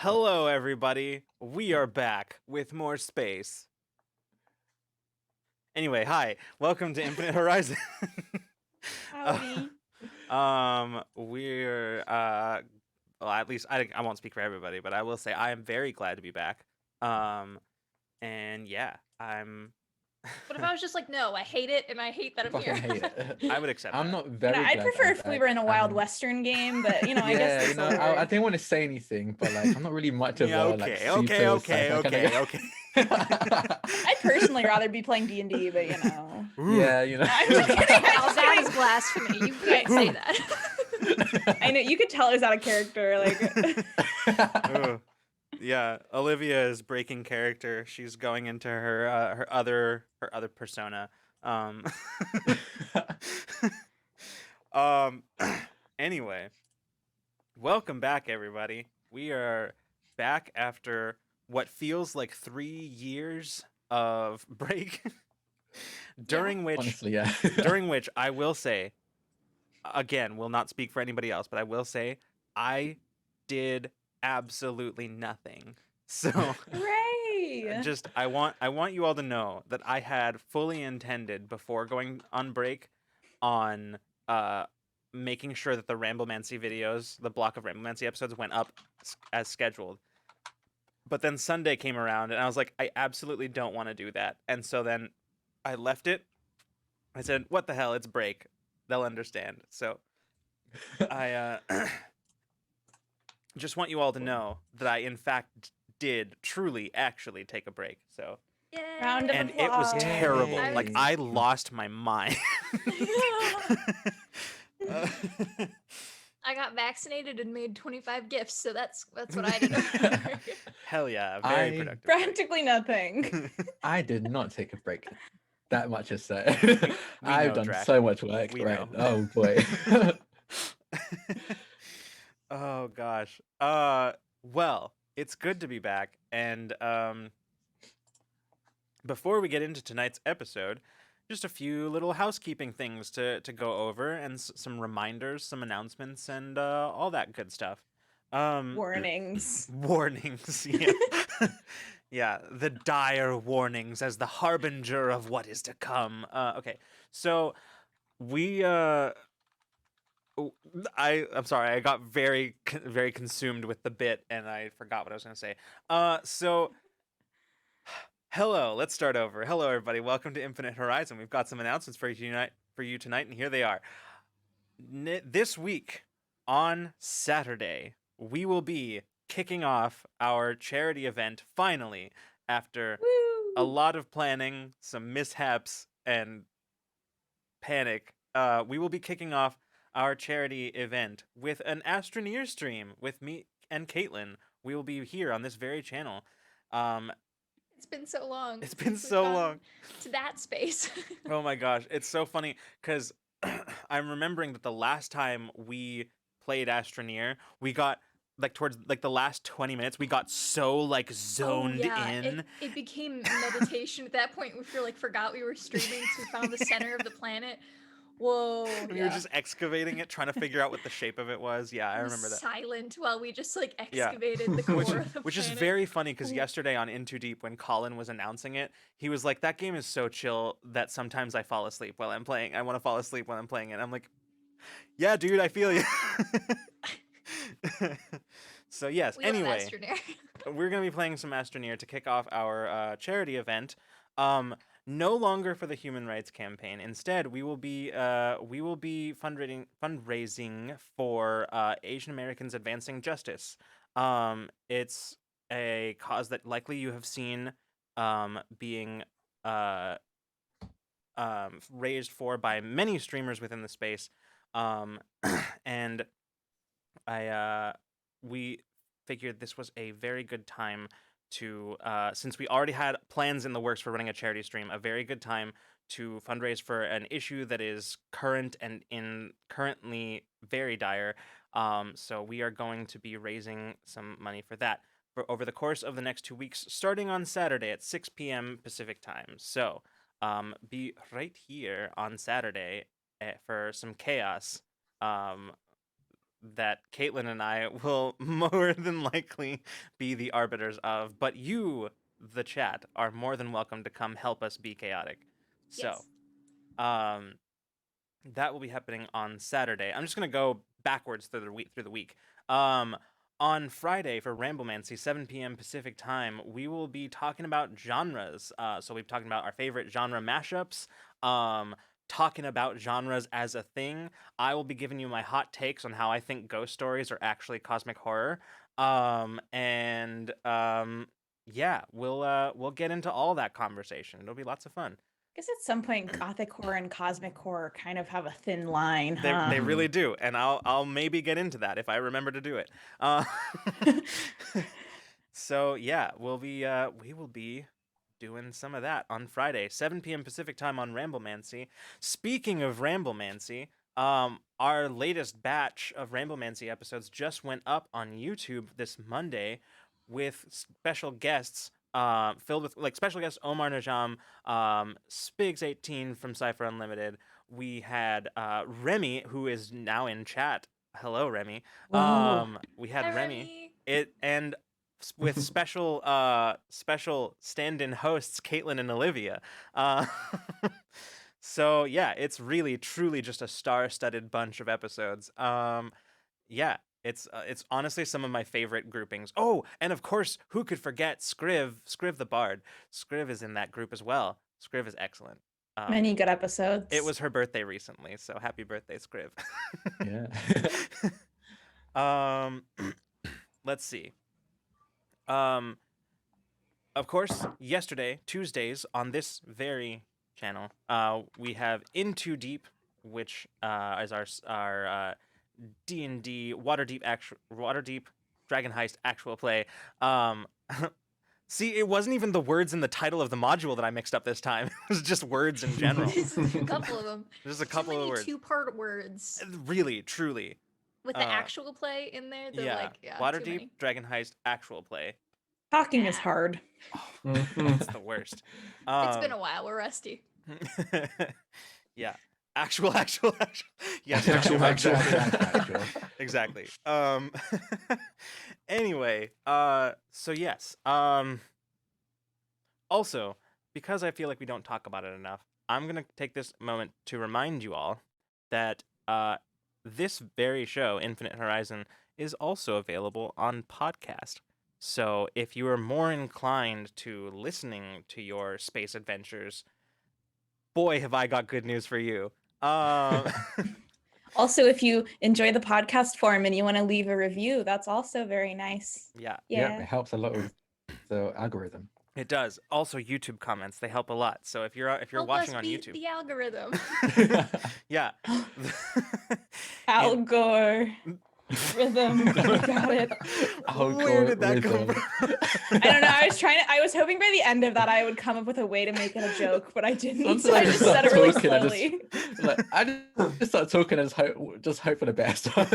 Hello, everybody. We are back with more space. Anyway, hi. Welcome to Infinite Horizon. Howdy. We're well, at least I won't speak for everybody, but I will say I am very glad to be back. And yeah, I'm. What if I was just like, no, I hate it, and I hate that I'm Fucking here. hate it. I would accept I'm that. not very I'd glad prefer I'm if we back. were in a Wild I'm- Western game, but I guess Yeah, this will I work. didn't want to say anything, but like I'm not really much of Yeah. a Okay. super Okay. sci-fi kind of Okay. I'd personally rather be playing D&D, but Ooh. Yeah, I'm just kidding. Now I'm that just is blasphemy. You can't say that. I know you could tell it was out of character. Ooh. Yeah, Olivia is breaking character. She's going into her other persona. Um, um anyway, welcome back everybody. We are back after what feels like 3 years of break during which Honestly, yeah. during which I will say, again, will not speak for anybody else, but I will say I did absolutely nothing. So Hooray! just I want you all to know that I had fully intended before going on break on making sure that the Ramblemancy videos, the block of Ramblemancy episodes went up as scheduled. But then Sunday came around and I was like, I absolutely don't want to do that. And so then I left it. I said, what the hell, it's break. They'll understand. So I just want you all to know that I in fact did truly actually take a break. So Yay. Round of and it was applause. terrible. Yay. Like I lost my mind. I got vaccinated and made 25 gifts, so that's what I did. Hell yeah, very I- productive. Practically nothing. I did not take a break. That much is said. We I've know, done Drac. so much work. We Right. know. Oh boy. Oh gosh. Well, it's good to be back, and before we get into tonight's episode, just a few little housekeeping things to go over, and some reminders, some announcements, and all that good stuff. Warnings. Warnings, yeah. Yeah, the dire warnings as the harbinger of what is to come. Okay, so we I'm sorry, I got very consumed with the bit and I forgot what I was going to say. So hello, let's start over. Hello everybody, welcome to Infinite Horizon. We've got some announcements for you tonight, and here they are. This week on Saturday, we will be kicking off our charity event finally after a lot of planning, some mishaps, and panic. We will be kicking off our charity event with an Astroneer stream with me and Caitlin. We will be here on this very channel. It's been so long. It's been since we've so gone long. to that space. Oh my gosh, it's so funny because I'm remembering that the last time we played Astroneer, we got like towards like the last 20 minutes, we got so like zoned in. It became meditation at that point. We forgot we were streaming, so we found the center of the planet. Whoa. We were just excavating it, trying to figure out what the shape of it was. Yeah, I It was remember that. silent while we just Yeah. excavated the core Which, of the which is planet. very funny because yesterday on In Too Deep, when Colin was announcing it, he was like, that game is so chill that sometimes I fall asleep while I'm playing. I want to fall asleep while I'm playing it. I'm like, yeah, dude, I feel you. So yes, We love anyway, Astroneer. we're going to be playing some Astroneer to kick off our charity event. No longer for the Human Rights Campaign. Instead, we will be fundraising for Asian Americans Advancing Justice. It's a cause that likely you have seen being raised for by many streamers within the space, and we figured this was a very good time to, since we already had plans in the works for running a charity stream, a very good time to fundraise for an issue that is current and currently very dire. So we are going to be raising some money for that over the course of the next 2 weeks, starting on Saturday at 6 p.m. Pacific time. So be right here on Saturday for some chaos. that Caitlin and I will more than likely be the arbiters of, but you, the chat, are more than welcome to come help us be chaotic. So, um, that will be happening on Saturday. I'm just gonna go backwards through the week. Um, on Friday for Ramblemancy, 7 p.m. Pacific time, we will be talking about genres. So we've talking about our favorite genre mashups. Talking about genres as a thing. I will be giving you my hot takes on how I think ghost stories are actually cosmic horror. Yeah, we'll get into all that conversation. It'll be lots of fun. I guess at some point, gothic horror and cosmic horror kind of have a thin line, They huh? they really do, and I'll maybe get into that if I remember to do it. So yeah, we will be doing some of that on Friday, 7 p.m. Pacific time on Ramblemancy. Speaking of Ramblemancy, our latest batch of Ramblemancy episodes just went up on YouTube this Monday with special guests. Filled with special guest Omar Najam, Spigs18 from Cypher Unlimited. We had Remy, who is now in chat. Hello, Remy. Whoa. We had Hi, Remy. With special stand-in hosts Caitlin and Olivia. So yeah, it's really truly just a star-studded bunch of episodes. Yeah, it's honestly some of my favorite groupings. Oh, and of course, who could forget Scriv the Bard? Scriv is in that group as well. Scriv is excellent. Many good episodes. It was her birthday recently, so happy birthday, Scriv. Yeah. Let's see. Of course, yesterday, Tuesdays, on this very channel, we have Into Deep, which is our D&D Waterdeep Dragon Heist actual play. See, it wasn't even the words in the title of the module that I mixed up this time. It was just words in general. Just a couple of them. Just a couple Too many of words. two-part words. Really, truly. With the actual play in there, they're Yeah. too Waterdeep many. Dragon Heist actual play. Talking is hard. It's the worst. It's been a while. We're rusty. Yeah. Actual. Yes, Actual. exactly. Anyway, so yes. Also, because I feel like we don't talk about it enough, I'm gonna take this moment to remind you all that this very show, Infinite Horizon, is also available on podcast. So if you are more inclined to listening to your space adventures, boy, have I got good news for you. Also, if you enjoy the podcast form and you want to leave a review, that's also very nice. Yeah, Yeah, it helps a lot with the algorithm. it does. Also, YouTube comments, they help a lot. So if you're Help watching us on beat YouTube, the algorithm. yeah. Al Gore. Rhythm. Got it. Where did that come from? I don't know. I was hoping by the end of that I would come up with a way to make it a joke, but I didn't. So I just said it really slowly. I just start talking and just hope for the best. How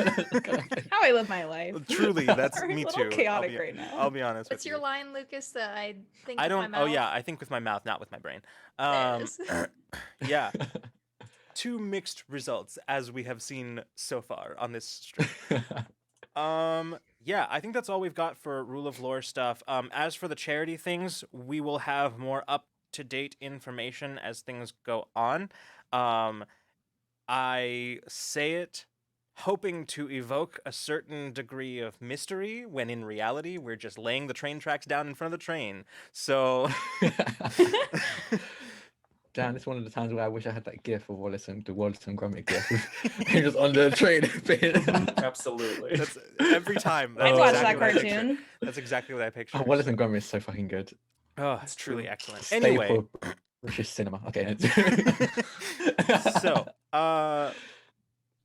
I live my life. Truly, that's We're me a little too. chaotic right now. I'll be honest What's with your you. line, Lucas? That I think. I with don't. My mouth? Oh yeah, I think with my mouth, not with my brain. There it is. Yeah. Two mixed results as we have seen so far on this stream. Yeah, I think that's all we've got for rule of lore stuff. As for the charity things, we will have more up-to-date information as things go on. I say it hoping to evoke a certain degree of mystery when in reality we're just laying the train tracks down in front of the train. So Dan, it's one of the times where I wish I had that gif of Wallace and Gromit gif. He was on the train. Absolutely. that's every time. I'd that's watch exactly that what I picture. cartoon. That's exactly what I picture. Oh, Wallace and Gromit is so fucking good. Oh, it's truly excellent. Staple Anyway, British cinema. Okay. so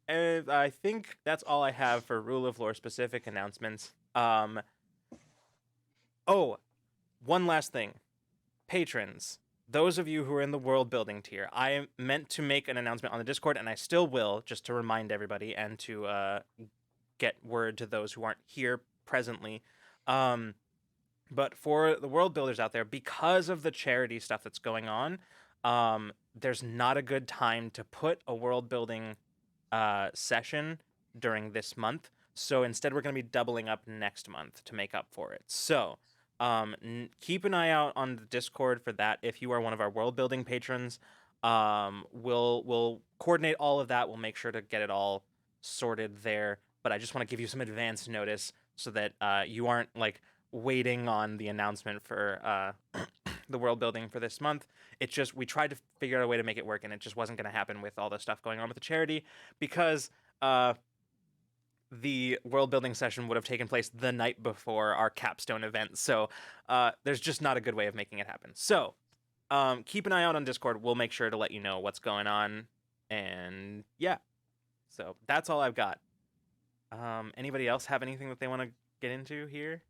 and I think that's all I have for rule of lore specific announcements. Oh, one last thing. Patrons, those of you who are in the world building tier, I meant to make an announcement on the Discord, and I still will, just to remind everybody and to get word to those who aren't here presently. But for the world builders out there, because of the charity stuff that's going on, there's not a good time to put a world building session during this month. So instead, we're going to be doubling up next month to make up for it. So keep an eye out on the Discord for that. If you are one of our world building patrons, we'll coordinate all of that. We'll make sure to get it all sorted there. But I just want to give you some advance notice so that you aren't like waiting on the announcement for the world building for this month. It's just we tried to figure out a way to make it work, and it just wasn't going to happen with all the stuff going on with the charity because the world building session would have taken place the night before our capstone event. So there's just not a good way of making it happen. So keep an eye out on Discord. We'll make sure to let you know what's going on. And yeah, so that's all I've got. Anybody else have anything that they want to get into here?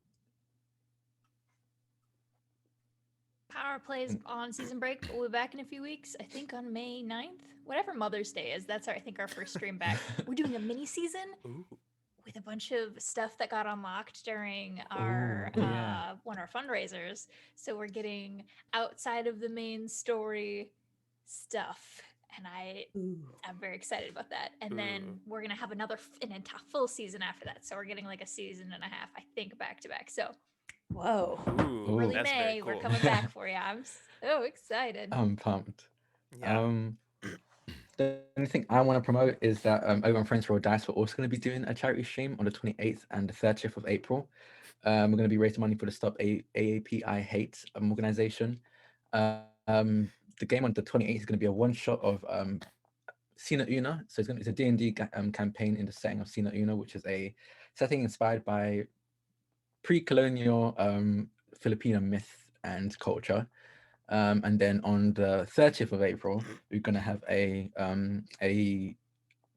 Power plays on season break, but we'll be back in a few weeks. I think on May 9th, whatever Mother's Day is. That's I think our first stream back. We're doing a mini season Ooh. with a bunch of stuff that got unlocked during our one of our fundraisers. So we're getting outside of the main story stuff, and I'm very excited about that. And then we're gonna have another full season after that. So we're getting like a season and a half, I think, back to back. So. Whoa. Ooh, Early that's very May, cool. we're coming back for you. I'm so excited. I'm pumped. Yeah. The only thing I want to promote is that over on Friends Roll Dice, we're also going to be doing a charity stream on the 28th and the 30th of April. We're going to be raising money for the Stop AAP I Hate organization. The game on the 28th is going to be a one-shot of Sina Una. So it's a D&D campaign in the setting of Sina Una, which is a setting inspired by pre-colonial Filipino myth and culture. And then on the 30th of April, we're going to have a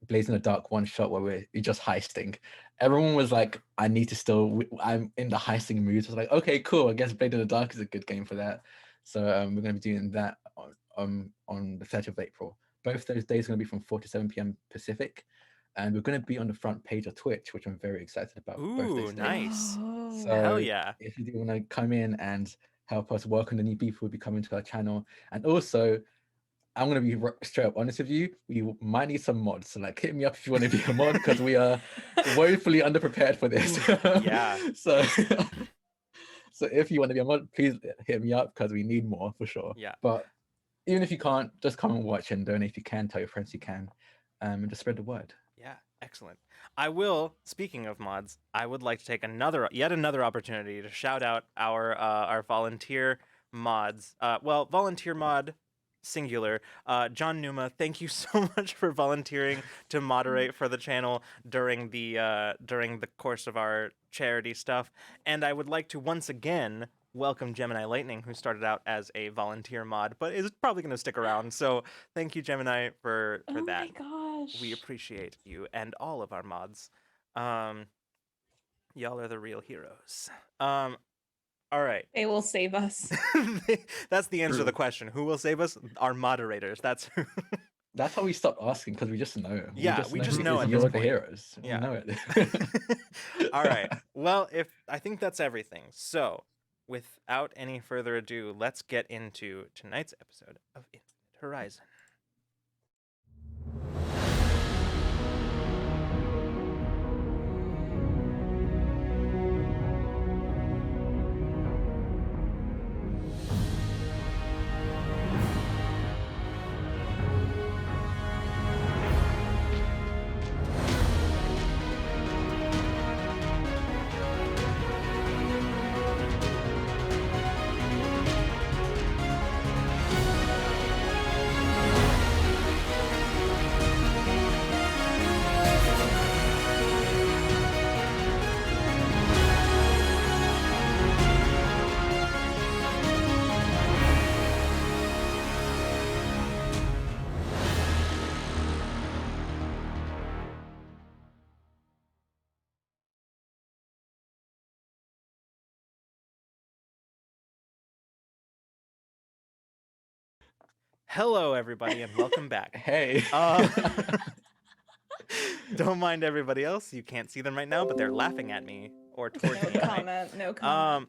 Blaze in the Dark one shot where we're just heisting. Everyone was like, I'm in the heisting mood. So I was like, okay, cool. I guess Blaze in the Dark is a good game for that. So we're going to be doing that on the 30th of April. Both those days are going to be from 4 to 7 p.m. Pacific. And we're going to be on the front page of Twitch, which I'm very excited about. Ooh, both those days. nice. Oh. So Hell yeah. if you do want to come in and help us welcome the new people who'll be coming to our channel. And also, I'm going to be straight up honest with you, we might need some mods. So like hit me up if you want to be a mod, because we are woefully underprepared for this. Yeah. So if you want to be a mod, please hit me up, because we need more for sure. Yeah. But even if you can't, just come and watch and donate if you can, tell your friends you can, and just spread the word. Yeah, excellent. I will, speaking of mods, I would like to take yet another opportunity to shout out our volunteer mods. Volunteer mod singular, John Numa. Thank you so much for volunteering to moderate for the channel during the course of our charity stuff. And I would like to once again welcome Gemini Lightning, who started out as a volunteer mod, but is probably going to stick around. So thank you, Gemini, for that. Oh my gosh. We appreciate you and all of our mods. Y'all are the real heroes. All right. They will save us. That's the answer to the True. question. Who will save us? Our moderators. That's who. That's how we stopped asking, because we just know. Yeah, we just know at you're this the point. heroes. Yeah. We know it. All right. Well, I think that's everything. So, without any further ado, let's get into tonight's episode of Infinite Horizon. Hello, everybody, and welcome back. Hey. Don't mind everybody else. You can't see them right now, but they're laughing at me or towards No me. Right? comment. No comment.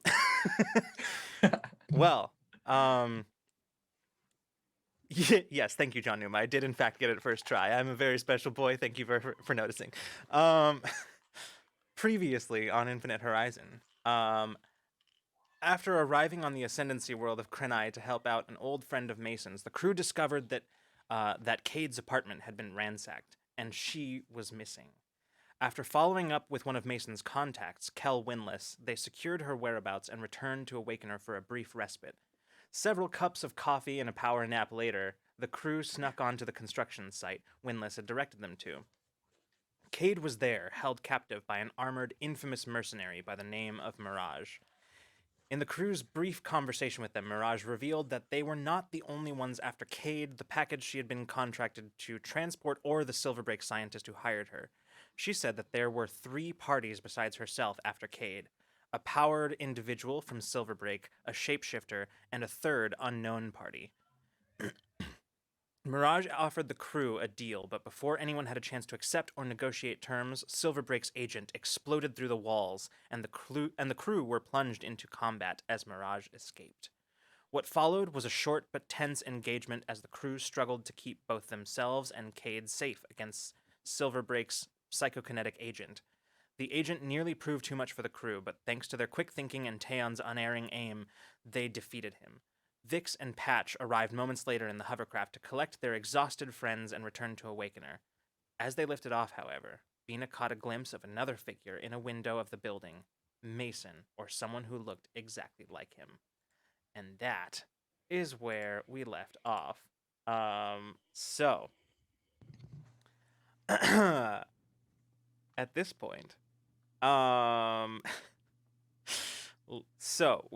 Yes, thank you, John Numa. I did, in fact, get it first try. I'm a very special boy. Thank you for noticing. Previously on Infinite Horizon, after arriving on the Ascendancy world of Krenai to help out an old friend of Mason's, the crew discovered that Kade's apartment had been ransacked, and she was missing. After following up with one of Mason's contacts, Kel Winless, they secured her whereabouts and returned to awaken her for a brief respite. Several cups of coffee and a power nap later, the crew snuck onto the construction site Winless had directed them to. Kade was there, held captive by an armored, infamous mercenary by the name of Mirage. In the crew's brief conversation with them, Mirage revealed that they were not the only ones after Kade, the package she had been contracted to transport, or the Silverbreak scientist who hired her. She said that there were 3 parties besides herself after Kade: a powered individual from Silverbreak, a shapeshifter, and a third unknown party. Mirage offered the crew a deal, but before anyone had a chance to accept or negotiate terms, Silverbreak's agent exploded through the walls, and the crew were plunged into combat as Mirage escaped. What followed was a short but tense engagement as the crew struggled to keep both themselves and Kade safe against Silverbreak's psychokinetic agent. The agent nearly proved too much for the crew, but thanks to their quick thinking and Taeon's unerring aim, they defeated him. Vix and Patch arrived moments later in the hovercraft to collect their exhausted friends and return to Awakener. As they lifted off, however, Bina caught a glimpse of another figure in a window of the building, Mason, or someone who looked exactly like him. And that is where we left off. So, at this point, so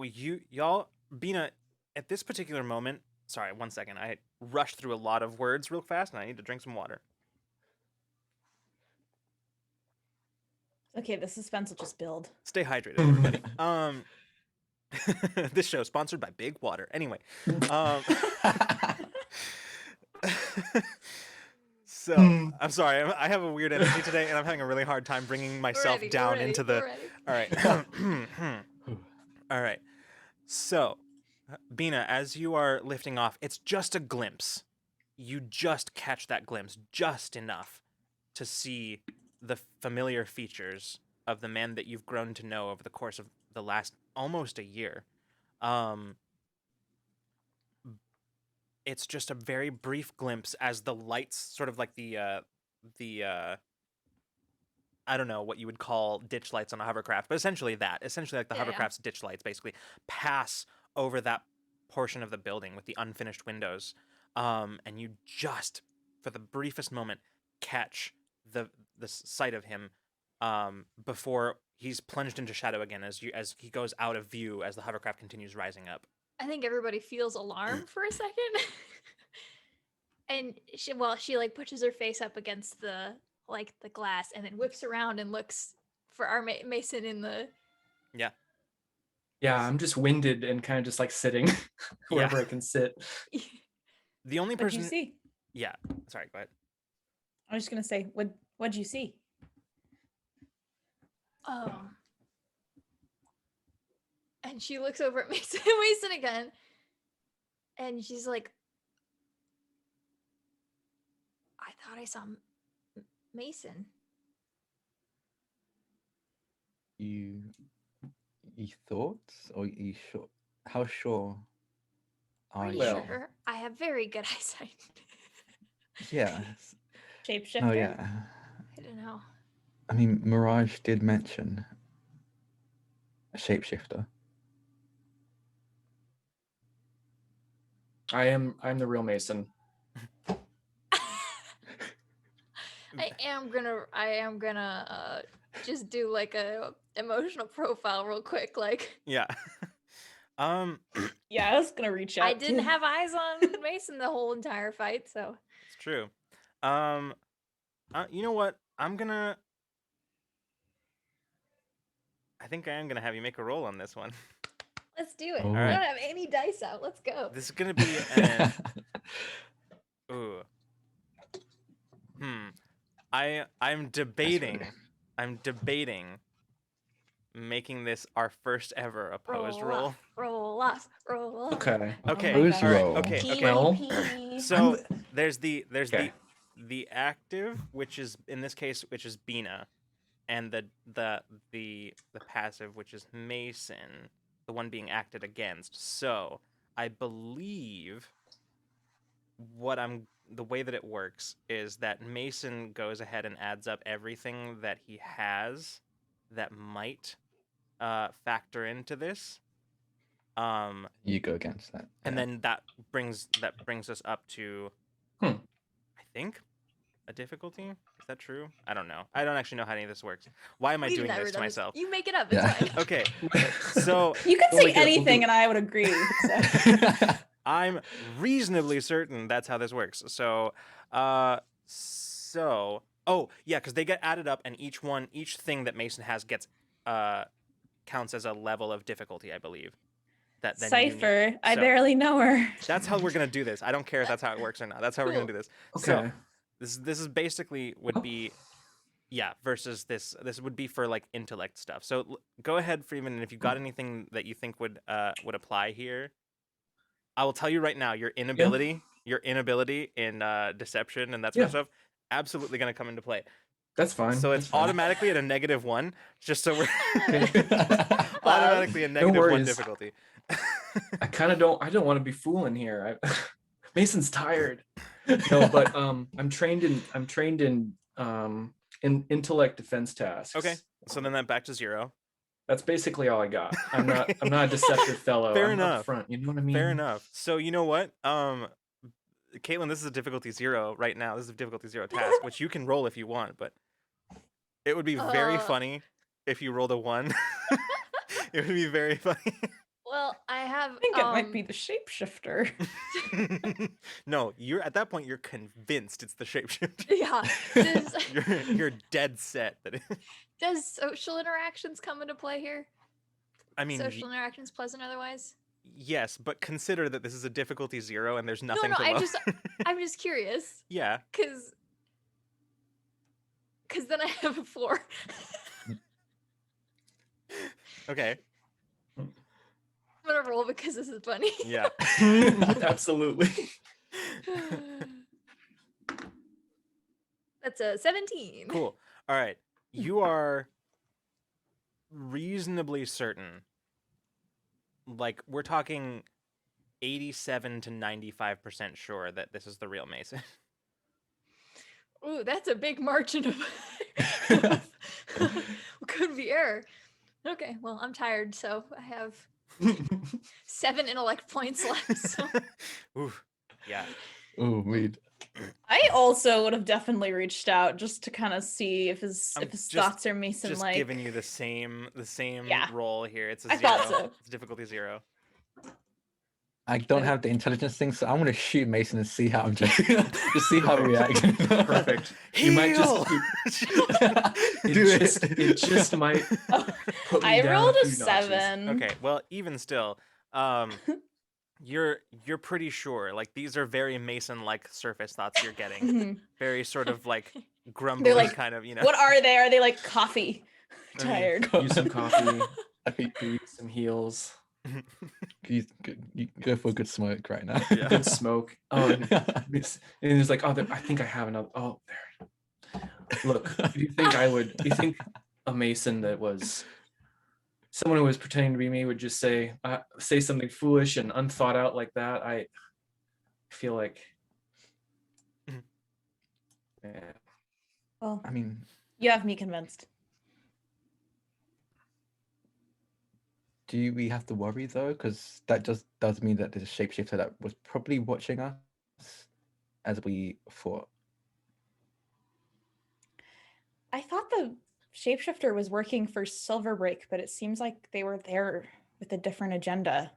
y'all, Bina, at this particular moment, sorry, 1 second, I rushed through a lot of words real fast, and I need to drink some water. Okay, the suspense will just build. Stay hydrated, everybody. This show is sponsored by Big Water. Anyway, so I'm sorry, I have a weird energy today, and I'm having a really hard time bringing myself down into the. All right, all right. So, Bina, as you are lifting off, it's just a glimpse. You just catch that glimpse just enough to see the familiar features of the man that you've grown to know over the course of the last almost a year. It's just a very brief glimpse as the lights, sort of like the I don't know what you would call ditch lights on a hovercraft, but essentially like the hovercraft's ditch lights, basically pass over that portion of the building with the unfinished windows, and you just, for the briefest moment, catch the sight of him before he's plunged into shadow again as he goes out of view as the hovercraft continues rising up. I think everybody feels alarmed for a second. And she like pushes her face up against the glass and then whips around and looks for our Mason in the. Yeah, I'm just winded and kind of just like sitting wherever I can sit. The only person. What'd you see? Yeah, sorry, go ahead. I was just gonna say, what'd you see? And she looks over at Mason again, and she's like, I thought I saw Mason. You thought, or you sure? How sure are you? Well- Sure, I have very good eyesight. Yeah. Shapeshifter? Oh yeah. I don't know. I mean, Mirage did mention a shapeshifter. I'm the real Mason. I am gonna just do like a emotional profile real quick. Like, Yeah. Yeah, I was gonna reach out. I didn't have eyes on Mason the whole entire fight, so It's true. You know what? I think I am gonna have you make a roll on this one. let's do it. All I right. don't have any dice out. Let's go. This is gonna be an. Ooh. I'm debating. I'm debating making this our first ever opposed roll. Roll off. Okay. Okay. Opposed all right, roll. Okay. Well- So there's Okay. the active, which is in this case, which is Bina, and the passive, which is Mason, the one being acted against. So I believe the way that it works is that Mason goes ahead and adds up everything that he has that might factor into this. You go against that. And yeah. then that brings us up to Hmm. I think a difficulty. Is that true? I don't know. I don't actually know how any of this works. Why am I We've doing never this to done myself? You make it up. It's Yeah. fine. Okay. So You can We'll say make it up, we'll anything do- and I would agree. So. I'm reasonably certain that's how this works. So oh yeah, because they get added up, and each thing that Mason has gets counts as a level of difficulty, I believe. That then you need. Cypher, I So- barely know her. That's how we're gonna do this. I don't care if that's how it works or not. That's how we're gonna do this. So Okay. this is basically would be versus this would be for like intellect stuff. So go ahead, Freeman, and if you've got anything that you think would apply here, I will tell you right now, your inability in deception and that sort of stuff, absolutely gonna come into play. That's fine. So that's it's fine. automatically at a -1, just so we're Okay. automatically a -1 worries. difficulty. I don't want to be fooling here. Mason's tired. No, but I'm trained in intellect defense tasks. Okay, so then that back to 0. That's basically all I got. I'm not a deceptive fellow. Fair I'm enough. upfront. You know what I mean? Fair enough. So you know what, Caitlin, this is a difficulty 0 right now. This is a difficulty 0 task, which you can roll if you want, but it would be very funny if you rolled a 1. It would be very funny. Well, I have. I think it might be the shapeshifter. No, you're at that point. You're convinced it's the shapeshifter. Yeah. You're dead set that. Does social interactions come into play here? I mean, Social interactions, pleasant otherwise. yes, but consider that this is a difficulty 0 and there's No, nothing no. to I'm just curious, Yeah. cause then I have a 4. Okay. I'm gonna roll because this is funny. Yeah. Absolutely. That's a 17. Cool. All right. You are reasonably certain. Like we're talking 87 to 95% sure that this is the real Mason. Ooh, that's a big margin of could be error. Okay, well, I'm tired, so I have 7 intellect points left. So. Ooh. Yeah. Oh, weird. I also would have definitely reached out just to kind of see if his I'm if his just- thoughts are Mason Just like. giving you the same Yeah. roll here. It's a I 0. thought so. It's difficulty 0. I don't have the intelligence thing, so I'm gonna shoot Mason and see how I'm just see how he reacts. Perfect. You might just it just might put me I down rolled a few notches. 7. Okay, well, even still, you're pretty sure. Like these are very Mason-like surface thoughts you're getting. Mhm. Very sort of like grumbly like, kind of, What are they? Are they like coffee? I mean, Tired. Use some coffee. I think Use some heels. you go for a good smoke right now. Yeah. Good smoke. Oh, and it's like, oh, I think I have another. Oh, there. Look, you think a Mason that was someone who was pretending to be me would just say something foolish and unthought out like that? I feel like, yeah. Well, I mean, you have me convinced. do we have to worry though? Because that just does mean that there's a shapeshifter that was probably watching us as we thought. I thought the shapeshifter was working for Silverbreak, but it seems like they were there with a different agenda.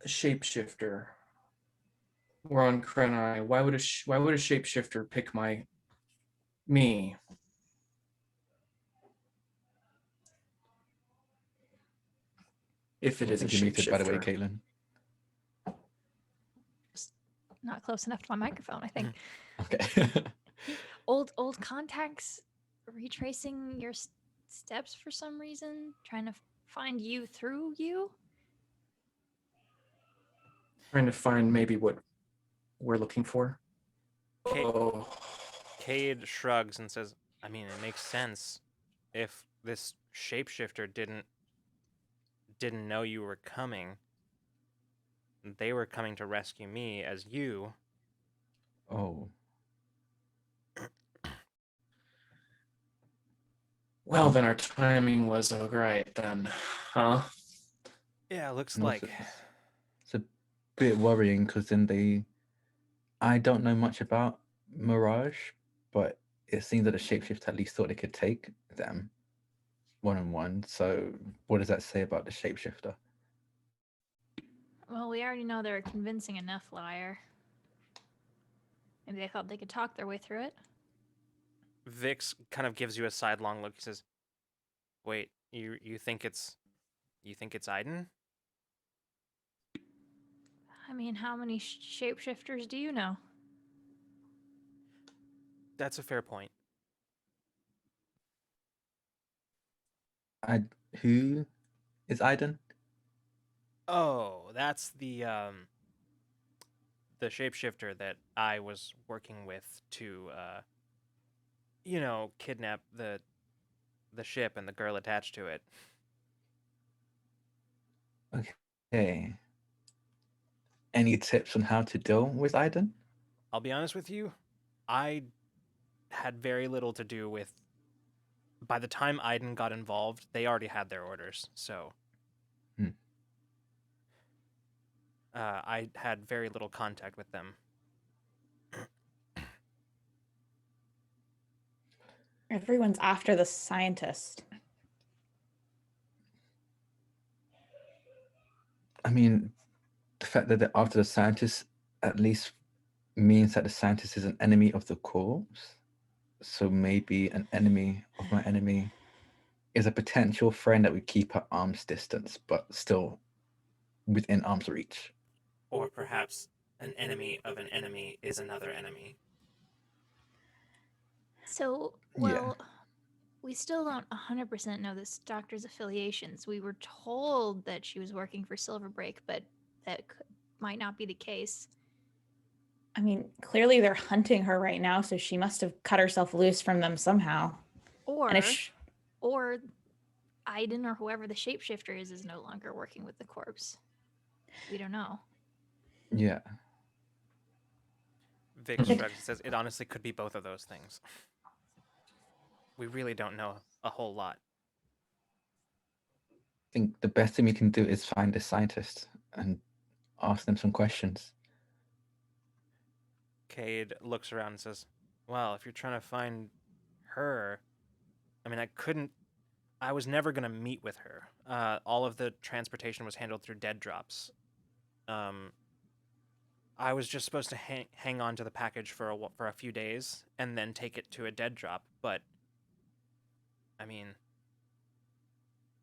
Shapeshifter. We're on Krenai. Why would a shapeshifter pick me? If it is a You're muted, by the way, shapeshifter. Caitlin. Not close enough to my microphone, I think. Okay. Old contacts retracing your steps for some reason, trying to find you through you. Trying to find maybe what we're looking for. Okay. Oh, Kade shrugs and says, I mean, it makes sense. If this shapeshifter didn't know you were coming, they were coming to rescue me as you. Oh, Well, then our timing was right then, huh? Yeah, looks and also like. it's a bit worrying because then I don't know much about Mirage, but it seems that the shapeshift at least thought they could take them one-on-one. So what does that say about the shapeshifter? Well, we already know they're a convincing enough liar. Maybe they thought they could talk their way through it. Vix kind of gives you a sidelong look. He says, "Wait, you think it's Aiden?" I mean, how many shapeshifters do you know? That's a fair point. Who is Aiden? Oh, that's the shapeshifter that I was working with to kidnap the ship and the girl attached to it. Okay. Any tips on how to deal with Aiden? I'll be honest with you, I had very little to do with. By the time Aiden got involved, they already had their orders, so I had very little contact with them. Everyone's after the scientist. I mean, the fact that they're after the scientist at least means that the scientist is an enemy of the corpse. So maybe an enemy of my enemy is a potential friend that we keep at arm's distance, but still within arm's reach. Or perhaps an enemy of an enemy is another enemy. So, well, we still don't 100% know this doctor's affiliations. We were told that she was working for Silverbreak, but that might not be the case. I mean, clearly they're hunting her right now, so she must have cut herself loose from them somehow. Or, And if or Aiden or whoever the shapeshifter is no longer working with the corpse. We don't know. Yeah. Vic shrugs and says, it honestly could be both of those things. We really don't know a whole lot. I think the best thing we can do is find the scientist and ask them some questions. Kade looks around and says, well, if you're trying to find her, I mean, I was never going to meet with her. All of the transportation was handled through dead drops. I was just supposed to hang on to the package for a few days and then take it to a dead drop, but I mean,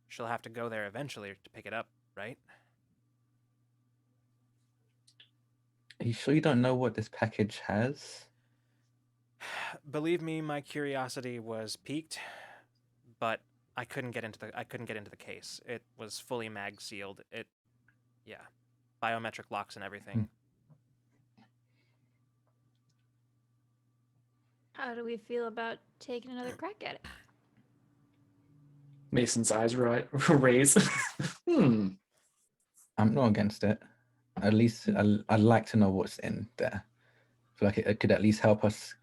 she'll have to go there eventually to pick it up, right? Are you sure you don't know what this package has? Believe me, my curiosity was piqued, but I couldn't get into the case. It was fully mag sealed. Biometric locks and everything. How do we feel about taking another crack at it? Mason's eyes raise. I'm not against it. At least I'd like to know what's in there. I feel like it could at least help us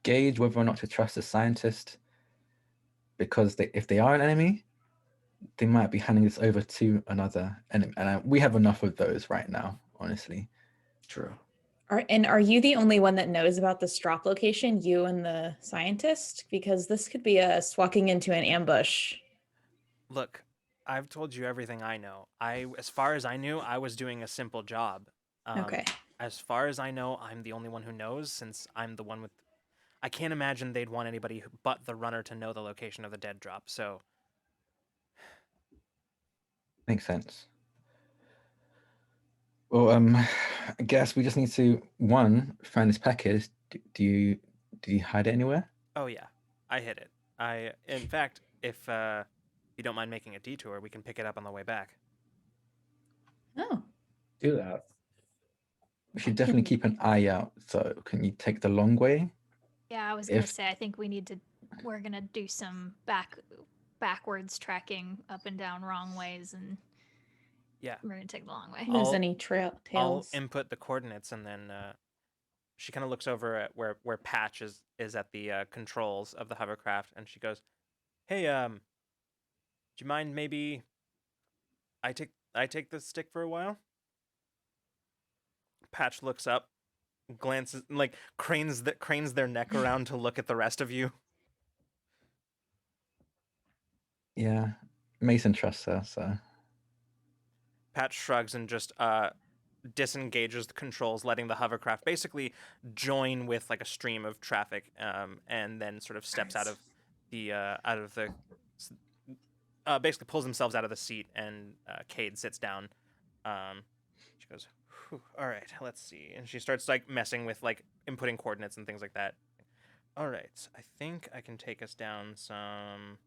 gauge whether or not to trust the scientist. Because if they are an enemy, they might be handing this over to another enemy. And we have enough of those right now, honestly. True. Are you the only one that knows about the drop location, you and the scientist? Because this could be us walking into an ambush. Look, I've told you everything I know. As far as I knew, I was doing a simple job. Okay. As far as I know, I'm the only one who knows, since I'm the one with. I can't imagine they'd want anybody but the runner to know the location of the dead drop. So Makes sense. Well, I guess we just need to find this package. Did you hide it anywhere? Oh yeah, I hit it. In fact, if you don't mind making a detour, we can pick it up on the way back. Oh. Do that. We should definitely keep an eye out. So can you take the long way? Yeah, I was gonna If say I think we're gonna do some backwards tracking up and down wrong ways, and Yeah. we're gonna take the long way. There's I'll- any I'll tails. input the coordinates, and then she kind of looks over at where Patch is at the controls of the hovercraft, and she goes, "Hey, do you mind maybe I take the stick for a while?" Patch looks up, glances, like cranes their neck around to look at the rest of you. yeah, Mason trusts her, so Patch shrugs and just disengages the controls, letting the hovercraft basically join with like a stream of traffic, and then sort of steps out of the basically pulls themselves out of the seat, and Kade sits down. She goes, "Whew, all right, let's see," and she starts like messing with like inputting coordinates and things like that. All right, I think I can take us down some.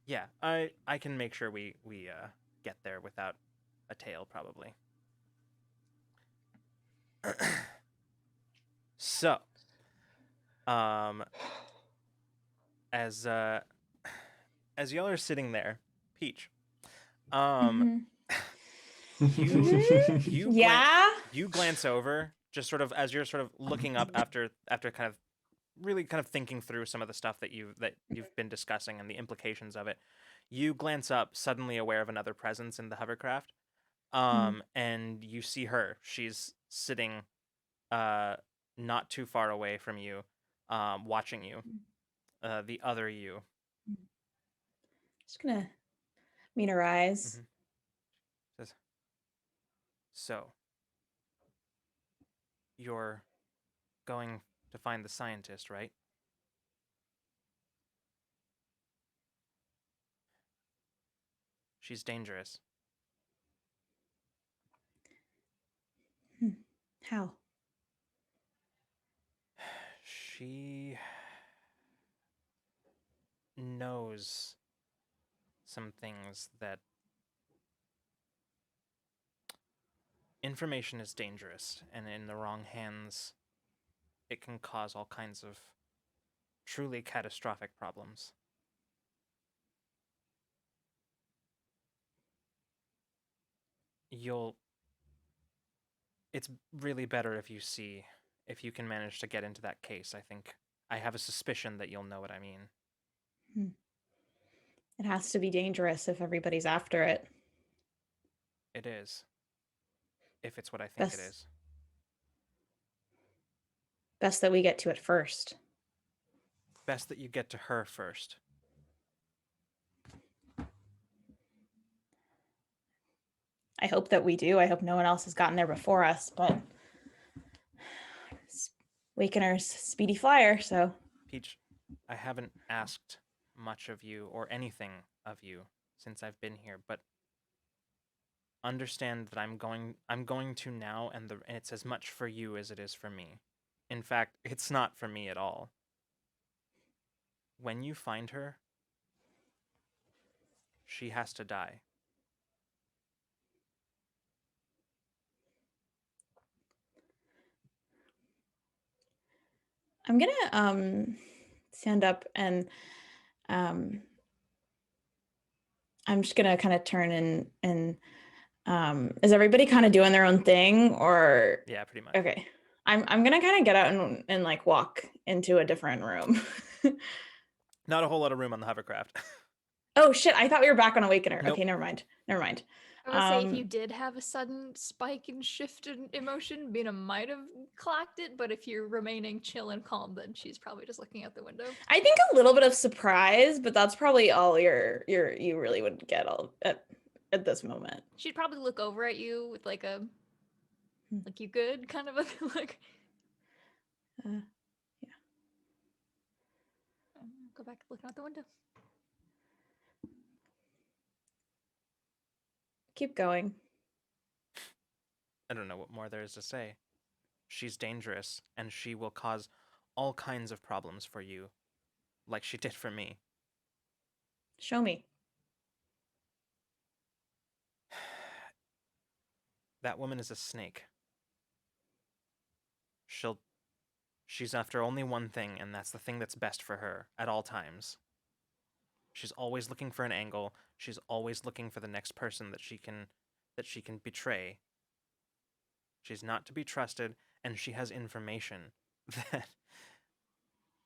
Yeah, I can make sure we get there without a tail probably. So, um, as y'all are sitting there, Peach, Mhm. you Yeah. you glance over just sort of as you're sort of looking up after kind of really kind of thinking through some of the stuff that you've been discussing and the implications of it. You glance up, suddenly aware of another presence in the hovercraft. And you see her. She's sitting not too far away from you, watching you. The other you. Just gonna meet her eyes. Says, "So, you're going to find the scientist, right?" "She's dangerous." How? "She knows some things that information is dangerous, and in the wrong hands, it can cause all kinds of truly catastrophic problems. It's really better if you can manage to get into that case. I think I have a suspicion that you'll know what I mean." It has to be dangerous if everybody's after it. "It is. If it's what I think it is." Best that we get to it first. "Best that you get to her first." I hope that we do. I hope no one else has gotten there before us, but Wakener's speedy flyer, so. "Peach, I haven't asked much of you or anything of you since I've been here, but understand that I'm going to now, and it's as much for you as it is for me. In fact, it's not for me at all. When you find her, she has to die." I'm gonna stand up and I'm just gonna kind of turn and is everybody kind of doing their own thing, or Yeah, pretty much. okay. I'm gonna kind of get out and like walk into a different room. Not a whole lot of room on the hovercraft. Oh shit, I thought we were back on Awakener. Nope. Okay, never mind. I would say if you did have a sudden spike and shift in emotion, Bina might have clocked it, but if you're remaining chill and calm, then she's probably just looking out the window. I think a little bit of surprise, but that's probably all you really would get all at this moment. She'd probably look over at you with like a like you good kind of a like Yeah. Go back looking out the window. Keep going. I don't know what more there is to say. She's dangerous, and she will cause all kinds of problems for you, like she did for me. Show me. That woman is a snake. She'll She's after only one thing, and that's the thing that's best for her at all times. She's always looking for an angle. She's always looking for the next person that she can betray. She's not to be trusted, and she has information that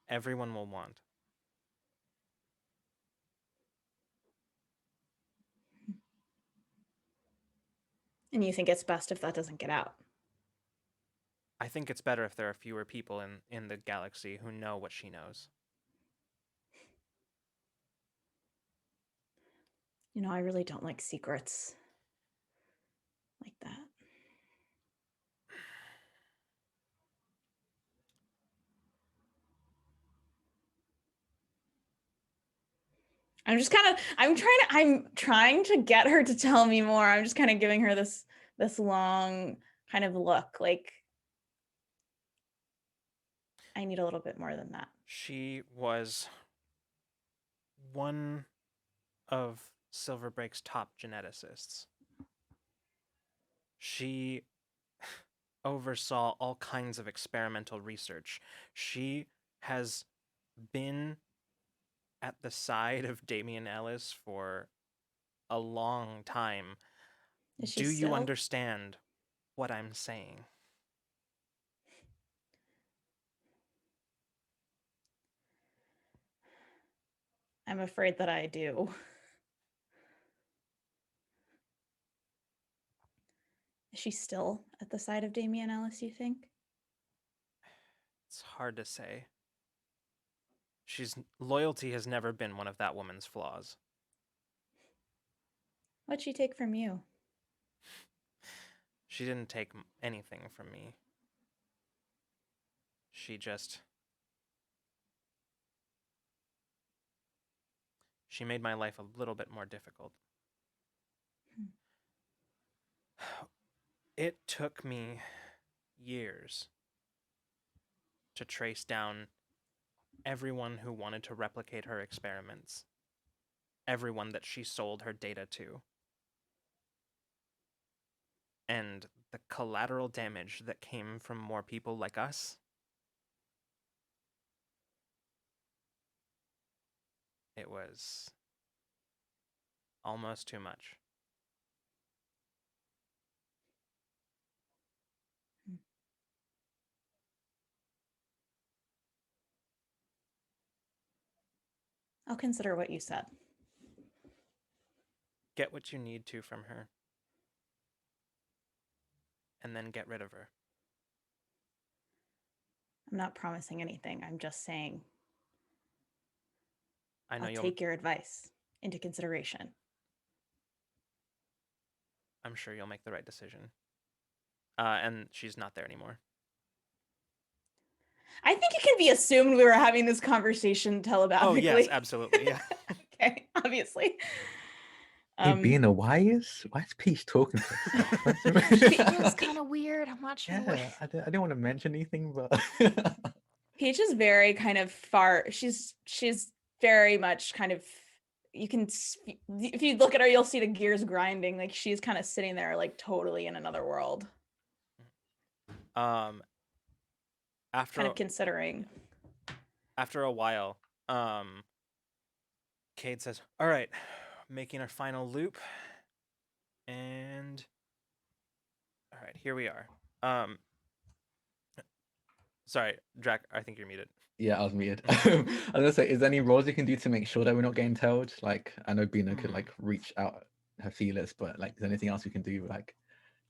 everyone will want. And you think it's best if that doesn't get out? I think it's better if there are fewer people in the galaxy who know what she knows. You know, I really don't like secrets like that. I'm trying to get her to tell me more. I'm just kind of giving her this long kind of look, like I need a little bit more than that. She was one of Silverbreak's top geneticists. She oversaw all kinds of experimental research. She has been at the side of Damian Ellis for a long time. Is she Do you still? understand what I'm saying? I'm afraid that I do. Is she still at the side of Damian Ellis, you think? It's hard to say. Loyalty has never been one of that woman's flaws. What'd she take from you? She didn't take anything from me. She made my life a little bit more difficult. It took me years to trace down everyone who wanted to replicate her experiments, everyone that she sold her data to. And the collateral damage that came from more people like us, it was almost too much. I'll consider what you said. Get what you need to from her, and then get rid of her. I'm not promising anything. I'm just saying I know I'll take your advice into consideration. I'm sure you'll make the right decision. And she's not there anymore. I think it can be assumed we were having this conversation telepathically. Oh yes, absolutely. Yeah. Okay, obviously. Hey, being a why is Peach talking to us? It was kind of weird. I'm not sure. Yeah, I didn't want to mention anything, but Peach is very kind of far. She's very much kind of. You can, if you look at her, you'll see the gears grinding. Like she's kind of sitting there, like totally in another world. After kind of considering. After a while, Kade says, "All right, making our final loop, and all right, here we are." Sorry, Drac, I think you're muted. yeah, I was muted. I was gonna say, is there any roles you can do to make sure that we're not getting tailed? Like, I know Bina could like reach out her feelers, but like, is there anything else we can do? Like,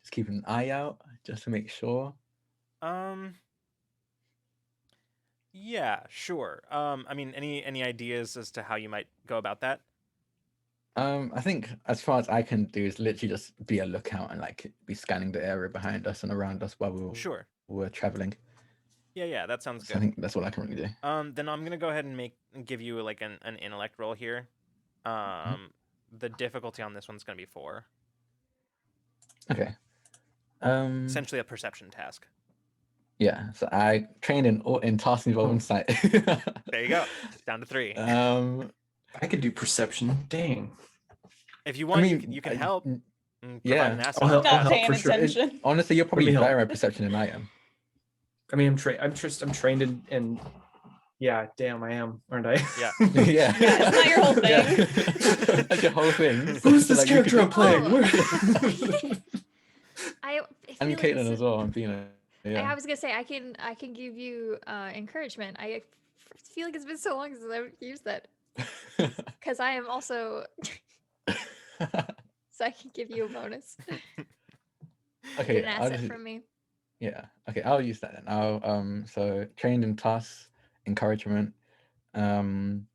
just keep an eye out just to make sure. Yeah, sure. I mean, any ideas as to how you might go about that? I think as far as I can do is literally just be a lookout and like be scanning the area behind us and around us while we're traveling. Yeah, that sounds good. I think that's what I can really do. Then I'm gonna go ahead and give you like an intellect roll here. The difficulty on this one's gonna be 4. Okay. Essentially a perception task. Yeah, so I trained in tasks involving sight. There you go. Down to 3. I could do perception. Dang. If you want, you can help. Yeah, an I'll help Not paying for sure. attention. Honestly, you're probably me help. better at perception than I am. I mean, I'm trained in. Yeah, damn, I am, aren't I? Yeah. Yeah. Yeah, it's not your whole thing. Yeah. That's your whole thing. Who's So, this like, you could character I'm do- playing? Oh. Where- I And feel Caitlin it's- as well, and Fina. I Yeah. was gonna say I can give you encouragement. I feel like it's been so long since I've used that because I am also so I can give you a bonus. Okay, Get an I'll asset just- from me. Yeah. Okay, I'll use that then. So trained in class, encouragement, And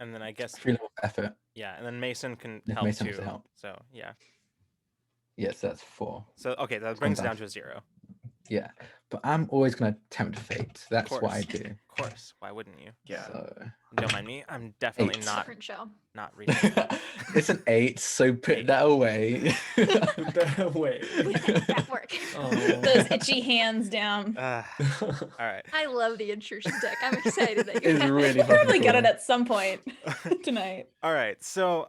then I guess 3 level of effort. yeah, and then Mason can If help Mason too. wants to help. So yeah. Yes, that's 4. So okay, that It's brings it gone down down. to a 0. Yeah. But I'm always gonna tempt fate. That's what I course. do. Of course. Why wouldn't you? Yeah. So Don't mind me. I'm definitely 8. not Different show. reading. it's an 8, so put 8. that away. Wait. That work. Those itchy hands down. All right. I love the intrusion deck. I'm excited that you It's have really it. We'll fucking probably get it cool. at some point tonight. All right. So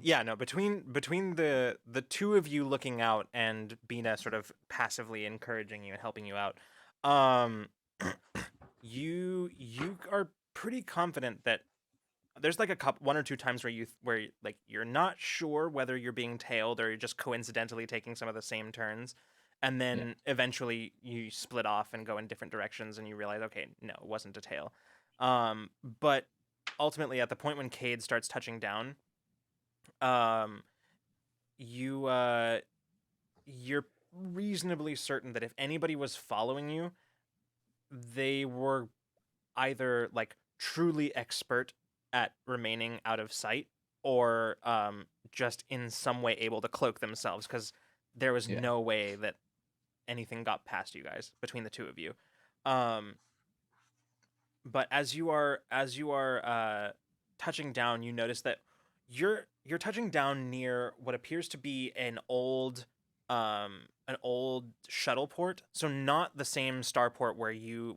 yeah, no, between the two of you looking out and Bina sort of passively encouraging you and helping you out, you are pretty confident that there's like one or two times where like you're not sure whether you're being tailed or you're just coincidentally taking some of the same turns, and then eventually you split off and go in different directions and you realize, okay, no, it wasn't a tail. But ultimately at the point when Kade starts touching down, you're reasonably certain that if anybody was following you, they were either like truly expert at remaining out of sight or just in some way able to cloak themselves, because there was Yeah. no way that anything got past you guys between the two of you. But as you are touching down, you notice that you're touching down near what appears to be an old shuttle port. So not the same starport where you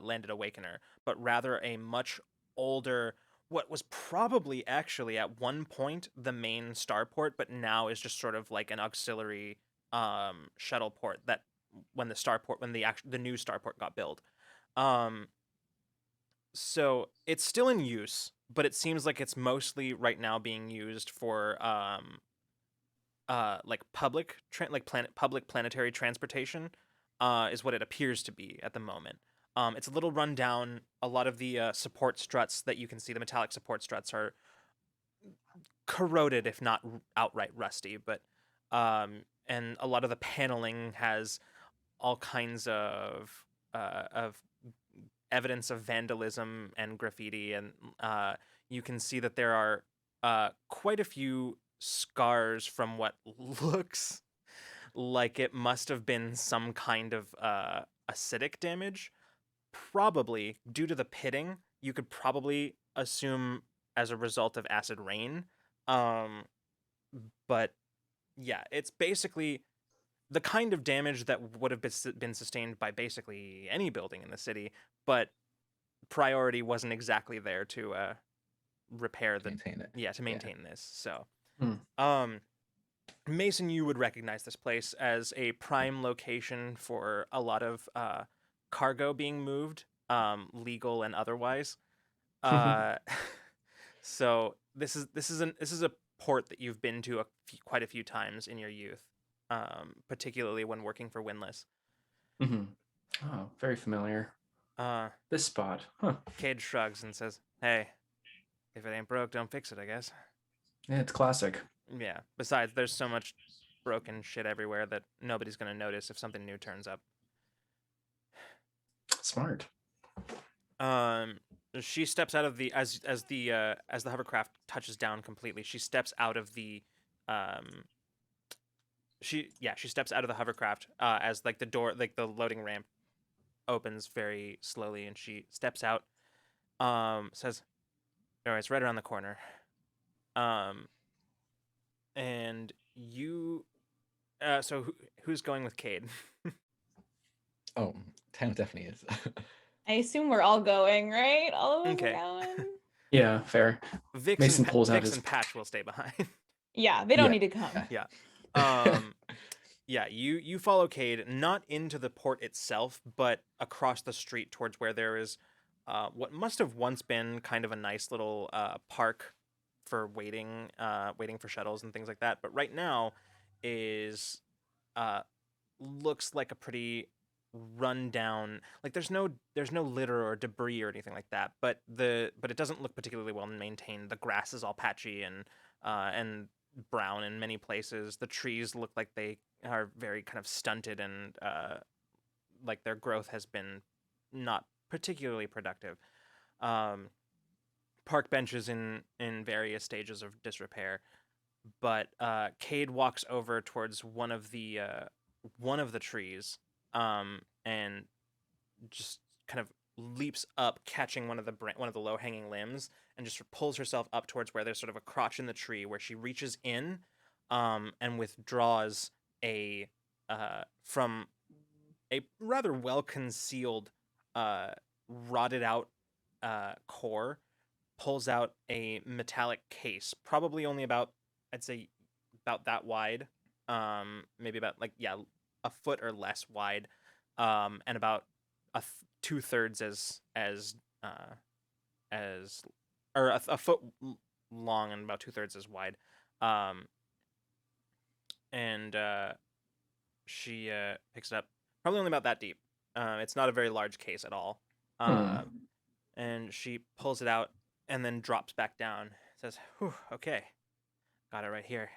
landed Awakener, but rather a much older, what was probably actually at one point the main starport, but now is just sort of like an auxiliary shuttle port that when the new starport got built. So it's still in use, but it seems like it's mostly right now being used for like public planetary transportation, is what it appears to be at the moment. It's a little run down. A lot of the support struts that you can see, the metallic support struts, are corroded, if not outright rusty. But and a lot of the paneling has all kinds of evidence of vandalism and graffiti, and you can see that there are quite a few scars from what looks like it must have been some kind of acidic damage. Probably due to the pitting, you could probably assume as a result of acid rain. But yeah, it's basically the kind of damage that would have been sustained by basically any building in the city, but priority wasn't exactly there to repair the Maintain it. to maintain this. So Hmm. Mason, you would recognize this place as a prime location for a lot of cargo being moved, legal and otherwise. So this is a port that you've been to quite a few times in your youth, particularly when working for Windless. Mm-hmm. Oh, very familiar. This spot. Huh. Cade shrugs and says, "Hey, if it ain't broke, don't fix it, I guess." Yeah, it's classic. Yeah. Besides, there's so much broken shit everywhere that nobody's gonna notice if something new turns up. Smart. She steps out of the as the hovercraft touches down completely. She steps out of the she steps out of the hovercraft as like the door, like the loading ramp opens very slowly, and she steps out. Says, "All right, it's right around the corner." And you, so who's going with Cade? Oh, Tam definitely is. I assume we're all going, right? All of us Okay. are going. Yeah, fair. Vix Mason pulls out Vix his- and Patch will stay behind. Yeah, they don't Yeah. need to come. Yeah. you follow Kade not into the port itself, but across the street towards where there is what must have once been kind of a nice little park for waiting for shuttles and things like that. But right now is uh, looks like a pretty run down, like there's no litter or debris or anything like that, but it doesn't look particularly well maintained. The grass is all patchy and brown in many places. The trees look like they are very kind of stunted and like their growth has been not particularly productive. Park benches in various stages of disrepair. But Kade walks over towards one of the trees, and just kind of leaps up, catching one of the low hanging limbs, and just pulls herself up towards where there's sort of a crotch in the tree, where she reaches in, and withdraws a from a rather well concealed, rotted out core, pulls out a metallic case, probably only about, I'd say, about that wide, maybe about a foot or less wide, and about 2/3 as or a foot long and about 2/3 as wide, and she picks it up, probably only about that deep. It's not a very large case at all, and she pulls it out and then drops back down. Says, "Whew, okay. Got it right here."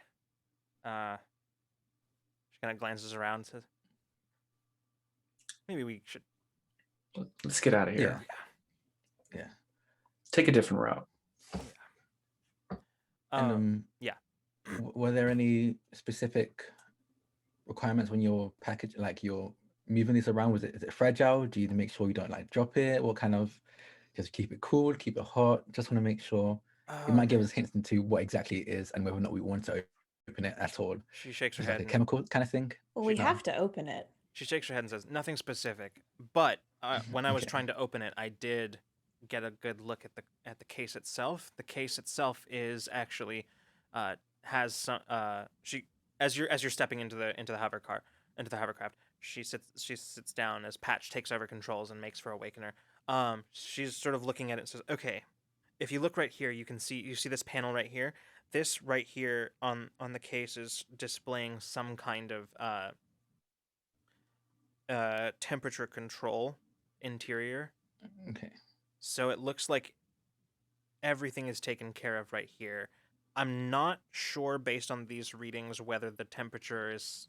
She kind of glances around and says, "Maybe we should." Let's get out of here. Yeah. Take a different route. And were there any specific requirements when you're you're moving this around? Is it fragile? Do you need to make sure you don't like drop it? What kind of, just keep it cool, keep it hot? Just want to make sure. It might give us hints into what exactly it is and whether or not we want to open it at all. She shakes her Is head. like a chemical kind of thing? Well, we have to open it. She shakes her head and says, "Nothing specific, but when I was trying to open it, I did get a good look at the case itself. The case itself is actually has some she as you're stepping into the hovercraft, she sits down as Patch takes over controls and makes for Awakener. She's sort of looking at it and says, "Okay, if you look right here, you see this panel right here. This right here on the case is displaying some kind of temperature control interior. Okay. So it looks like everything is taken care of right here. I'm not sure, based on these readings, whether the temperature is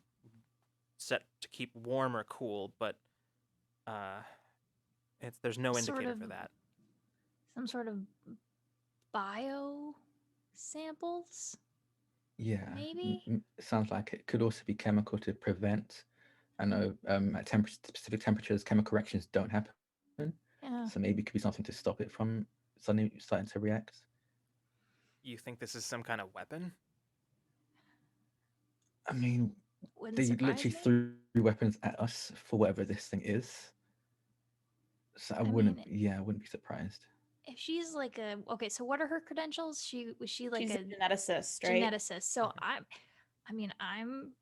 set to keep warm or cool, but there's no indicator for that. Some sort of bio samples? Yeah. Maybe? It sounds like it could also be chemical to prevent. I know at specific temperatures, chemical reactions don't happen. Yeah. So maybe it could be something to stop it from suddenly starting to react. You think this is some kind of weapon? I mean, Wouldn't they surprise literally me. threw weapons at us for whatever this thing is. So I wouldn't be surprised. If she's like so what are her credentials? Was she like She's a a geneticist, right? geneticist. So I'm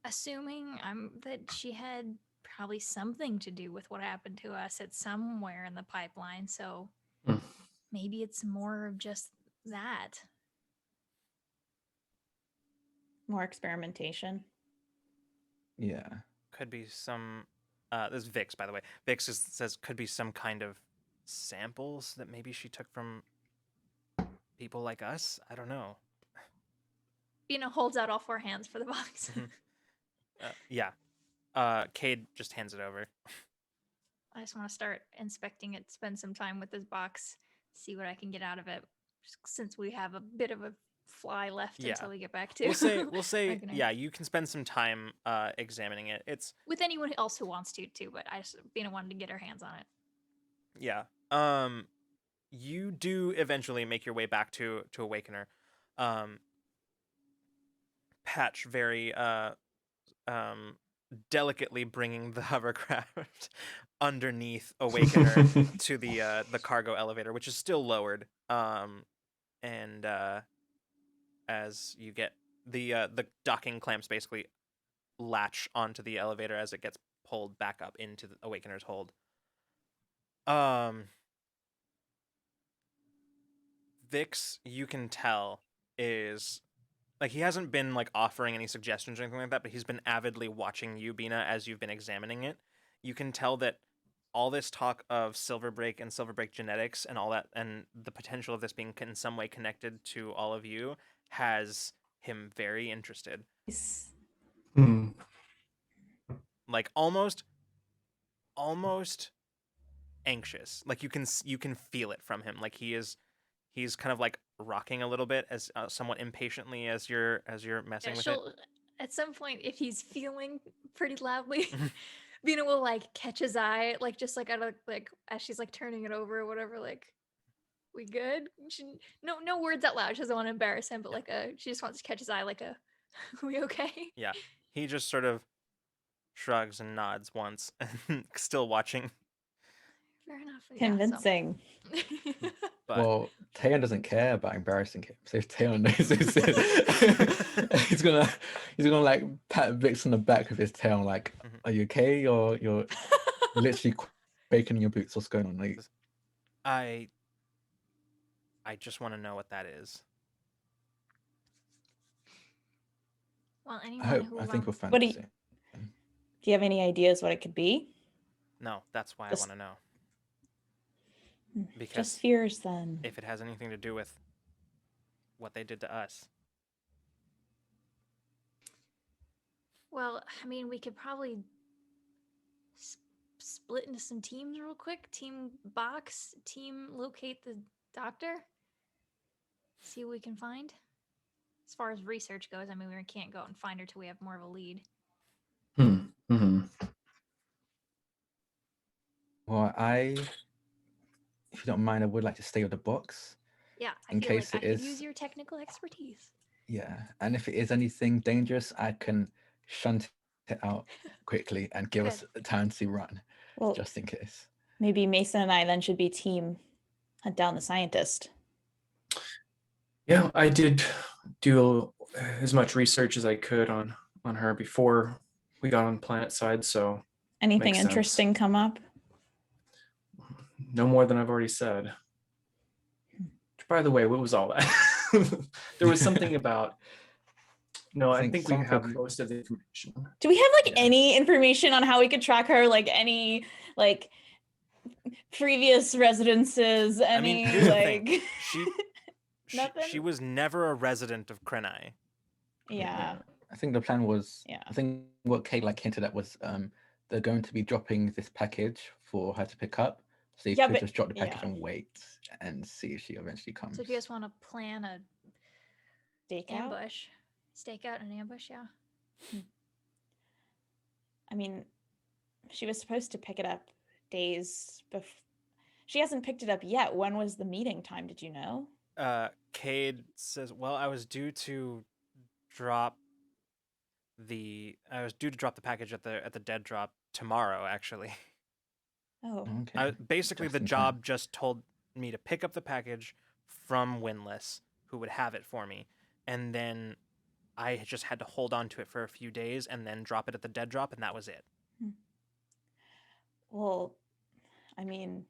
assuming that she had probably something to do with what happened to us at somewhere in the pipeline. So maybe it's more of just that. More experimentation. Yeah. Could be some. This is Vix, by the way. Vix says could be some kind of samples that maybe she took from people like us. I don't know. Holds out all four hands for the box. Yeah. Kade just hands it over. I just want to start inspecting it, spend some time with this box, see what I can get out of it, since we have a bit of a fly left until we get back to. We'll say yeah, you can spend some time examining it. It's with anyone else who wants to too, but I just wanted to get her hands on it. Yeah. You do eventually make your way back to Awakener. Patch very delicately bringing the hovercraft underneath Awakener to the cargo elevator, which is still lowered. And as you get the docking clamps basically latch onto the elevator as it gets pulled back up into the Awakener's hold. Vix, you can tell, is like he hasn't been like offering any suggestions or anything like that, but he's been avidly watching you, Bina, as you've been examining it. You can tell that all this talk of Silverbreak and Silverbreak genetics and all that, and the potential of this being in some way connected to all of you, has him very interested. Hmm. Like almost anxious. Like you can feel it from him. Like he's kind of like rocking a little bit as somewhat impatiently as you're messing with it. At some point, if he's feeling pretty loudly, Vina will like catch his eye, like just like out of like as she's like turning it over or whatever. Like, we good? No words out loud. She doesn't want to embarrass him, but like she just wants to catch his eye, like are we okay? Yeah, he just sort of shrugs and nods once, still watching. Fair enough. Convincing. Yeah, so. But well, Taeyeon doesn't care about embarrassing him. So if Taeyeon knows this, he's gonna like pat Vix on the back with his tail, like, "Are you okay? You're literally quaking in your boots. What's going on?" Like, I just want to know what that is. Well, I think we'll find What out do soon. you have any ideas what it could be? No, that's why I Just- want to know. Because Just fears then. if it has anything to do with what they did to us. Well, I mean, we could probably split into some teams real quick. Team box, team locate the doctor. See what we can find. As far as research goes, I mean, we can't go out and find her till we have more of a lead. Mm-hmm. Well, if you don't mind, I would like to stay with the box. Yeah, I In feel case like it I could is- use your technical expertise. Yeah, and if it is anything dangerous, I can shunt it out quickly and give us time to run, Well, just in case. maybe Mason and I then should be team hunt down the scientist. Yeah, I did do as much research as I could on her before we got on planet side, so Anything Makes sense. interesting come up? no more than I've already said. By the way, what was all that? There was something about. No, I think we have something- most of the information. Do we have like Yeah. any information on how we could track her? Like any like previous residences? I mean, Any here's the thing. like She Nothing? was never a resident of Krenai. yeah. I think the plan was. Yeah. I think what Kate like hinted at was they're going to be dropping this package for her to pick up. So you Yeah, could but- just drop the package yeah. and wait and see if she eventually comes. So if you guys want to plan a Stakeout? ambush, stake out an ambush, yeah. I mean, she was supposed to pick it up days before. She hasn't picked it up yet. When was the meeting time? Did you know? Kade says, "Well, I was due to drop the package at the dead drop tomorrow, actually. Oh, Okay. Basically, the Just in job just told me to pick up the package from Windless, who would have it for me, and then I just had to hold on to it for a few days and then drop it at the dead drop, and that was it." well, I mean,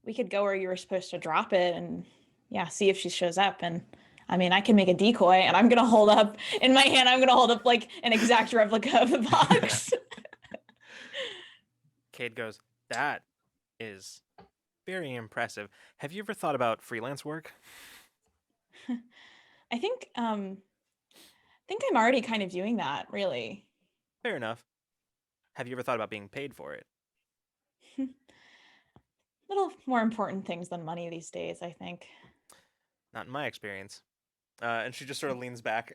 we could go where you were supposed to drop it and yeah, see if she shows up. And I mean, I can make a decoy and I'm gonna hold up in my hand. I'm gonna hold up like an exact replica of the box. Kade goes, "That is very impressive. Have you ever thought about freelance work?" I think I'm already kind of doing that, really. Fair enough. Have you ever thought about being paid for it? Little more important things than money these days, I think. Not in my experience. And she just sort of leans back.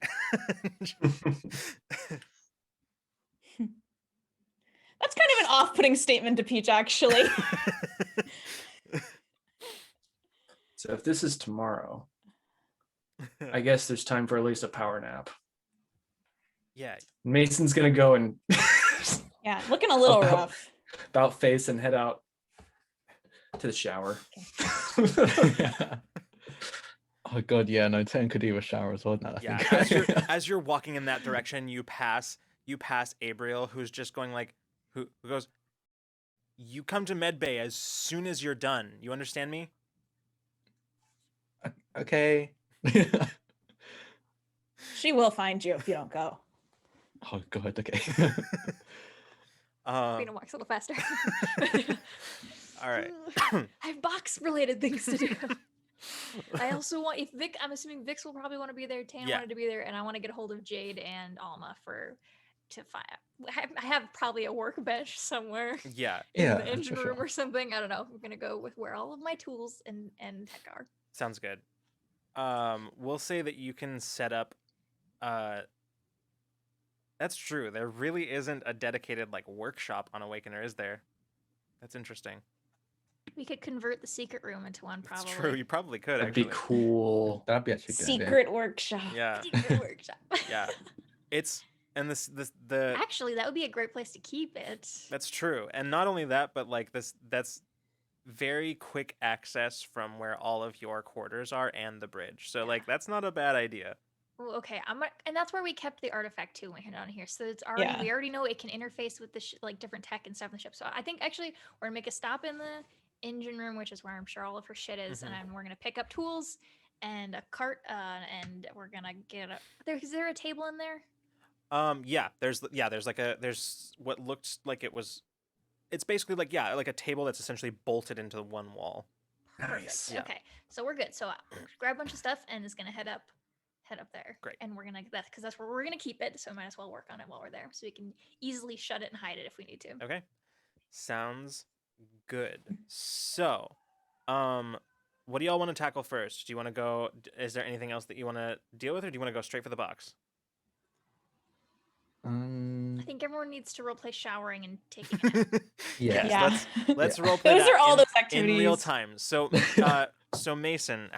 That's kind of an off-putting statement to Peach, actually. So if this is tomorrow, I guess there's time for at least a power nap. Yeah, Mason's gonna go and Yeah, looking a little About- rough. about face and head out to the shower. Oh god, yeah, no, Taeyeon could do a shower as well now. I yeah. think. As you're walking in that direction, you pass you pass Abriel, who's just going like, who goes, "You come to medbay as soon as you're done. You understand me?" Okay. She will find you if you don't go. Oh god. Okay. Rena walks a little faster. All right. I have box-related things to do. I also want if Vic. I'm assuming Vix will probably want to be there. Tana Yeah. wanted to be there, and I want to get a hold of Jade and Alma to find. I have probably a workbench somewhere Yeah, in Yeah, the engine for room sure. or something. I don't know. We're gonna go with where all of my tools and tech are. sounds good. We'll say that you can set up. That's true. There really isn't a dedicated like workshop on Awakener, is there? That's interesting. We could convert the secret room into one. It's Probably. true. You probably could That'd actually. be cool. That'd be actually a good idea. Secret workshop. Yeah. Secret workshop. Yeah. It's and the Actually, that would be a great place to keep it. That's true. And not only that, but like that's very quick access from where all of your quarters are and the bridge. So like that's not a bad idea. Well, okay, and that's where we kept the artifact too when we down here. So it's already Yeah. we already know it can interface with the like different tech and stuff in the ship. So I think actually we're gonna make a stop in the engine room, which is where I'm sure all of her shit is, and then we're gonna pick up tools and a cart, and we're gonna get a. Is there a table in there? Yeah, there's what looked like it's basically like like a table that's essentially bolted into one wall. Nice. Yeah. Okay, so we're good. So grab a bunch of stuff and is gonna head up there. Great. And we're gonna because that's where we're gonna keep it. So we might as well work on it while we're there, so we can easily shut it and hide it if we need to. Okay. Sounds good. So, what do y'all want to tackle first? Do you want to go is there anything else that you want to deal with, or do you want to go straight for the box? I think everyone needs to roleplay showering and taking a nap. Yes, Yeah. let's Yeah. roleplay Those that are all in, those in activities. real time. So so Mason,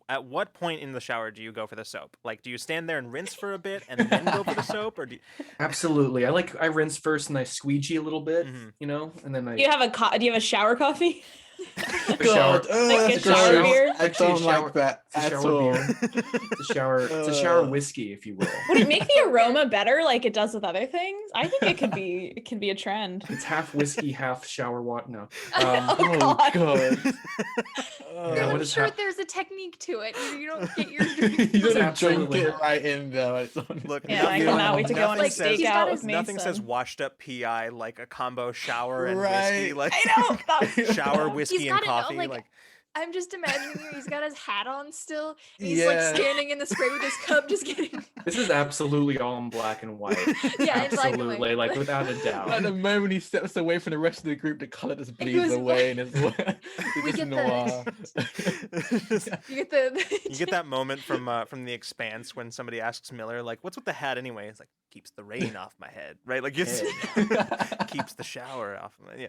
at what point in the shower do you go for the soap? Like, do you stand there and rinse for a bit and then go for the soap, or do you... Absolutely. I rinse first and I squeegee a little bit, Mhm. you know, and then I Do you have a shower coffee? the shower. Like a It's a shower shower- beer? I actually a don't shower- like that it's a at shower all. beer. It's a shower whiskey, if you will. Would it make the aroma better like it does with other things? I think it could be a trend. It's half whiskey, half shower water. No. Oh, Oh God. god. Yeah, I'm what is sure hap- there's a technique to it. You don't get your you don't drink Absolutely. it right in there. It's on. Look, Yeah, I cannot wait to go on a nothing says- steak out with Nothing says Mason. washed up PI like a combo shower and whiskey, Right. like I know. That's shower whiskey He's and got it all, coffee. like- Like I'm just imagining here. He's got his hat on still. And he's like Yeah. standing in the spray with his cup, just getting. This is absolutely all in black and white. Yeah, in black and white. Absolutely, like without a doubt. At the moment he steps away from the rest of the group, the color just bleeds goes away, and it's We just get noir. You get the. you get that moment from The Expanse when somebody asks Miller, like, "What's with the hat anyway?" It's like, "Keeps the rain off my head," right? Like it's keeps the shower off of my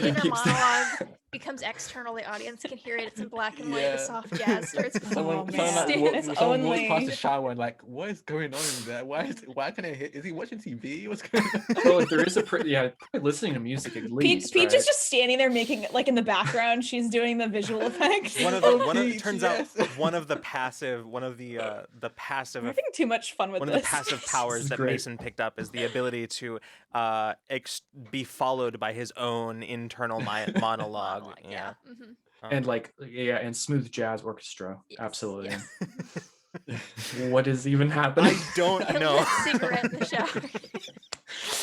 Inner Keeps- monologue becomes external. The audience can hear it. It's in black and white. Yeah. The soft jazz starts. Someone, man. someone, Stand like, It's someone walks only- past the shower and like, what is going on in there? Why can I hear? Is he watching TV? What's going on? Well, if there is a probably listening to music at least. Peach right? is just standing there making like in the background. She's doing the visual effects. one of Peach, turns yes. out one of the passive I'm having too much fun with one of this. the passive powers is that great. Mason picked up is the ability to be followed by his own internal monologue. Yeah. Mhm. And like and smooth jazz orchestra. Yes, Absolutely. yes. What is even happening? I don't And know. lit cigarette in the shower.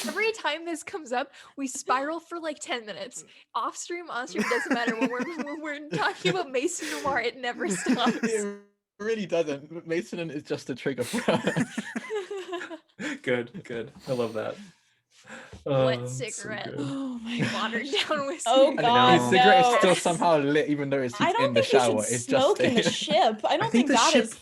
Every time this comes up, we spiral for like 10 minutes. Off stream, on stream, doesn't matter. When we're talking about Mason Noir, it never stops. It really doesn't. Mason is just a trigger for us. Good. I love that. Wet it's so cigarette. good. Oh my Watered down whiskey. Oh I god, know. His cigarette no. is still somehow lit, even though it's I he's don't in the think we shower. should It's just smoke in the staying. ship. I don't think think the that ship- is.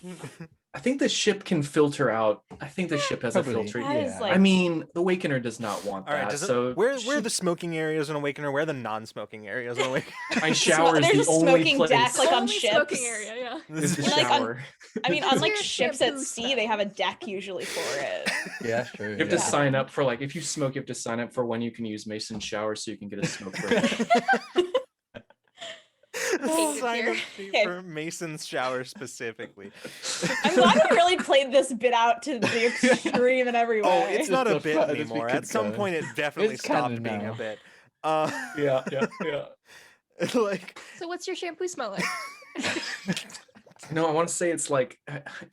I think the ship can filter out. I think the ship has Probably. a filter. That is Yeah. like. I mean, the Awakener does not want All right, that. So where are the smoking areas in Awakener? Where are the non-smoking areas in Awakener? my shower is There's the a only smoking place. deck, like on Only ships. smoking area, yeah. is the Like on- shower. I mean, on like Your ships at shampoo sea, smell. they have a deck usually for it. Yeah, that's true. You have yeah. to sign up for if you smoke, you have to sign up for when you can use Mason's shower so you can get a smoke break. Hated Sign here. up sheet for Mason's shower specifically. I'm glad we really played this bit out to the extreme in every way. Oh, it's Just not a the bit furthest we anymore. could At some go. point, it definitely It's stopped canon being a now. bit. Yeah. Like, So what's your shampoo smell like? No, I want to say it's like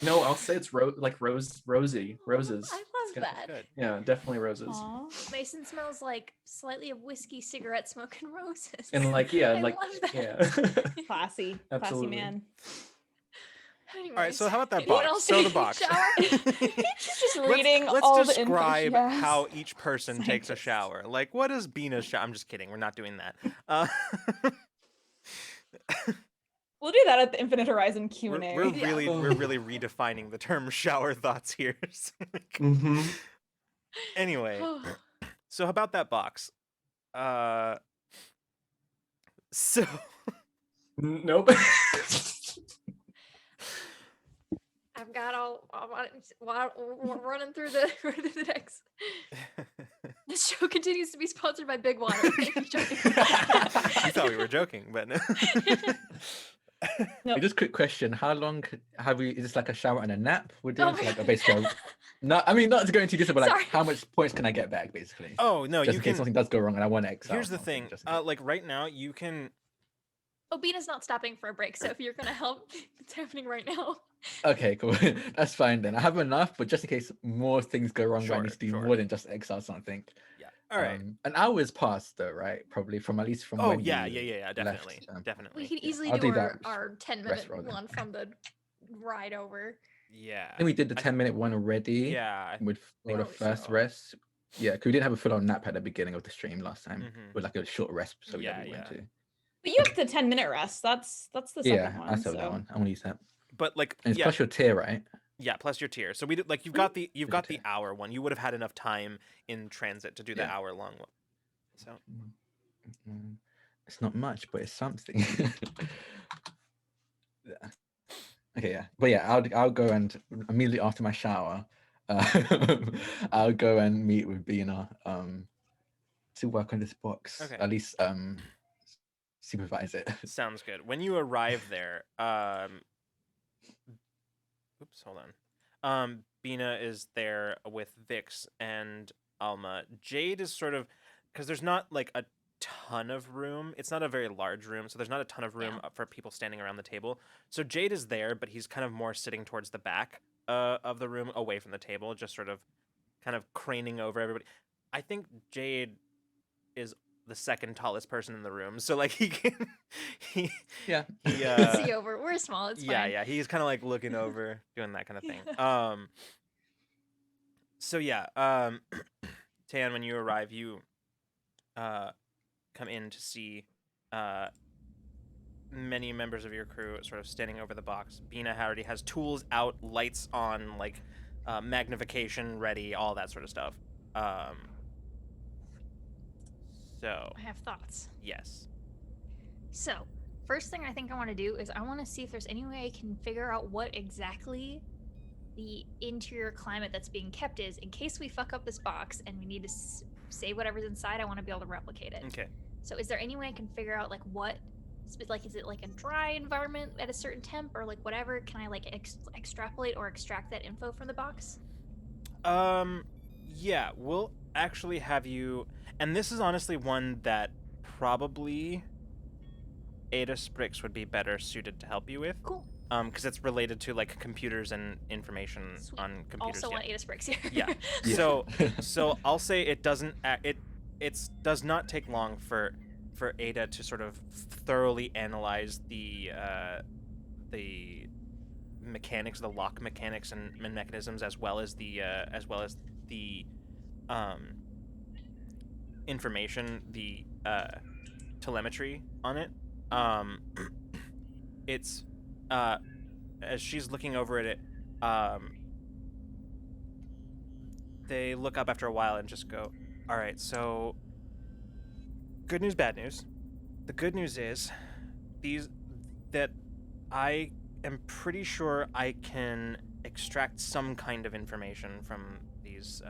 no, I'll say it's roses. I love that. good. Yeah, definitely roses. Aw. Mason smells like slightly of whiskey, cigarette smoke, and roses. And like I like love that. yeah. Classy Absolutely. man. All right, so how about that Anyone box? else So the taking a box. shower? Just reading let's all describe the info. how each person takes a Scientist. shower. Like, what is Bina's shower? I'm just kidding. We're not doing that. We'll do that at the Infinite Horizon Q&A. we're Yeah. really redefining the term shower thoughts here. So, like, Mm-hmm. anyway, so how about that box? So Nope. I've got all we're running through the next. This show continues to be sponsored by Big Water. I'm joking. you thought we were joking, but no. No. Just quick question: how long have we? Is this like a shower and a nap? We're Oh doing my like a God. basically. No, I mean not to go into detail, but like Sorry. how much points can I get back, basically? Oh no, Just you in case can. something does go wrong and I want to exile. Here's the something, thing. just in case. Like right now, you can. Oh, Bina's not stopping for a break, so if you're gonna help, it's happening right now. Okay, cool. That's fine then. I have enough, but just in case more things go wrong, where I need to do Sure. more than just exile something. Yeah. All right. An hour's passed though, right? Probably from at least from Oh when yeah, you yeah. Definitely, left, definitely. We could Yeah, easily I'll do do our, that our 10-minute rest roll then. one from the ride over. Yeah. I think we did the I 10-minute one already. Yeah. With for the think first so. rest. Yeah, because we didn't have a full-on nap at the beginning of the stream last time. Mhm. With like a short rest, so we Yeah, went yeah. to. But you have the 10-minute rest. That's the second Yeah, one. I saw so. that one. I want to use that. But like, And it's yeah, plus your tier, right? yeah. Plus your tier. So we did like you've got the Plus got your the hour one. You would have had enough time in transit to do the Yeah. hour long one. So It's not much, but it's something. Yeah. Okay, yeah, but yeah, I'll go and immediately after my shower, I'll go and meet with Bina to work on this box. Okay. At least supervise it. sounds good. When you arrive there, oops, hold on. Bina is there with Vix and Alma. Jade is sort of because there's not like a ton of room. It's not a very large room, so there's not a ton of room Yeah. for people standing around the table. So Jade is there, but he's kind of more sitting towards the back of the room, away from the table, just sort of kind of craning over everybody. I think Jade is the second tallest person in the room, so like he can he Yeah. See over. We're small. It's yeah, fine. yeah, he's kind of like looking over, doing that kind of thing. So yeah, Tan, when you arrive, you come in to see many members of your crew sort of standing over the box. Bina already has tools out, lights on, like magnification ready, all that sort of stuff. So I have thoughts. yes. So, first thing I think I want to do is I want to see if there's any way I can figure out what exactly the interior climate that's being kept is in case we fuck up this box and we need to say whatever's inside. I want to be able to replicate it. Okay. So, is there any way I can figure out like what, like, is it like a dry environment at a certain temp or like whatever? Can I like extrapolate or extract that info from the box? Yeah, we'll actually have you, and this is honestly one that probably Ada Sprix would be better suited to help you with. Cool. Because it's related to like computers and information Sweet. on computers. Also, yeah. want Ada Sprix here. Yeah. So I'll say it doesn't. It does not take long for Ada to sort of thoroughly analyze the mechanics, the lock mechanics and mechanisms, as well as the information, the telemetry on it. It's as she's looking over at it, they look up after a while and just go, all right, so good news, bad news. The good news is that I am pretty sure I can extract some kind of information from these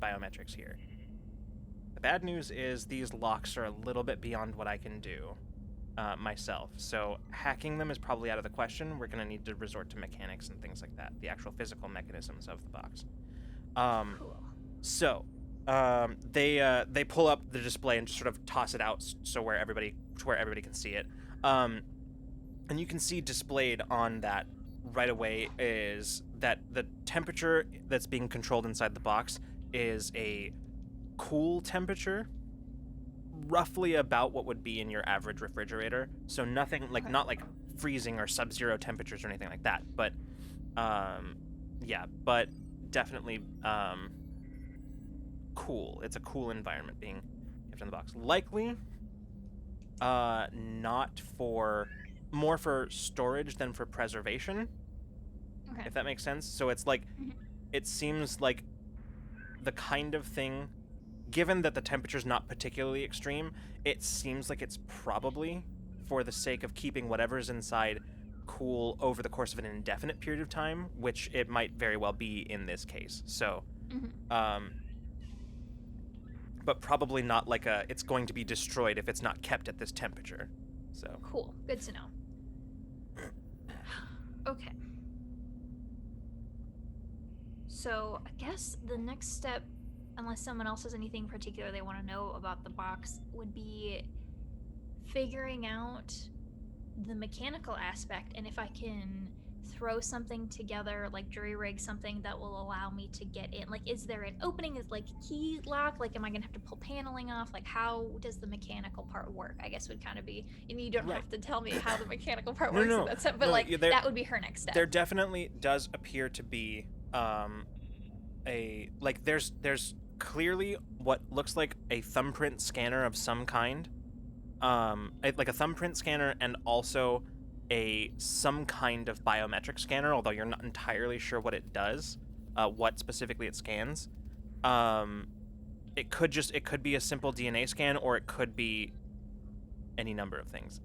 biometrics here. The bad news is these locks are a little bit beyond what I can do. myself. So hacking them is probably out of the question. We're going to need to resort to mechanics and things like that, the actual physical mechanisms of the box. Cool. So they pull up the display and just sort of toss it out so where everybody can see it. And you can see displayed on that right away is that the temperature that's being controlled inside the box is a cool temperature, roughly about what would be in your average refrigerator. So nothing like not like freezing or sub-zero temperatures or anything like that, but but definitely cool. It's a cool environment being kept in the box. Likely more for storage than for preservation. Okay. If that makes sense. So it's like Mhm. it seems like the kind of thing, given that the temperature's not particularly extreme, it seems like it's probably for the sake of keeping whatever's inside cool over the course of an indefinite period of time, which it might very well be in this case. So but probably not like it's going to be destroyed if it's not kept at this temperature. So Cool. Good to know. Okay. So I guess the next step, unless someone else has anything particular they want to know about the box, would be figuring out the mechanical aspect and if I can throw something together, like jury rig something that will allow me to get in. Like, is there an opening? Is like a key lock? Like, am I gonna have to pull paneling off? Like, how does the mechanical part work? I guess would kind of be, and you don't Right. have to tell me how the mechanical part No, works. no, in that sense, but no, like yeah, that would be her next step. there definitely does appear to be there's clearly what looks like a thumbprint scanner of some kind, like a thumbprint scanner, and also some kind of biometric scanner, although you're not entirely sure what it does, what specifically it scans. It could be a simple DNA scan, or it could be any number of things.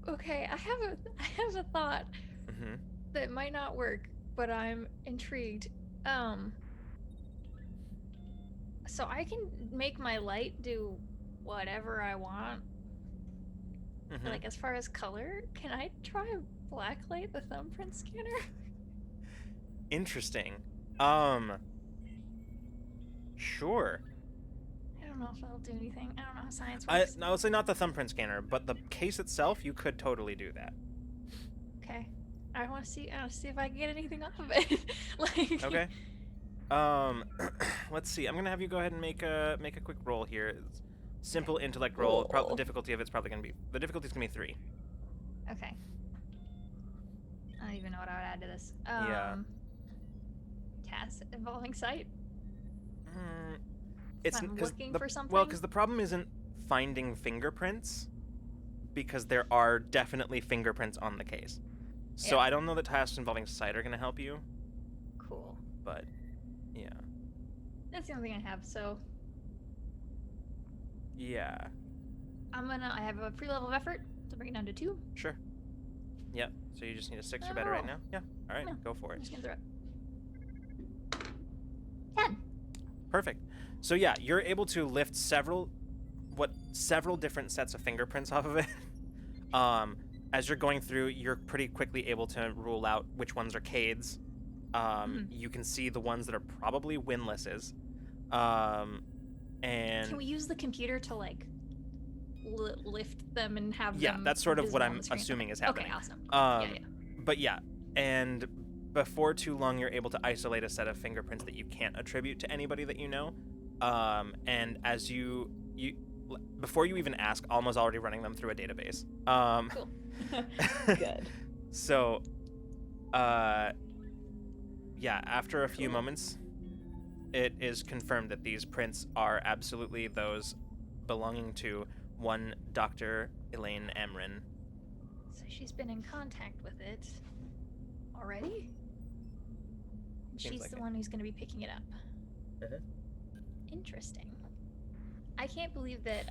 Okay, I have a thought Mhm. that might not work, but I'm intrigued. So I can make my light do whatever I want. Mhm. Like, as far as color, can I try a blacklight the thumbprint scanner? Interesting. Sure. I don't know if that'll do anything. I don't know how science works. I would say not the thumbprint scanner, but the case itself, you could totally do that. Okay. I want to see if I can get anything off of it. Like. Okay. Let's see. I'm gonna have you go ahead and make a quick roll here. It's simple intellect roll. The Roll. difficulty of it's probably gonna be 3. Okay. I don't even know what I would add to this. Yeah. Task involving sight. It's I'm 'cause looking the- for something. Well, because the problem isn't finding fingerprints, because there are definitely fingerprints on the case. So Yeah. I don't know that tasks involving sight are gonna help you, Cool. but yeah. That's the only thing I have. So Yeah. I have a free level of effort to bring it down to 2. Sure. Yep. So you just need a 6 or Oh. better right now? Yeah. All right, Yeah. go for I'm it. just gonna throw it. 10. Perfect. So yeah, you're able to lift several different sets of fingerprints off of it. As you're going through, you're pretty quickly able to rule out which ones are Kade's. You can see the ones that are probably Winless's. And Can we use the computer to like lift them and have yeah, them that's sort of what visible on I'm the screen? assuming is Okay, happening. awesome. Yeah. But yeah, and before too long, you're able to isolate a set of fingerprints that you can't attribute to anybody that you know. And as you before you even ask, Alma's already running them through a database. Cool. Good. So, yeah, after a few Cool. moments, it is confirmed that these prints are absolutely those belonging to one Doctor Amryn. So she's been in contact with it already? And Seems she's like the it. one who's going to be picking it up. Mhm. Interesting. I can't believe that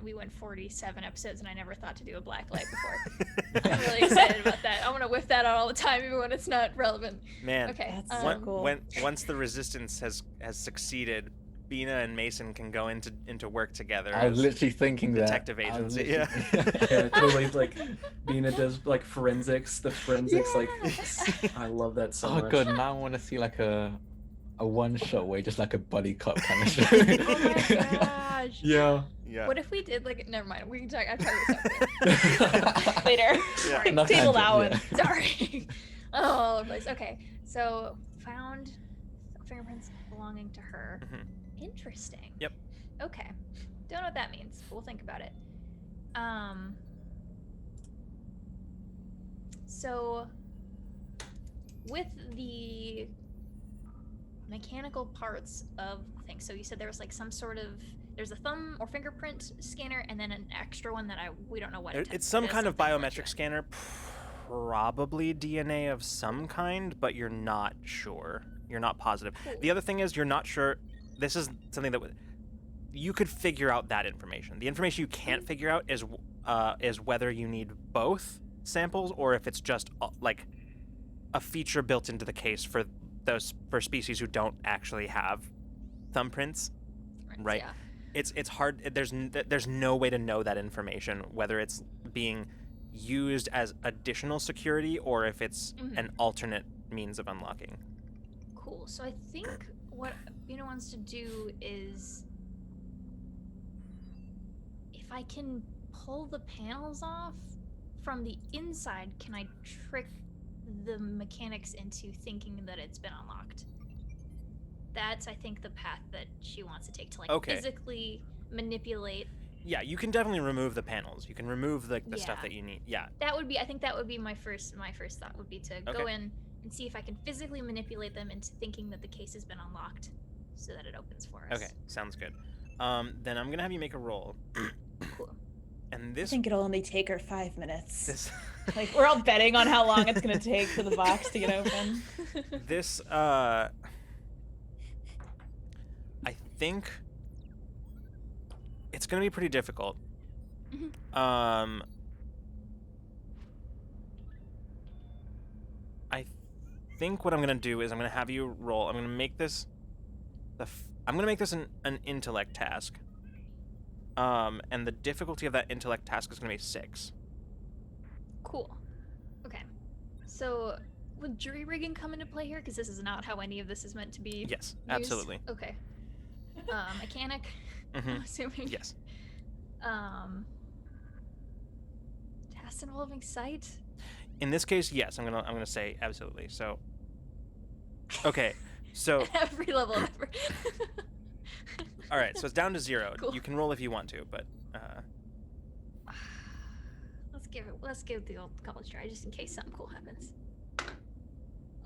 we went 47 episodes and I never thought to do a black light before. I'm really excited about that. I'm gonna whip that out all the time, even when it's not relevant. Man, Okay. That's so cool. once the resistance has succeeded Bina and Mason can go into work together. I was as literally thinking that. detective I was agency. Yeah. literally- Yeah, totally. Like Bina does like forensics. The forensics, like I love that so Oh much. god, now I want to see like a one shot where just like a buddy cop kind of show. Oh my gosh. Yeah. Yeah. What if we did like? Never mind. We can talk. I'll talk about Later. Yeah. Enough Table that tangents, one. yeah. Sorry. Oh, all over the place. Okay, so found fingerprints belonging to her. Interesting. Yep. Okay. Don't know what that means, but we'll think about it. So with the mechanical parts of things, so you said there was like some sort of there's a thumb or fingerprint scanner and then an extra one that we don't know what It's some it is, kind of something like biometric that. scanner, probably DNA of some kind, but you're not sure. You're not positive. Cool. The other thing is you're not sure. This is something that you could figure out that information. The information you can't figure out is whether you need both samples or if it's just like a feature built into the case for species who don't actually have thumbprints. Right. Yeah. It's hard. There's no way to know that information, whether it's being used as additional security or if it's an alternate means of unlocking. Cool. So I think what Bina wants to do is, if I can pull the panels off from the inside, can I trick the mechanics into thinking that it's been unlocked? That's, I think, the path that she wants to take to physically manipulate. Yeah, you can definitely remove the panels. You can remove the stuff Yeah. that you need. Yeah. That would be, I think that would be my first thought would be to go Okay. in and see if I can physically manipulate them into thinking that the case has been unlocked so that it opens for us. Okay, sounds good. Then I'm gonna have you make a roll. Cool. And I this think it'll only take her 5 minutes. this Like we're all betting on how long it's gonna take for the box to get open. this I think it's gonna be pretty difficult. I think what I'm gonna do is I'm gonna have you roll. I'm gonna make this an intellect task. And the difficulty of that intellect task is gonna be 6. Cool. Okay. So, would jury rigging come into play here? Because this is not how any of this is meant to be. Yes, used? absolutely. Okay. Mechanic. Mhm. I'm assuming. Yes. Task involving sight. In this case, yes. I'm gonna say absolutely. So. Okay. So. Every level of effort. All right. So it's down to 0. Cool. You can roll if you want to, but. Let's give the old college try just in case something cool happens.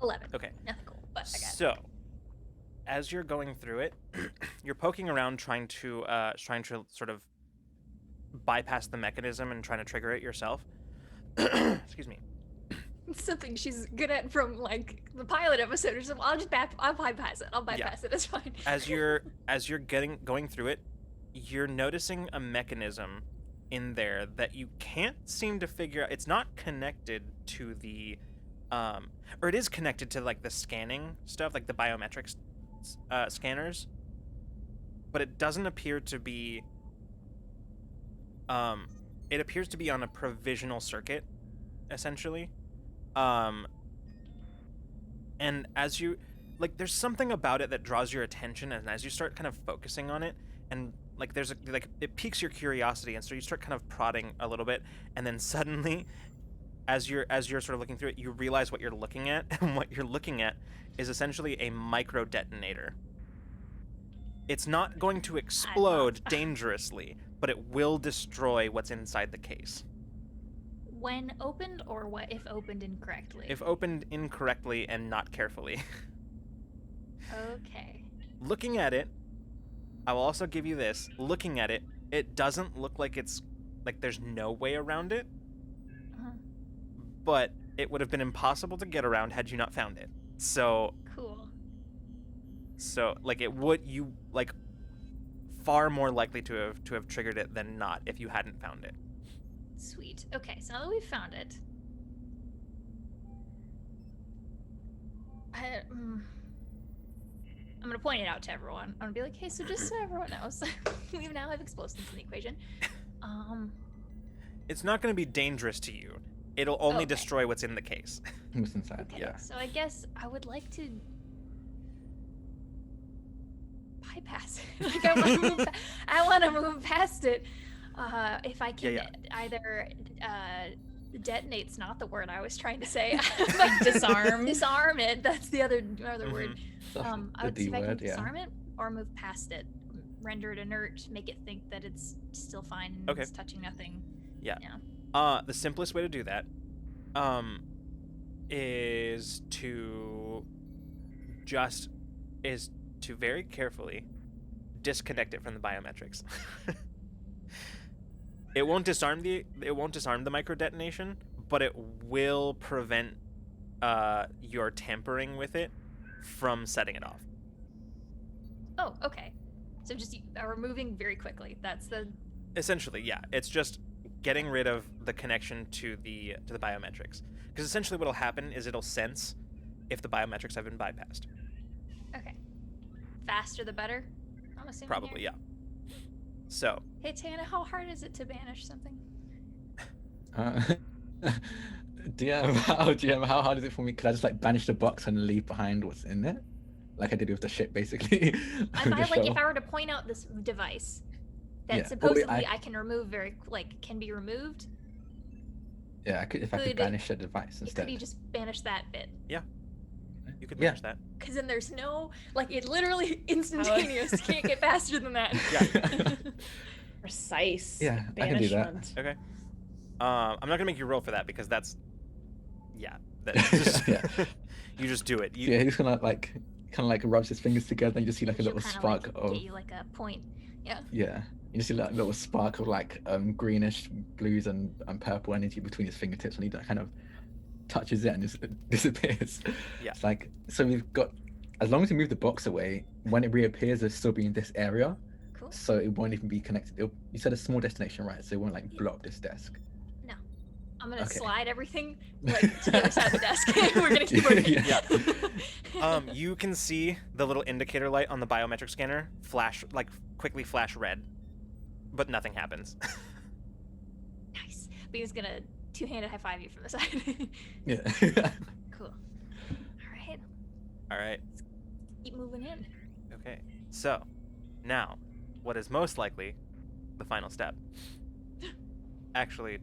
11. Okay. Nothing cool, but I got it. So, as you're going through it, you're poking around trying to sort of bypass the mechanism and trying to trigger it yourself. Excuse me. It's something she's good at from like the pilot episode or something. I'll bypass it. I'll bypass it. It's fine. As you're going through it, you're noticing a mechanism in there that you can't seem to figure out. It's not connected to the or it is connected to like the scanning stuff, like the biometrics scanners, but it doesn't appear to be it appears to be on a provisional circuit essentially. And as you there's something about it that draws your attention, and as you start kind of focusing on it, and it piques your curiosity, and so you start kind of prodding a little bit, and then suddenly as you're sort of looking through it, you realize what you're looking at, and what you're looking at is essentially a micro detonator. It's not going to explode dangerously, but it will destroy what's inside the case. When opened, or what if opened incorrectly? If opened incorrectly and not carefully. Okay. Looking at it, I will also give you this. Looking at it, it doesn't look like it's like there's no way around it. Uh-huh. But it would have been impossible to get around had you not found it. So Cool. far more likely to have triggered it than not if you hadn't found it. Sweet. Okay, so now that we've found it, I'm gonna gonna point it out to everyone. I'm gonna be like, hey, so just so everyone knows, we now have explosives in the equation. It's not going to be dangerous to you. It'll only Okay. destroy what's in the case. What's inside? Okay, Yeah. so I guess I would like to bypass it. Like I want to move past it. If I can either detonate's not the word I was trying to say. Like disarm. Disarm it. That's the other word. That's I the would see D if I can word, yeah. disarm it or move past it, render it inert, make it think that it's still fine and Okay. it's touching nothing. Yeah. Yeah. The simplest way to do that is to very carefully disconnect it from the biometrics. It won't disarm the micro detonation, but it will prevent your tampering with it from setting it off. Oh, okay. So just removing very quickly. That's the Essentially, yeah. It's just getting rid of the connection to the biometrics. Because essentially what'll happen is it'll sense if the biometrics have been bypassed. okay. Faster the better. I'm assuming. Probably, here. yeah. So, Hey Tana, how hard is it to banish something? DM, how hard is it for me? Could I just like banish the box and leave behind what's in it, like I did with the ship, basically? If I were to point out this device that Yeah. Well, supposedly I can remove can be removed, Yeah, if I could Could- banish a device could instead. you just banish that bit? you could Yeah. manage that. Because then there's no it literally instantaneous. Can't get faster than that. Precise. Yeah, I can do that. banishment. Okay. I'm not gonna make you roll for that because that's, just, Yeah. You just do it. So yeah, he's gonna like kind of like rubs his fingers together, and you just see like a She'll little kinda, spark of get you like a point. Yeah. yeah. You just see like a little spark of like greenish blues and purple energy between his fingertips, and he kind of touches it and just disappears. Yeah. It's like, so we've got, as long as we move the box away, when it reappears, it'll still be in this area, Cool. so it won't even be connected. You said a small destination, right? So it won't like block this desk. I'm gonna Okay. slide everything to the other side of the desk. We're gonna keep working. Yeah. You can see the little indicator light on the biometric scanner quickly flash red, but nothing happens. Nice. Bean's gonna two-handed high five you from the side. Yeah. Cool. All right. All right. Keep moving in. Okay. So, now, what is most likely the final step? Actually,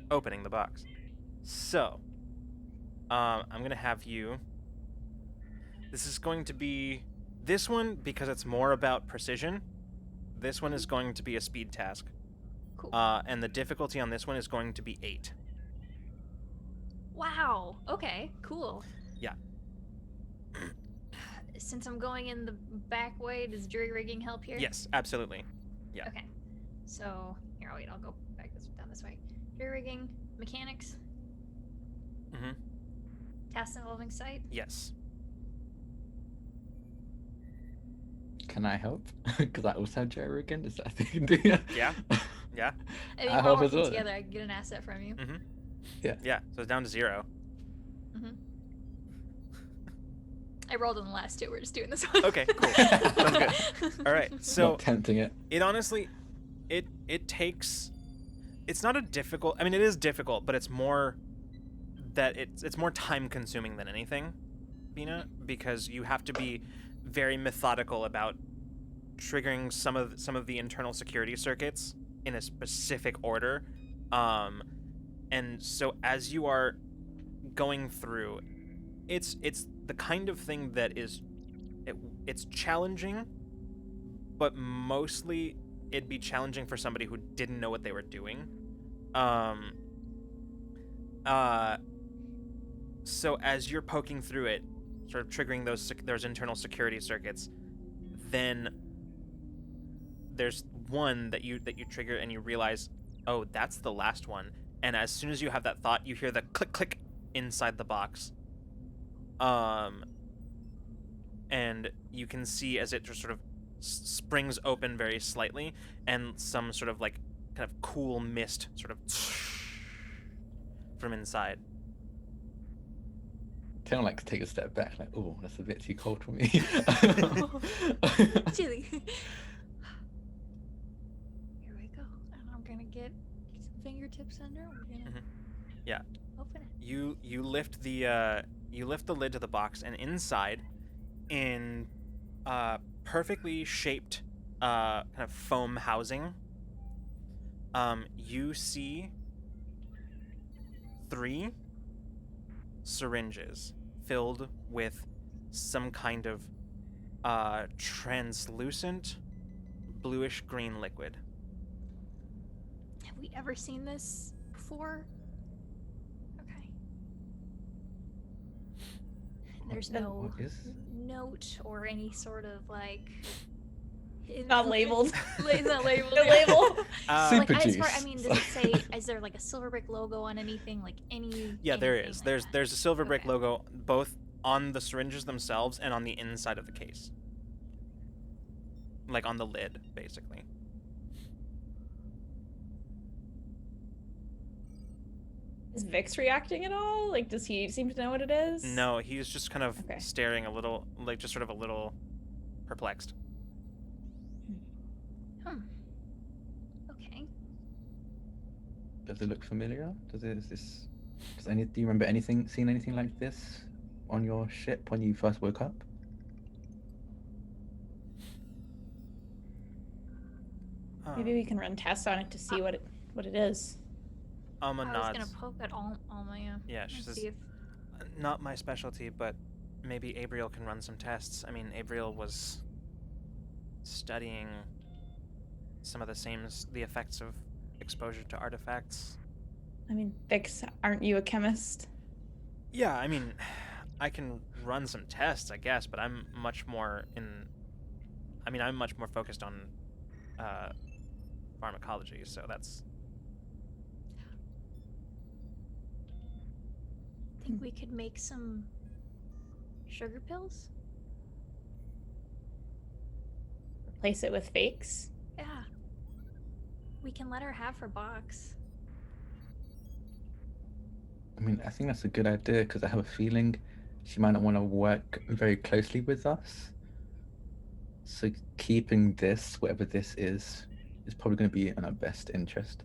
opening the box. So, I'm gonna have you. This is going to be this one because it's more about precision. This one is going to be a speed task. Cool. And the difficulty on this one is going to be 8. Wow. Okay. Cool. Yeah. Since I'm going in the back way, does jury rigging help here? Yes, absolutely. Yeah. Okay. So here, I'll go back down this way. Jury rigging, mechanics, Mm-hmm. tasks involving sight. Yes. Can I help? Because I also have Jerry again. Is that a thing you can do? Yeah. Yeah. I mean, I we're all help as working well. together. I can get an asset from you. Mm-hmm. Yeah. Yeah. So it's down to 0. I rolled on the last two. We're just doing this one. Okay, cool. Sounds good. All right. So Not tempting it. it honestly, it takes. It's not a difficult. I mean, it is difficult, but it's more that it's more time consuming than anything, Bina, because you have to be very methodical about triggering some of the internal security circuits in a specific order, and so as you are going through, it's the kind of thing that it's challenging, but mostly it'd be challenging for somebody who didn't know what they were doing. So as you're poking through it, sort of triggering those internal security circuits, then there's one that you trigger and you realize, oh, that's the last one. And as soon as you have that thought, you hear the click click inside the box. And you can see as it just sort of springs open very slightly, and some sort of like kind of cool mist sort of from inside. Taylor like take a step back, like, oh, that's a bit too cold for me. Chilly. Here we go. And I'm gonna get some fingertips under. We're gonna Yeah. open it. You lift the lid to the box, and inside, in perfectly shaped kind of foam housing, you see 3 syringes filled with some kind of translucent bluish green liquid. Have we ever seen this before? Okay. There's no What is? note or any sort of like. Not labeled. It's not labeled. No yeah. label. Super Like, juice. I mean, does it say? Is there like a silver brick logo on anything? Like any? Yeah, there anything is. like that? There's a silver brick Okay. logo both on the syringes themselves and on the inside of the case. Like on the lid, basically. Is Vix reacting at all? Like, does he seem to know what it is? No, he's just kind of Okay. staring a little, like just sort of a little perplexed. Okay. Does it look familiar? Do you remember seeing anything like this on your ship when you first woke up? Maybe we can run tests on it to see what it is. Alma I was nods. gonna poke at Alma. Yeah, she and says, see if not my specialty, but maybe Abriel can run some tests. I mean, Abriel was studying some of the effects of exposure to artifacts. I mean, Vix, aren't you a chemist? Yeah, I mean, I can run some tests, I guess, but I'm much more focused on pharmacology, so that's... think we could make some sugar pills. Replace it with fakes? Yeah. We can let her have her box. I mean, I think that's a good idea because I have a feeling she might not want to work very closely with us. So keeping this, whatever this is probably going to be in our best interest.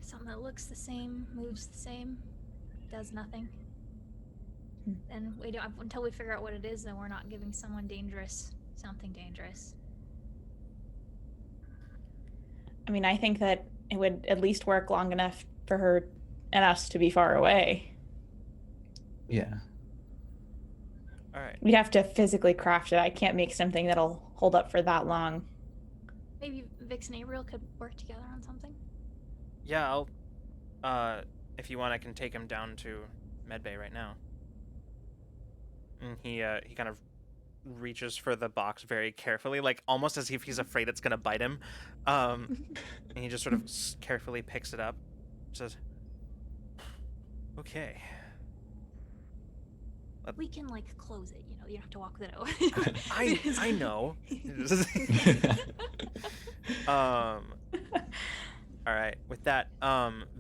Something that looks the same, moves the same, does nothing. Then we don't until we figure out what it is. Then we're not giving someone something dangerous. I mean, I think that it would at least work long enough for her and us to be far away. Yeah. All right. We'd have to physically craft it. I can't make something that'll hold up for that long. Maybe Vix and Abriel could work together on something. Yeah, I'll... if you want, I can take him down to medbay right now. And he kind of reaches for the box very carefully, like almost as if he's afraid it's gonna bite him. And he just sort of carefully picks it up, says, "Okay." We can like close it. You don't have to walk with it out. I know. All right. With that,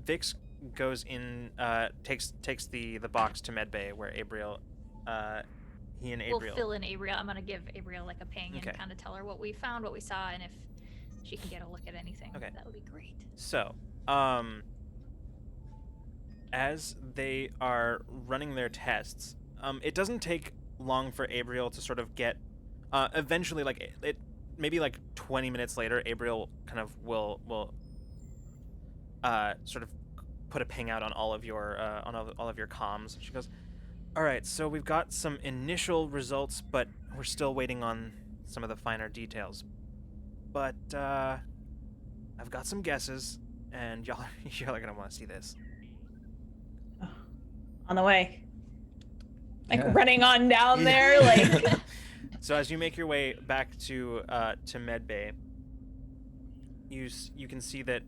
Vix goes in, takes the box to medbay where Abriel, he and We'll Abriel. fill in Abriel. I'm gonna give Abriel like a ping Okay. and kind of tell her what we found, what we saw, and if she can get a look at anything, Okay. that would be great. So, as they are running their tests, it doesn't take long for Abriel to sort of get, eventually, like, it maybe like 20 minutes later, Abriel kind of will sort of put a ping out on all of your, all of your comms. She goes, "All right, so we've got some initial results, but we're still waiting on some of the finer details. But, I've got some guesses, and y'all are gonna want to see this." On the way. Like Yeah. running on down there, like So as you make your way back to medbay, you can see that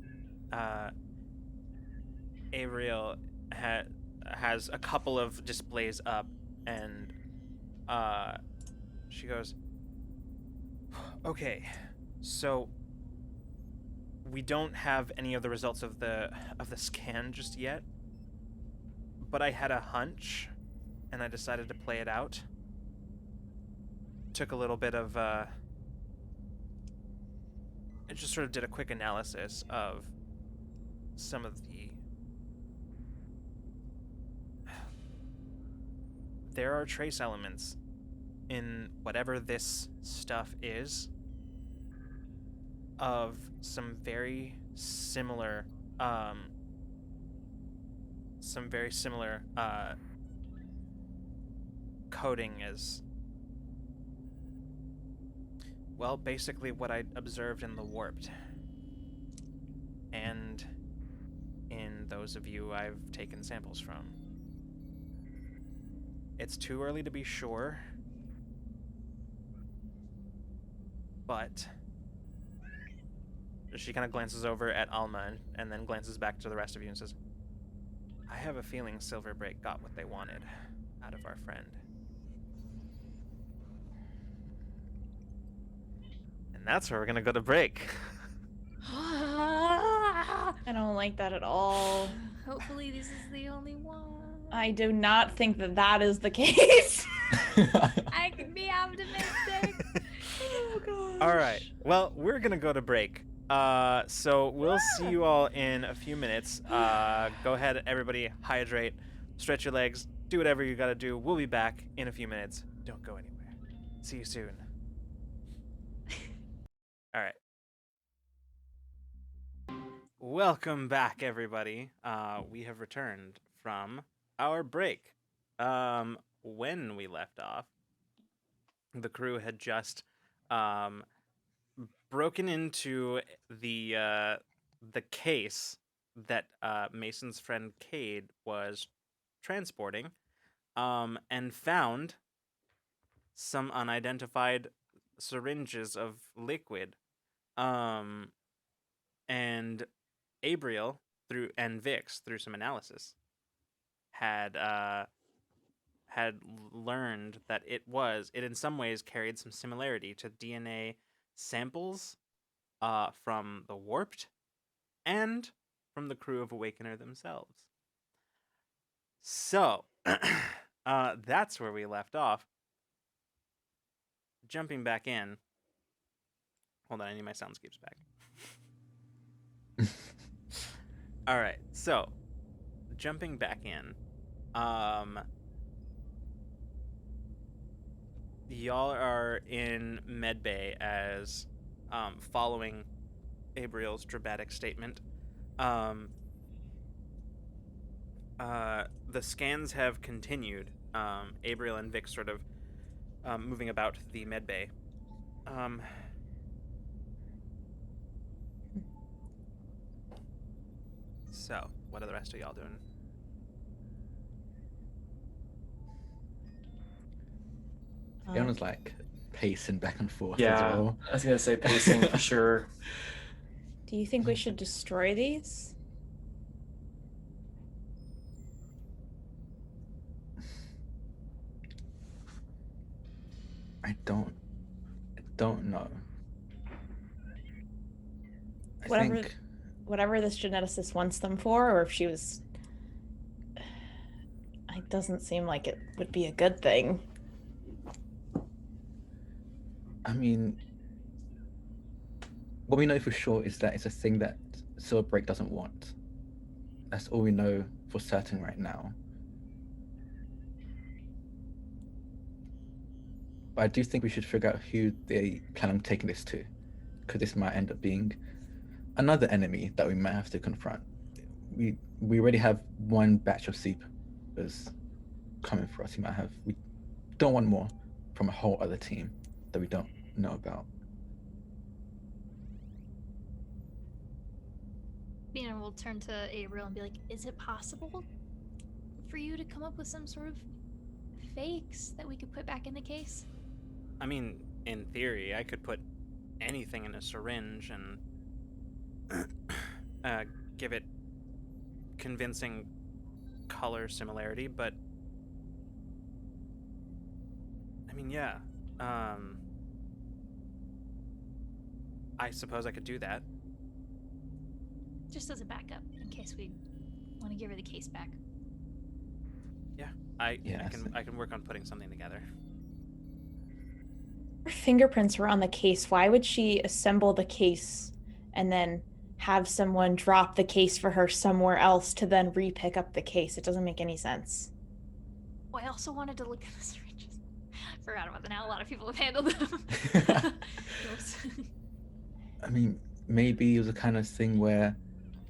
Abriel has a couple of displays up, and she goes, "Okay, so we don't have any of the results of the scan just yet, but I had a hunch, and I decided to play it out. Took a little bit of I just sort of did a quick analysis of some of the. There are trace elements in whatever this stuff is of some very similar coding as well, basically what I observed in the warped and in those of you I've taken samples from. It's too early to be sure, but she kind of glances over at Alma and then glances back to the rest of you and says, I have a feeling Silverbreak got what they wanted out of our friend. And that's where we're going to go to break. I don't like that at all. Hopefully this is the only one. I do not think that that is the case. I can be optimistic. Oh gosh. All right. Well, we're going to go to break. So we'll see you all in a few minutes. Go ahead, everybody, hydrate, stretch your legs, do whatever you got to do. We'll be back in a few minutes. Don't go anywhere. See you soon. All right. Welcome back, everybody. We have returned from our break. When we left off, the crew had just broken into the case that Mason's friend Kade was transporting, and found some unidentified syringes of liquid. And Abriel and Vix, through some analysis, had learned that it in some ways carried some similarity to DNA samples from the Warped and from the crew of Awakener themselves. So that's where we left off. Jumping back in. Hold on, I need my soundscapes back. All right, so jumping back in, y'all are in medbay as following Abriel's dramatic statement. The scans have continued. Abriel and Vic sort of moving about the medbay. So, what are the rest of y'all doing? Everyone's like pacing back and forth as Yeah, well. I was gonna say pacing for sure. Do you think we should destroy these? I don't know. I Whatever- think Whatever this geneticist wants them for, or if she was... It doesn't seem like it would be a good thing. I mean, what we know for sure is that it's a thing that Silverbreak doesn't want. That's all we know for certain right now. But I do think we should figure out who they plan on taking this to, because this might end up being another enemy that we might have to confront. We already have one batch of Cyphers coming for us. We don't want more from a whole other team that we don't know about. We'll turn to Abriel and be like, is it possible for you to come up with some sort of fakes that we could put back in the case? I mean, in theory, I could put anything in a syringe and give it convincing color similarity, but I mean, yeah. I suppose I could do that. Just as a backup, in case we want to give her the case back. I Yeah, I can work on putting something together. Her fingerprints were on the case. Why would she assemble the case and then have someone drop the case for her somewhere else to then re-pick up the case? It doesn't make any sense. Oh, I also wanted to look at the syringes. Forgot about that. Now a lot of people have handled them. Oops. I mean, maybe it was a kind of thing where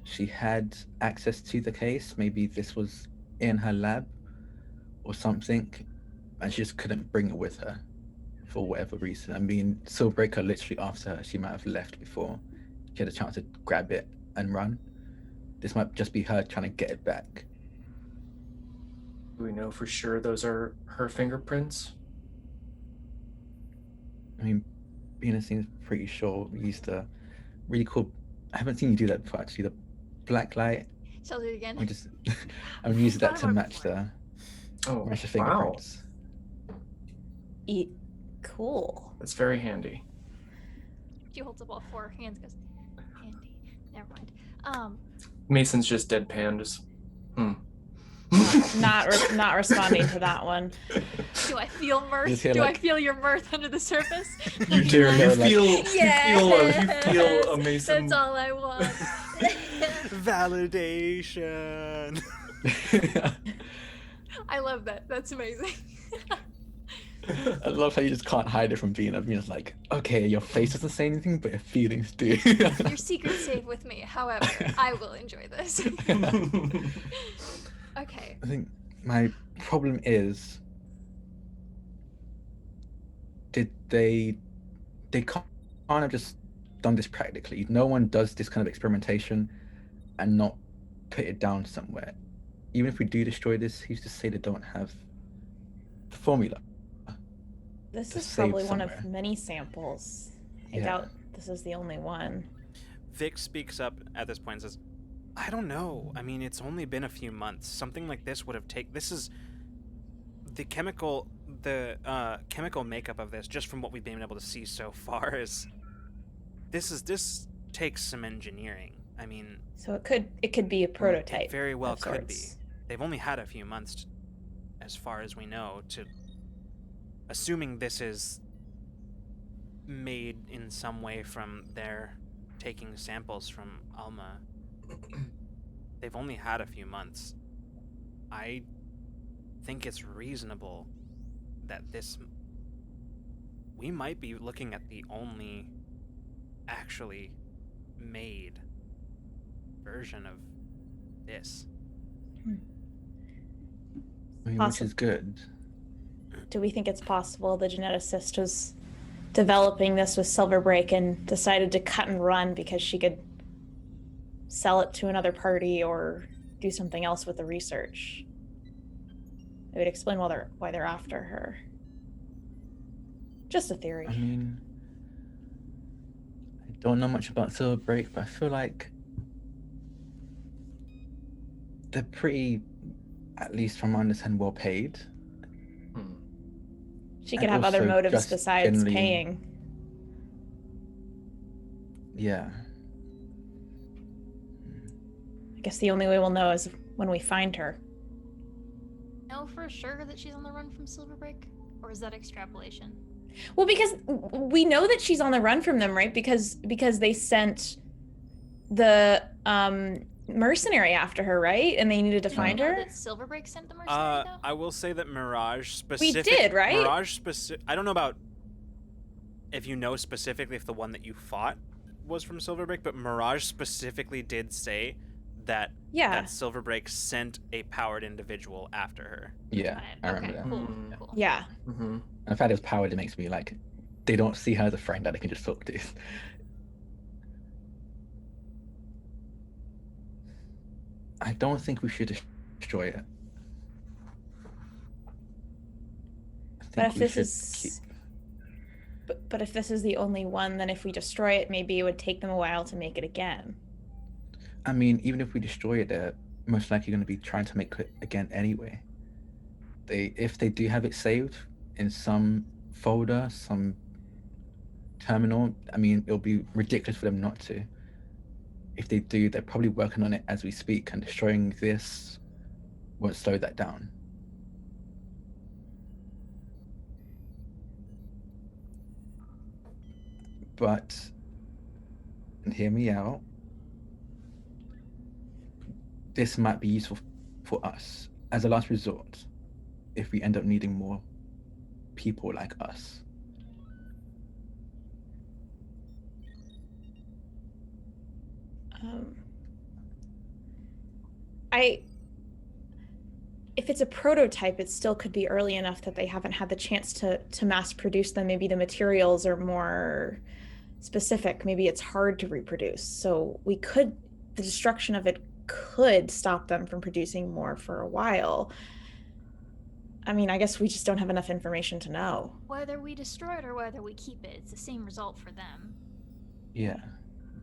she had access to the case. Maybe this was in her lab or something, and she just couldn't bring it with her for whatever reason. I mean, Silverbreaker literally after her, she might have left before she had a chance to grab it and run. This might just be her trying to get it back. Do we know for sure those are her fingerprints? I mean, Bina seems pretty sure we used a really cool. I haven't seen you do that before actually. The black light. Shall I do it again? I'm just. I'm using that Thought to about it match before. match the wow. fingerprints. Cool. That's very handy. She holds up all four hands, goes, handy. Never mind. Mason's just deadpan, just Not responding to that one. Do I feel mirth? Just hear, Do I like- feel your mirth under the surface? You do. Yeah, You like- feel Yes, you feel a Mason. That's all I want. Validation. I love that. That's amazing. I love how you just can't hide it from Bina. Bina's like, okay, your face doesn't say anything, but your feelings do. Your secret's safe with me. However, I will enjoy this. Okay. I think my problem is, they can't have just done this practically. No one does this kind of experimentation and not put it down somewhere. Even if we do destroy this, who's to say they don't have the formula? This To is save probably one of somewhere. many samples. I Yeah. doubt this is the only one. Vic speaks up at this point and says, I don't know. I mean, it's only been a few months. Something like this would have taken... This is... The chemical makeup of this, just from what we've been able to see so far, is... This takes some engineering. I mean... So it could be a prototype. It very well of could be. sorts. They've only had a few months, as far as we know, to... Assuming this is made in some way from their taking samples from Alma, they've only had a few months. I think it's reasonable that we might be looking at the only actually made version of this. I mean, which Awesome. is good. Do we think it's possible the geneticist was developing this with Silverbreak and decided to cut and run because she could sell it to another party or do something else with the research? It would explain why they're after her. Just a theory. I mean, I don't know much about Silverbreak, but I feel like they're pretty, at least from my understanding, well paid. She could and have other also motives just besides generally- paying. Yeah. I guess the only way we'll know is when we find her. Know for sure that she's on the run from Silverbreak? Or is that extrapolation? Well, because we know that she's on the run from them, right? Because they sent the mercenary after her, right? And they needed to Do find you know her. that Silverbreak sent the mercenary, though? I will say that Mirage We specific. did, right? Mirage specific. I don't know about if you know specifically if the one that you fought was from Silverbreak, but Mirage specifically did say that Yeah. that Silverbreak sent a powered individual after her. Yeah, Got it. I remember Okay, that. cool, Mm. cool. Yeah. Mm-hmm. And the fact it's powered, it makes me like, they don't see her as a friend that they can just talk to. I don't think we should destroy it. I But think if we this should is keep- but if this is the only one, then if we destroy it, maybe it would take them a while to make it again. I mean, even if we destroy it, they're most likely going to be trying to make it again anyway. If they do have it saved in some folder, some terminal, I mean, it'll be ridiculous for them not to. if they do, they're probably working on it as we speak, and destroying this won't slow that down. But, and hear me out, this might be useful for us as a last resort if we end up needing more people like us. If it's a prototype, it still could be early enough that they haven't had the chance to mass produce them. Maybe the materials are more specific. Maybe it's hard to reproduce. So the destruction of it could stop them from producing more for a while. I mean, I guess we just don't have enough information to know. Whether we destroy it or whether we keep it, it's the same result for them. Yeah,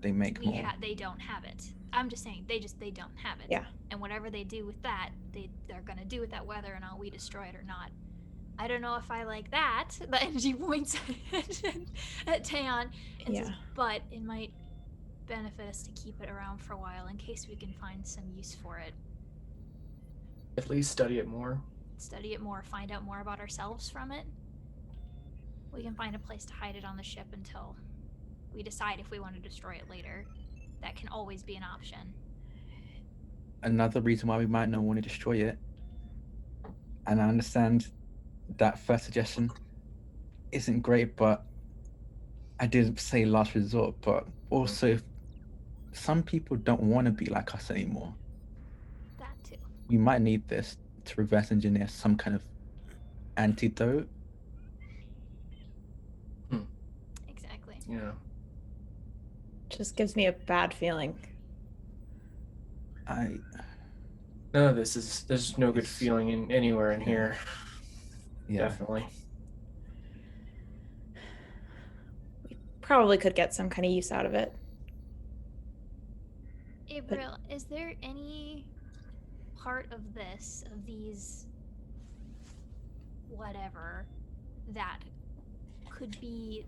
they make more. They don't have it. I'm just saying, they don't have it. Yeah. And whatever they do with that, they're gonna do with that whether or not we destroy it or not. I don't know if I like that. The energy points at Taeyeon. Yeah. But it might benefit us to keep it around for a while in case we can find some use for it. At least study it more. Study it more, find out more about ourselves from it. We can find a place to hide it on the ship until we decide if we want to destroy it later. That can always be an option. Another reason why we might not want to destroy it, and I understand that first suggestion isn't great, but I did say last resort, but also if some people don't want to be like us anymore, That too. we might need this to reverse engineer some kind of antidote. Exactly. Yeah. Just gives me a bad feeling. None of this is, there's no good feeling anywhere in here. Yeah. Definitely. We probably could get some kind of use out of it. April, is there any part of these whatever that could be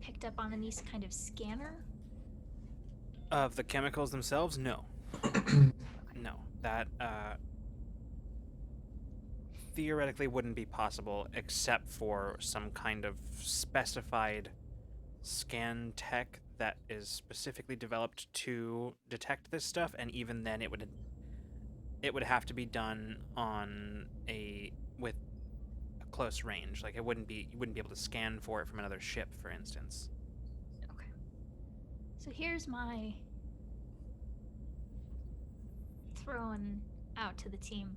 picked up on any kind of scanner? Of the chemicals themselves, no. No, that theoretically wouldn't be possible except for some kind of specified scan tech that is specifically developed to detect this stuff, and even then it would have to be done with a close range. Like you wouldn't be able to scan for it from another ship, for instance. Okay. So here's my thrown out to the team.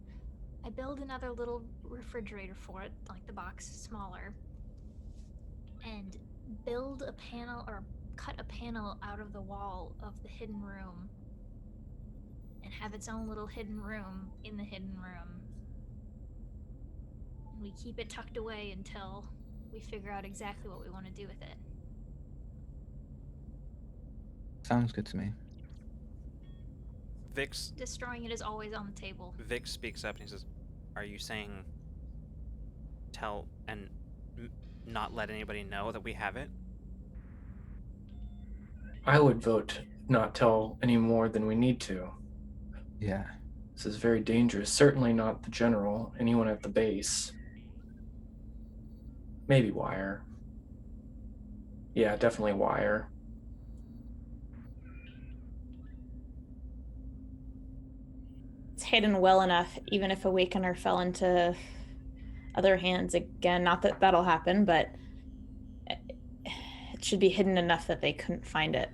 I build another little refrigerator for it, like the box, smaller, and build a panel or cut a panel out of the wall of the hidden room and have its own little hidden room in the hidden room. And we keep it tucked away until we figure out exactly what we want to do with it. Sounds good to me. Vix Destroying it is always on the table. Vix speaks up and he says, "Are you saying tell and not let anybody know that we have it?" I would vote not tell any more than we need to. Yeah. This is very dangerous. Certainly not the general, anyone at the base. Maybe Wire. Yeah, definitely Wire. It's hidden well enough, even if Awakener fell into other hands again. Not that that'll happen, but it should be hidden enough that they couldn't find it.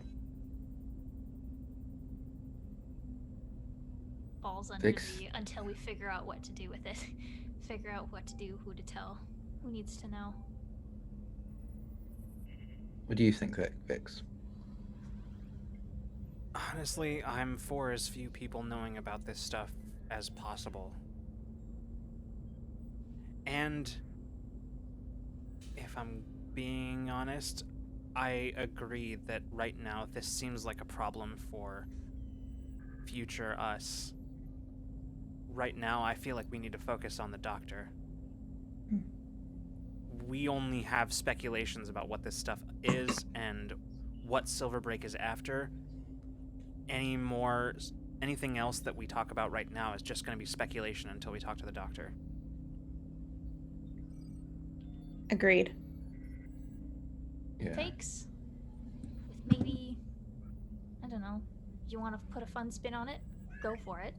Balls under Vix. the until we figure out what to do with it. Figure out what to do, who to tell, who needs to know. What do you think, Vix? Honestly, I'm for as few people knowing about this stuff as possible. And if I'm being honest, I agree that right now this seems like a problem for future us. Right now, I feel like we need to focus on the Doctor. We only have speculations about what this stuff is and what Silverbreak is after, anything else that we talk about right now is just going to be speculation until we talk to the doctor. Agreed. Yeah. Fakes with maybe, I don't know, you want to put a fun spin on it, go for it.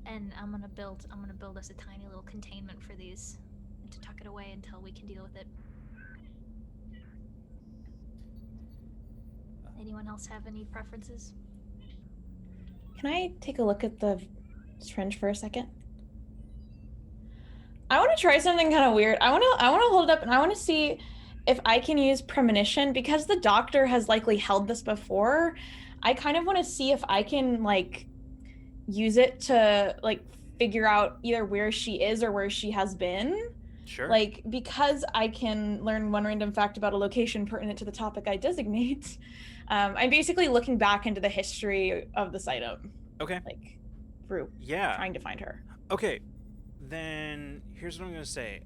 And I'm gonna build us a tiny little containment for these and to tuck it away until we can deal with it. Anyone else have any preferences? Can I take a look at the syringe for a second? I want to try something kind of weird. I want to hold it up and I want to see if I can use premonition because the doctor has likely held this before. I kind of want to see if I can like use it to like figure out either where she is or where she has been. Sure. Like, because I can learn one random fact about a location pertinent to the topic I designate, I'm basically looking back into the history of this item. Okay. Like, through Yeah. trying to find her. Okay. Then here's what I'm going to say.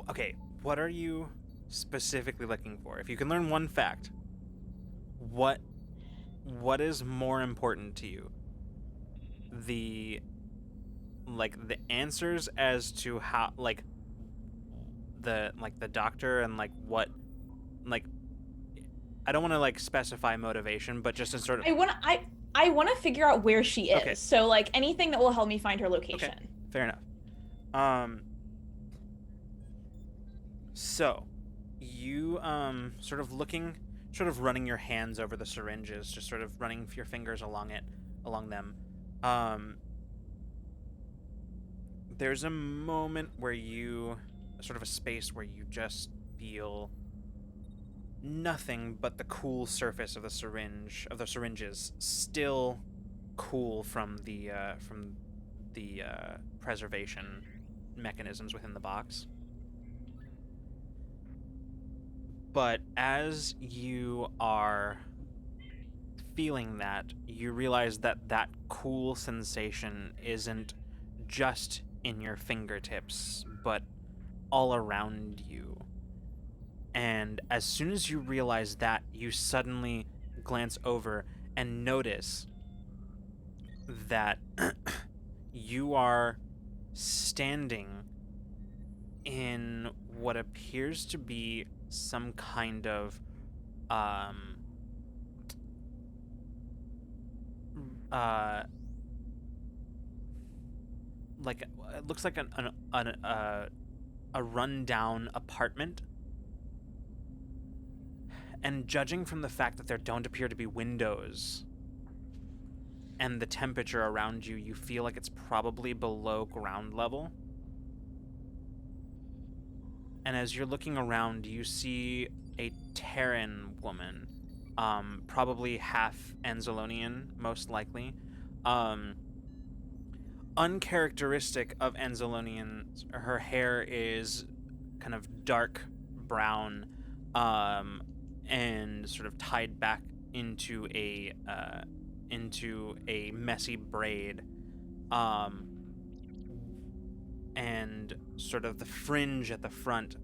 Okay, what are you specifically looking for? If you can learn one fact, what is more important to you? The answers as to how the doctor and what I don't want to specify motivation, but just in sort of I want to figure out where she is. Okay. So like anything that will help me find her location. Okay. Fair enough. So you sort of running your hands over the syringes, just sort of running your fingers along them. There's a moment where sort of a space where you just feel nothing but the cool surface of the syringes, still cool from the preservation mechanisms within the box. But as you are feeling that, you realize that cool sensation isn't just in your fingertips, but all around you. And as soon as you realize that, you suddenly glance over and notice that you are standing in what appears to be some kind of it looks like a rundown apartment, and judging from the fact that there don't appear to be windows and the temperature around you, you feel like it's probably below ground level. And as you're looking around, you see a Terran woman, probably half Anzalonian, most likely. Uncharacteristic of Anzalonians, her hair is kind of dark brown, and sort of tied back into a messy braid, and sort of the fringe at the front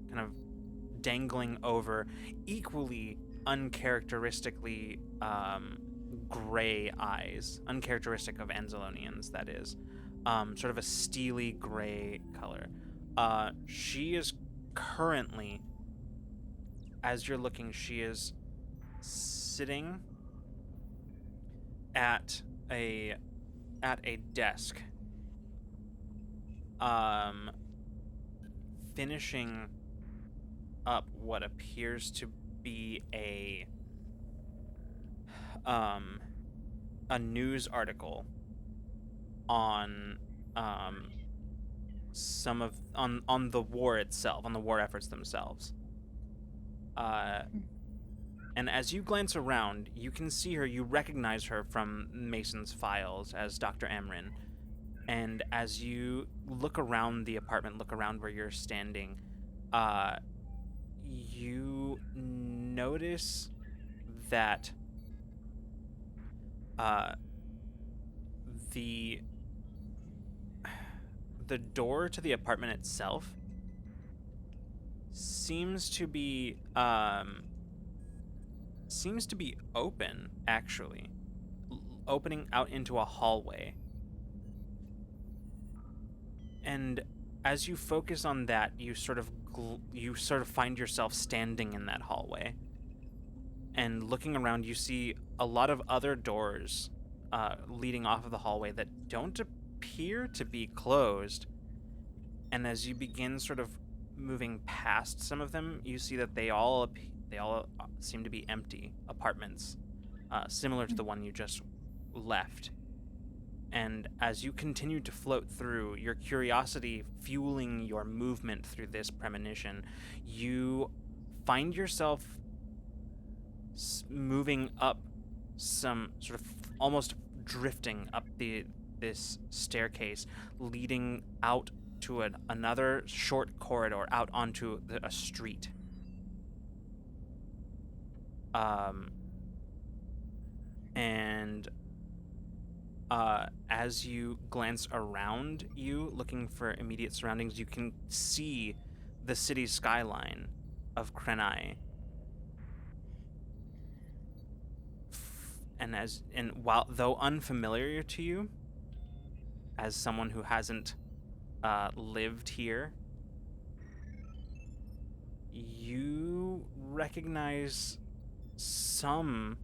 kind of dangling over, equally uncharacteristically gray eyes, uncharacteristic of Anzalonians, that is, sort of a steely gray color. She is currently, as you're looking, she is sitting at a desk, finishing up what appears to be a news article on on the war itself, on the war efforts themselves. And as you glance around, you can see her, you recognize her from Mason's files as Doctor Amryn. And as you look around the apartment, look around where you're standing, you notice that the door to the apartment itself seems to be open, actually, opening out into a hallway. And as you focus on that, you sort of find yourself standing in that hallway. And looking around, you see a lot of other doors leading off of the hallway that don't appear to be closed. And as you begin sort of moving past some of them, you see that they all seem to be empty apartments, similar to the one you just left. And as you continue to float through, your curiosity fueling your movement through this premonition, you find yourself moving up some sort of almost drifting up this staircase, leading out to another short corridor out onto a street. And as you glance around you, looking for immediate surroundings, you can see the city skyline of Krenai. And while though unfamiliar to you, as someone who hasn't lived here, you recognize some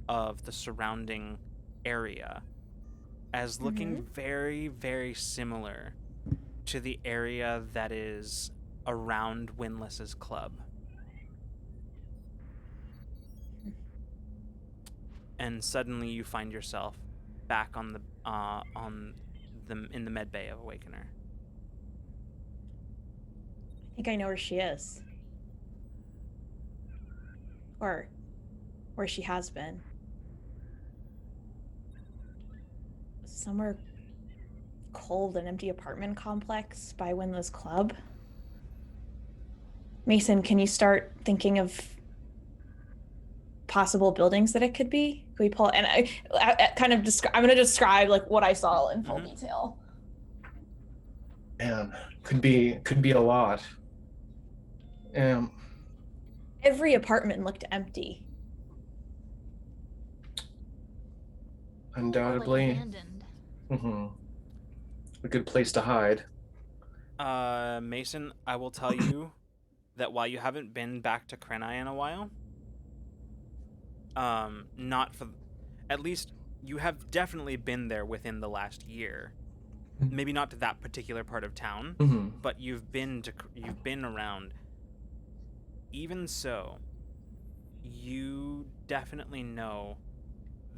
of the surrounding area as looking very, very similar to the area that is around Windless's club. And suddenly you find yourself back in the med bay of Awakener. I think I know where she is. Or where she has been. Somewhere cold and empty apartment complex by Windless Club. Mason, can you start thinking of possible buildings that it could be? Can we pull? And I kind of I'm going to describe like what I saw in full detail. Man, could be a lot. Every apartment looked empty. Undoubtedly. Abandoned. A good place to hide. Mason, I will tell you that while you haven't been back to Krenai in a while, at least you have definitely been there within the last year. Maybe not to that particular part of town, but you've been around. Even so, you definitely know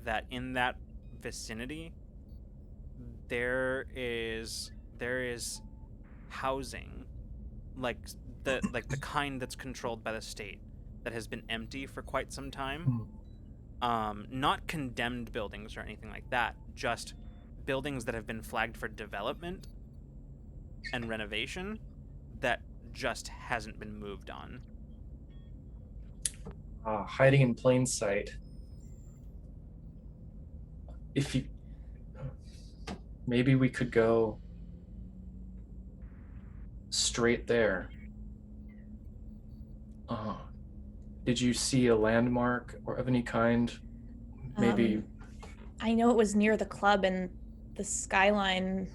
that in that vicinity there is housing, like the kind that's controlled by the state, that has been empty for quite some time. Not condemned buildings or anything like that, just buildings that have been flagged for development and renovation that just hasn't been moved on. Hiding in plain sight. Maybe we could go straight there. Did you see a landmark or of any kind? Maybe. I know it was near the club and the skyline.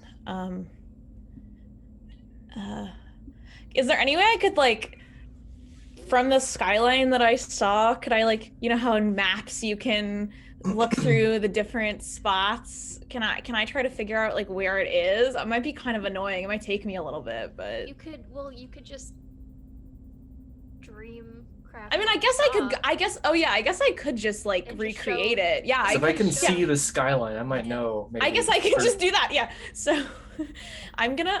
Is there any way I could from the skyline that I saw, could I how in maps you can look through the different spots? Can I try to figure out where it is? It might be kind of annoying. It might take me a little bit, but You could just dream craft. I mean, I guess I could just recreate it. Yeah, if I can see the skyline, I might know. Maybe I guess I can just do that. Yeah. So I'm gonna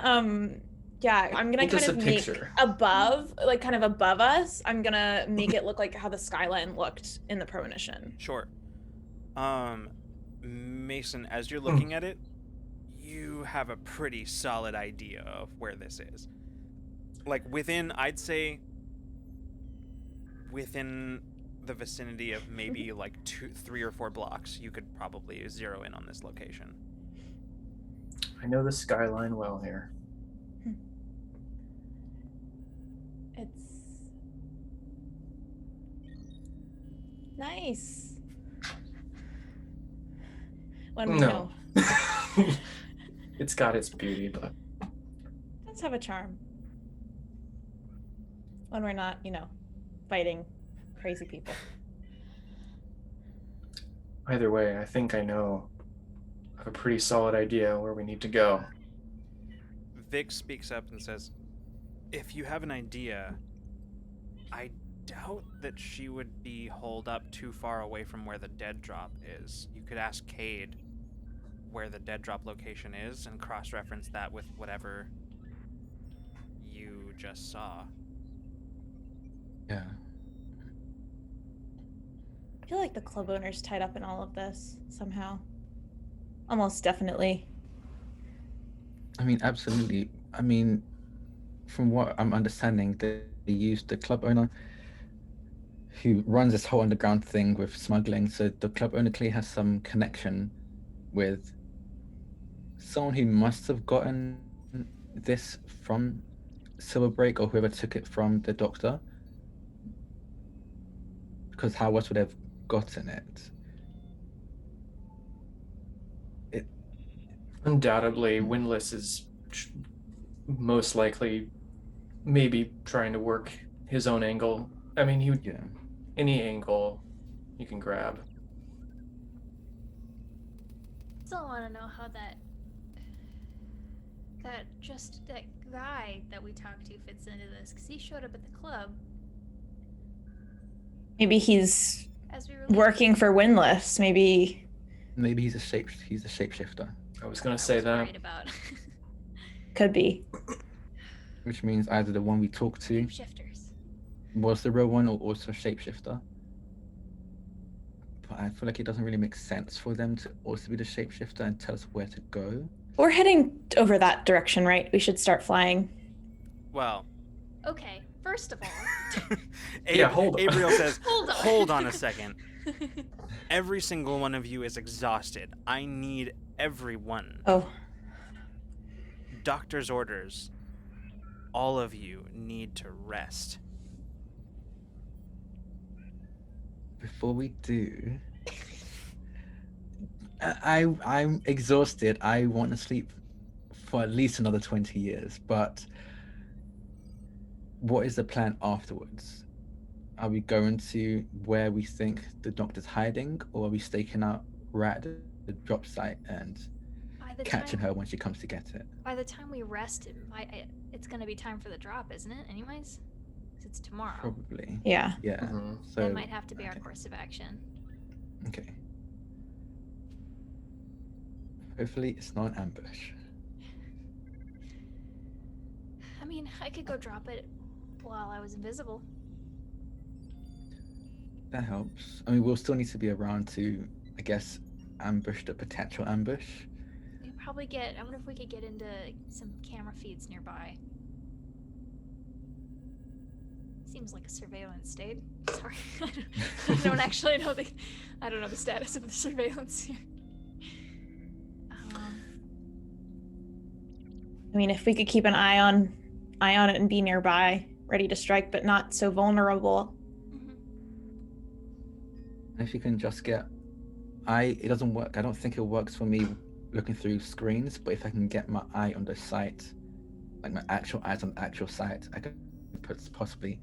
kind of make above, kind of above us. I'm gonna make it look like how the skyline looked in the premonition. Sure. Mason, as you're looking at it, you have a pretty solid idea of where this is. Within the vicinity of maybe 2, 3, or 4 blocks, you could probably zero in on this location. I know the skyline well here. It's Nice. When No. It's got its beauty, but let's have a charm. When we're not, fighting crazy people. either way, I think I know. I have a pretty solid idea where we need to go. Vic speaks up and says, if you have an idea, I doubt that she would be holed up too far away from where the dead drop is. You could ask Kade where the dead drop location is and cross-reference that with whatever you just saw. Yeah. I feel like the club owner's tied up in all of this somehow. Almost definitely. I mean, absolutely. I mean, from what I'm understanding, they used the club owner who runs this whole underground thing with smuggling. So the club owner clearly has some connection with someone who must have gotten this from Silverbreak or whoever took it from the Doctor. Because how else would they have gotten it? Undoubtedly, Windlass is most likely maybe trying to work his own angle. I mean, Yeah. any angle you can grab. Still want to know how that guy that we talked to fits into this, because he showed up at the club Maybe he's as we were working for Windlass. Maybe Maybe he's a shapeshifter, I was gonna say that. worried about. could be. which means either the one we talked to Shifters. was the real one or also a shapeshifter. But I feel like it doesn't really make sense for them to also be the shapeshifter and tell us where to go. We're heading over that direction, right? We should start flying. Well, Okay, first of all, Yeah, hold on. Abriel says, hold on. hold on a second. Every single one of you is exhausted. I need everyone. Oh, Doctor's orders. All of you need to rest. Before we do, I'm exhausted. I want to sleep for at least another 20 years. But what is the plan afterwards? Are we going to where we think the Doctor's hiding, or are we staking out right at the drop site and by the catching time, her when she comes to get it? By the time we rest, it's gonna be time for the drop, isn't it? Anyways, 'cause it's tomorrow. Probably. yeah. Yeah. Mhm. So That might have to be our okay. course of action. Okay. Hopefully it's not an ambush. I mean, I could go drop it while I was invisible. That helps. I mean, we'll still need to be around to, I guess, ambush the potential ambush. We could probably get. I wonder if we could get into some camera feeds nearby. Seems like a surveillance state. Sorry, I don't actually know the. I don't know the status of the surveillance here. I mean, if we could keep an eye on it and be nearby, ready to strike, but not so vulnerable. If you can just get, it doesn't work. I don't think it works for me looking through screens. But if I can get my eye on the site, like my actual eyes on the actual site, I could possibly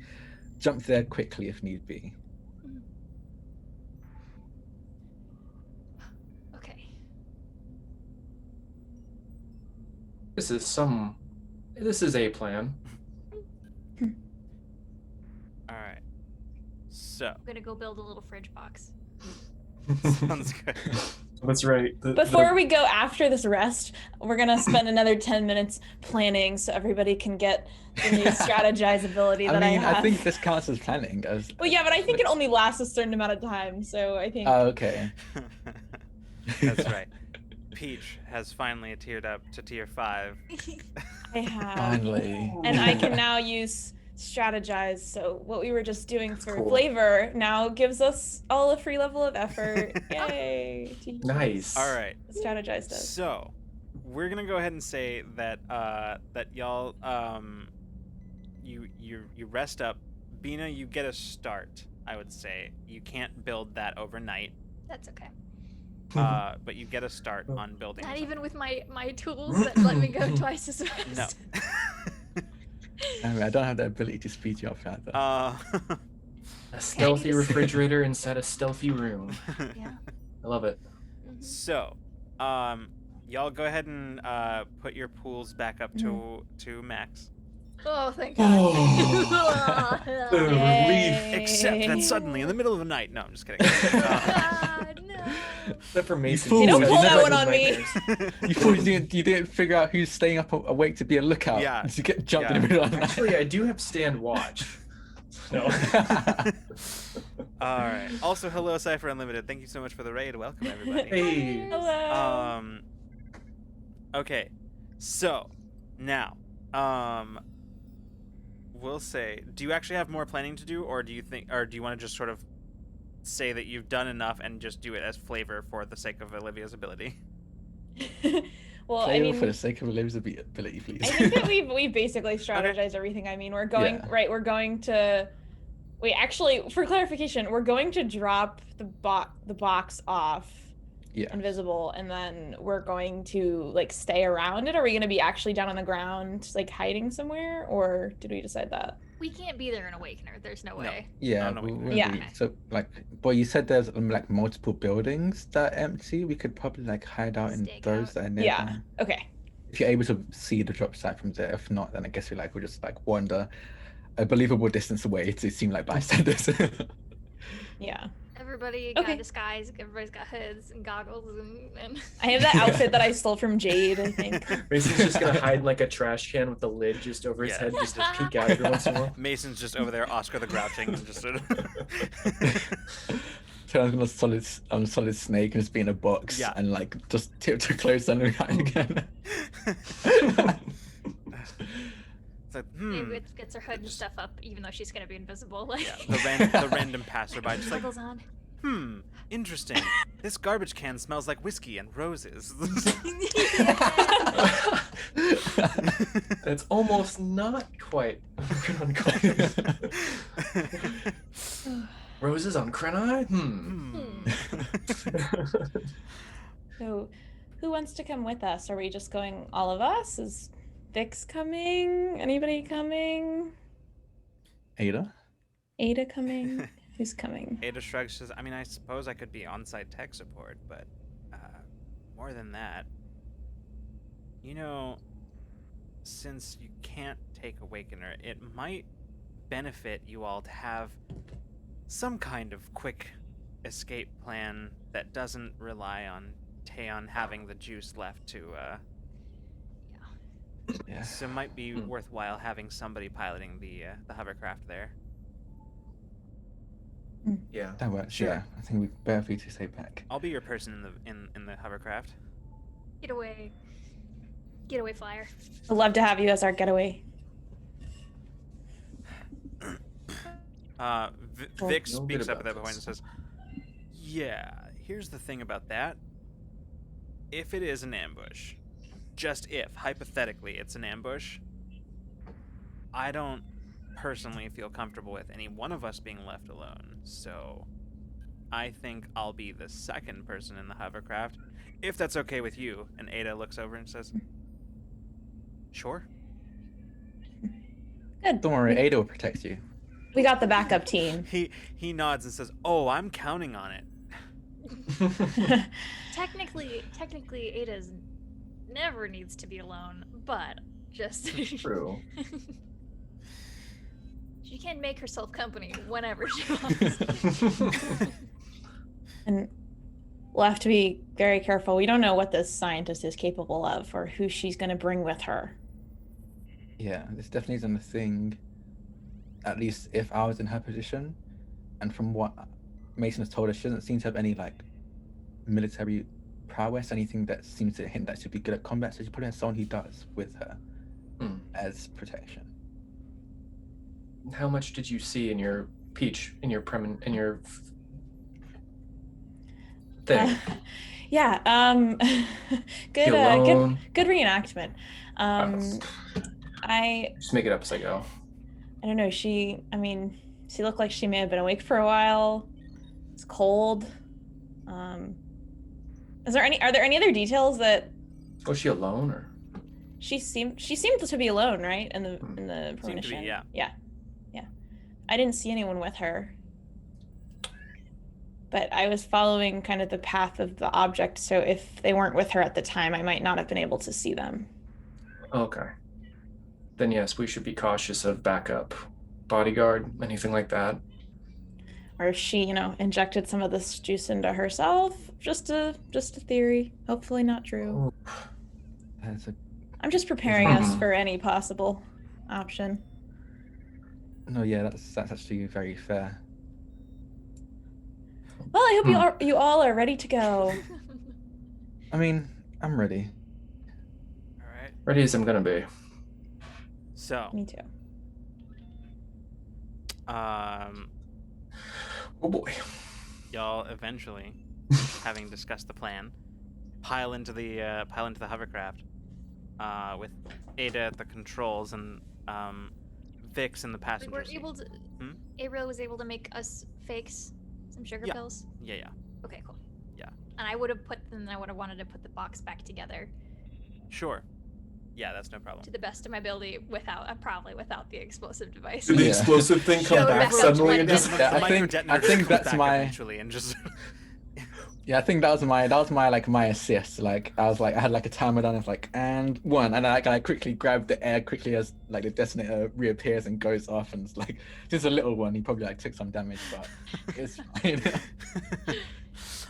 jump there quickly if need be. Okay. This is a plan. All right. So, I'm gonna go build a little fridge box. sounds good. That's right. Before we go after this rest, we're gonna spend another 10 minutes planning so everybody can get the new strategize ability that I mean, have. I think this counts as planning. Well, yeah, but I think it only lasts a certain amount of time, so I think. Oh, okay. That's right. Peach has finally tiered up to tier 5. I have. Finally. And I can now use strategize. So what we were just doing for cool. flavor now gives us all a free level of effort. Yay! Nice. All right. Strategize does. So, we're gonna go ahead and say that that y'all you rest up. Bina, you get a start. I would say. You can't build that overnight, That's okay. but you get a start on building. Not something. even with my tools that let me go twice as fast. No. I don't have the ability to speed you up further. A stealthy just- refrigerator inside a stealthy room. Yeah. I love it. Mhm. So, y'all go ahead and put your pools back up to max. Oh, thank Oh. God. The relief. Except that suddenly, in the middle of the night, no, I'm just kidding. No. Except for Mason. fool. Hey, don't You pull never- that one on me. You thought you didn't figure out who's staying up awake to be a lookout. Yeah. To get jumped in Yeah. the middle of the night. Actually, I do have stand watch. No. All right. Also, hello, Cypher Unlimited. Thank you so much for the raid. Welcome, everybody. Hey. Hello. Okay. So, now, we'll say, do you actually have more planning to do, or do you want to just sort of say that you've done enough and just do it as flavor for the sake of Olivia's ability? Well, Play I mean, for the sake of Olivia's ability, please. I think that we've basically strategized everything. I mean, we're going Yeah. right. We're going to wait. Actually, for clarification, we're going to drop the box off Yeah. invisible, and then we're going to like stay around it. Are we going to be actually down on the ground, like hiding somewhere, or did we decide that? We can't be there in Awakener. There's no No. way. Yeah, no, we we- wouldn't Yeah. be- So, like, boy, you said there's like multiple buildings that are empty. We could probably like hide out in Stake those out. that are nearby. Yeah. Okay. If you're able to see the drop site from there. If not, then I guess we'll just like wander a believable distance away to seem like bystanders. Yeah. Everybody Okay. got disguise. Everybody's got hoods and goggles and I have that outfit that I stole from Jade. I think. Mason's just gonna hide in like a trash can with the lid just over his Yeah. head, just to peek out every once in a while. Mason's just over there, Oscar the Grouching, and just sort of. Turn on a solid snake and just be in a box Yeah. and like just tiptoe close under again. It's like, maybe gets her hood and stuff up, even though she's gonna be invisible. Like Yeah, the random passerby just like, goggles on. Interesting. This garbage can smells like whiskey and roses. It's almost not quite. Roses on Krenai? So, who wants to come with us? Are we just going all of us? Is Vix coming? Anybody coming? Ada? Ada coming? Who's coming? Ada shrugs, says, I mean, I suppose I could be on-site tech support, but more than that, you know, since you can't take Awakener, it might benefit you all to have some kind of quick escape plan that doesn't rely on Taeon having the juice left to, Yeah. so it might be worthwhile having somebody piloting the hovercraft there. Yeah. That works, Sure. yeah. I think we'd better for you to stay back. I'll be your person in the hovercraft. Get away, flyer. I'd love to have you as our getaway. Vic Feel good speaks up at about that point and this. says, yeah, here's the thing about that. If it is an ambush, just if, hypothetically, it's an ambush, I don't personally feel comfortable with any one of us being left alone, so I think I'll be the second person in the hovercraft, if that's okay with you. And Ada looks over and says, sure. Good. Don't worry, Ada will protect you. We got the backup team. He nods and says, oh, I'm counting on it. Technically, Ada's never needs to be alone, but just True. she can make herself company whenever she wants. And we'll have to be very careful. We don't know what this scientist is capable of or who she's going to bring with her. Yeah, this definitely isn't a thing. At least if I was in her position, and from what Mason has told us, she doesn't seem to have any like military prowess, anything that seems to hint that she'd be good at combat. So she probably has someone who does with her as protection. How much did you see in your thing? Yeah. Good. Feel alone? Good reenactment. I Just make it up as I go. don't know. I mean, She looked like she may have been awake for a while. It's cold. Are there any other details that Was she alone or? she seemed to be alone, right? In the Seemed to be, premonition. yeah. Yeah. I didn't see anyone with her. But I was following kind of the path of the object, so if they weren't with her at the time, I might not have been able to see them. Okay. Then yes, we should be cautious of backup, bodyguard, anything like that. Or if she, injected some of this juice into herself. Just a theory. Hopefully not true. Oh, That's a, I'm just preparing us for any possible option. no, yeah, that's actually very fair. Well, I hope you all are ready to go. I mean, I'm ready. All right. ready as I'm gonna be. So, Me too. Oh boy. y'all eventually, having discussed the plan, pile into the hovercraft, with Ada at the controls and Vix in the We passenger were seat. able to. Hmm? Ariel was able to make us fakes, some sugar Yeah. pills. Yeah. Okay, cool. Yeah. And I would have wanted to put the box back together Sure. Yeah, that's no problem. to the best of my ability probably without the explosive device. Did the Yeah. explosive thing come Showed back back up suddenly like and this. just? Yeah, I The think- microdetonator I think comes that's back my- eventually and just. Yeah, I think that was my assist. Like I had like a timer done. It's like and one, and I quickly grabbed the air quickly as like the detonator reappears and goes off, and it's like just a little one. He probably like took some damage, but it's fine.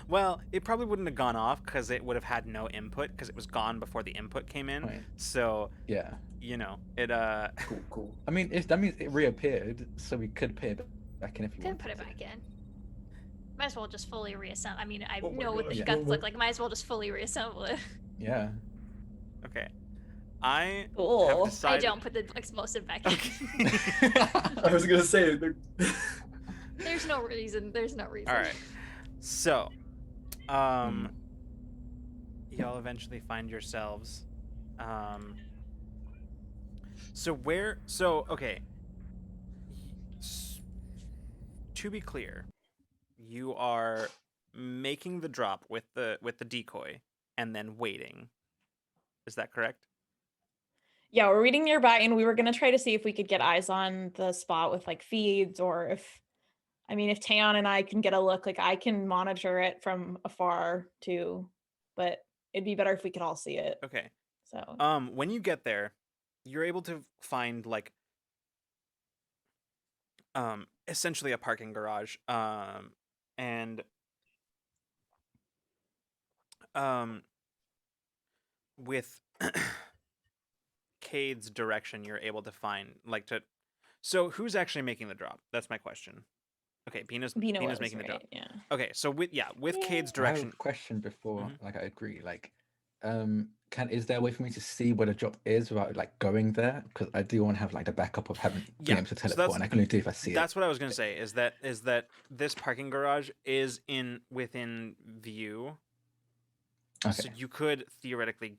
Well, it probably wouldn't have gone off because it would have had no input because it was gone before the input came in. Right. So Yeah, it Cool. I mean that means it reappeared, so we could put it back in if you Couldn't want. put it back in. Might as well just fully reassemble. I mean, I Oh my know what the gosh. guts look like. Might as well just fully reassemble it. Yeah. okay. I have Cool. decided. I don't put the explosive back in. I was gonna say. There's no reason. All right. So, y'all eventually find yourselves. Okay. To be clear, you are making the drop with the decoy and then waiting. Is that correct? Yeah, we're reading nearby, and we were gonna try to see if we could get eyes on the spot with like feeds, or if Taeyeon and I can get a look. Like I can monitor it from afar too, but it'd be better if we could all see it. Okay. So When you get there, you're able to find like essentially a parking garage. And with Kade's direction, you're able to find So who's actually making the drop? That's my question. Okay, Bina's Bina making was, the drop. right? Yeah. Okay, so with Kade's I direction. have a question before, Mhm. like I agree. Like, is there a way for me to see where the drop is without like going there? Because I do want to have like the backup of having being able to so teleport, and I can only do if I see That's it. what I was gonna say. Is that this parking garage is within view. Okay. So you could theoretically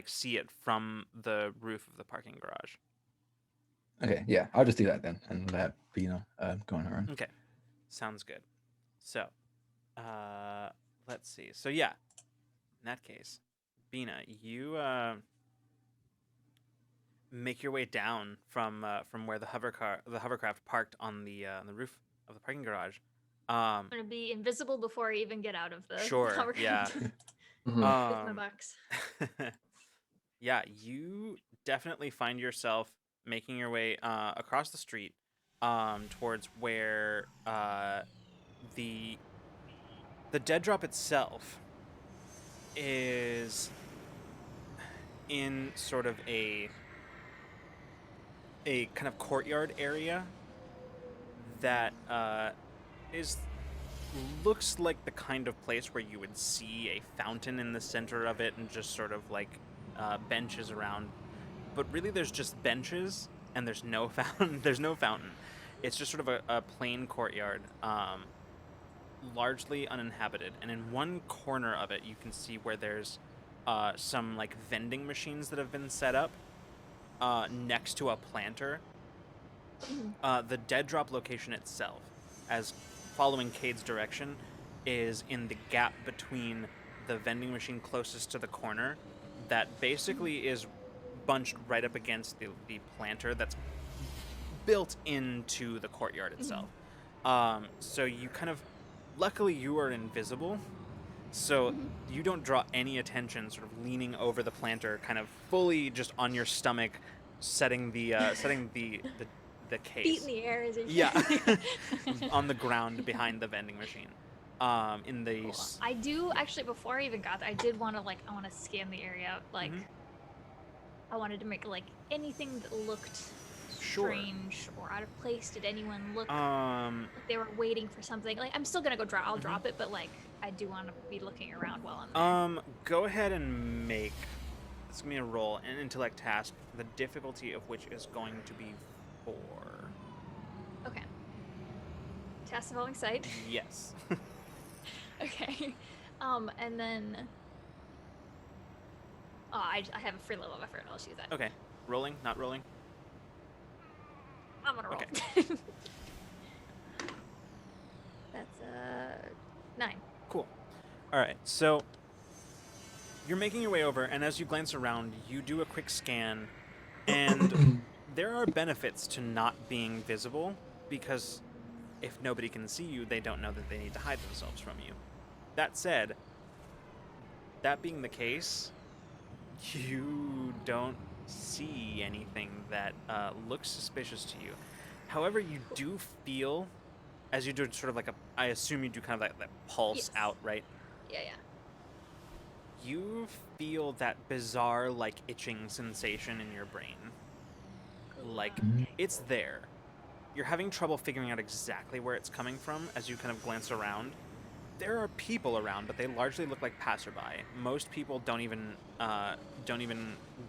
see it from the roof of the parking garage. Okay. Yeah, I'll just do that then, and let Bina go on her own. Okay, sounds good. So, let's see. So yeah, in that case, Bina, you make your way down from where the hovercraft parked on the roof of the parking garage. I'm gonna be invisible before I even get out of the Sure. Yeah. hovercraft Mhm. with my box. Yeah, you definitely find yourself making your way across the street towards where the dead drop itself is in sort of a kind of courtyard area that looks like the kind of place where you would see a fountain in the center of it and just sort of like benches around, but really there's just benches and there's no fountain. It's just sort of a plain courtyard, largely uninhabited, and in one corner of it you can see where there's some like vending machines that have been set up next to a planter, The dead drop location itself, as following Kade's direction, is in the gap between the vending machine closest to the corner that basically is bunched right up against the planter that's built into the courtyard itself. So you kind of, luckily you are invisible, so you don't draw any attention sort of leaning over the planter, kind of fully just on your stomach, setting the case. Feet in the air as you're Yeah. On the ground behind the vending machine. In the Cool. I do actually, before I even got there, I did want to I want to scan the area. Like, I wanted to make like anything that looked strange or out of place. Did anyone look like they were waiting for something? Like, I'm still gonna go drop. I'll drop it, but like, I do want to be looking around while I'm there. Go ahead and make. It's gonna be a roll, an intellect task, the difficulty of which is going to be 4. Okay. Task involving sight. Yes. Okay. And then. Oh, I have a free level of effort. I'll just use that. Okay. Rolling, not rolling. I'm gonna roll. Okay. That's 9. Cool. All right. So you're making your way over, and as you glance around, you do a quick scan, and there are benefits to not being visible, because if nobody can see you, they don't know that they need to hide themselves from you. That said, that being the case, you don't see anything that looks suspicious to you. However, you do feel, as you do sort of like I assume you do kind of like that pulse Yes. out, right? Yeah. You feel that bizarre, like, itching sensation in your brain. Like, it's there. You're having trouble figuring out exactly where it's coming from as you kind of glance around. There are people around, but they largely look like passerby. Most people don't even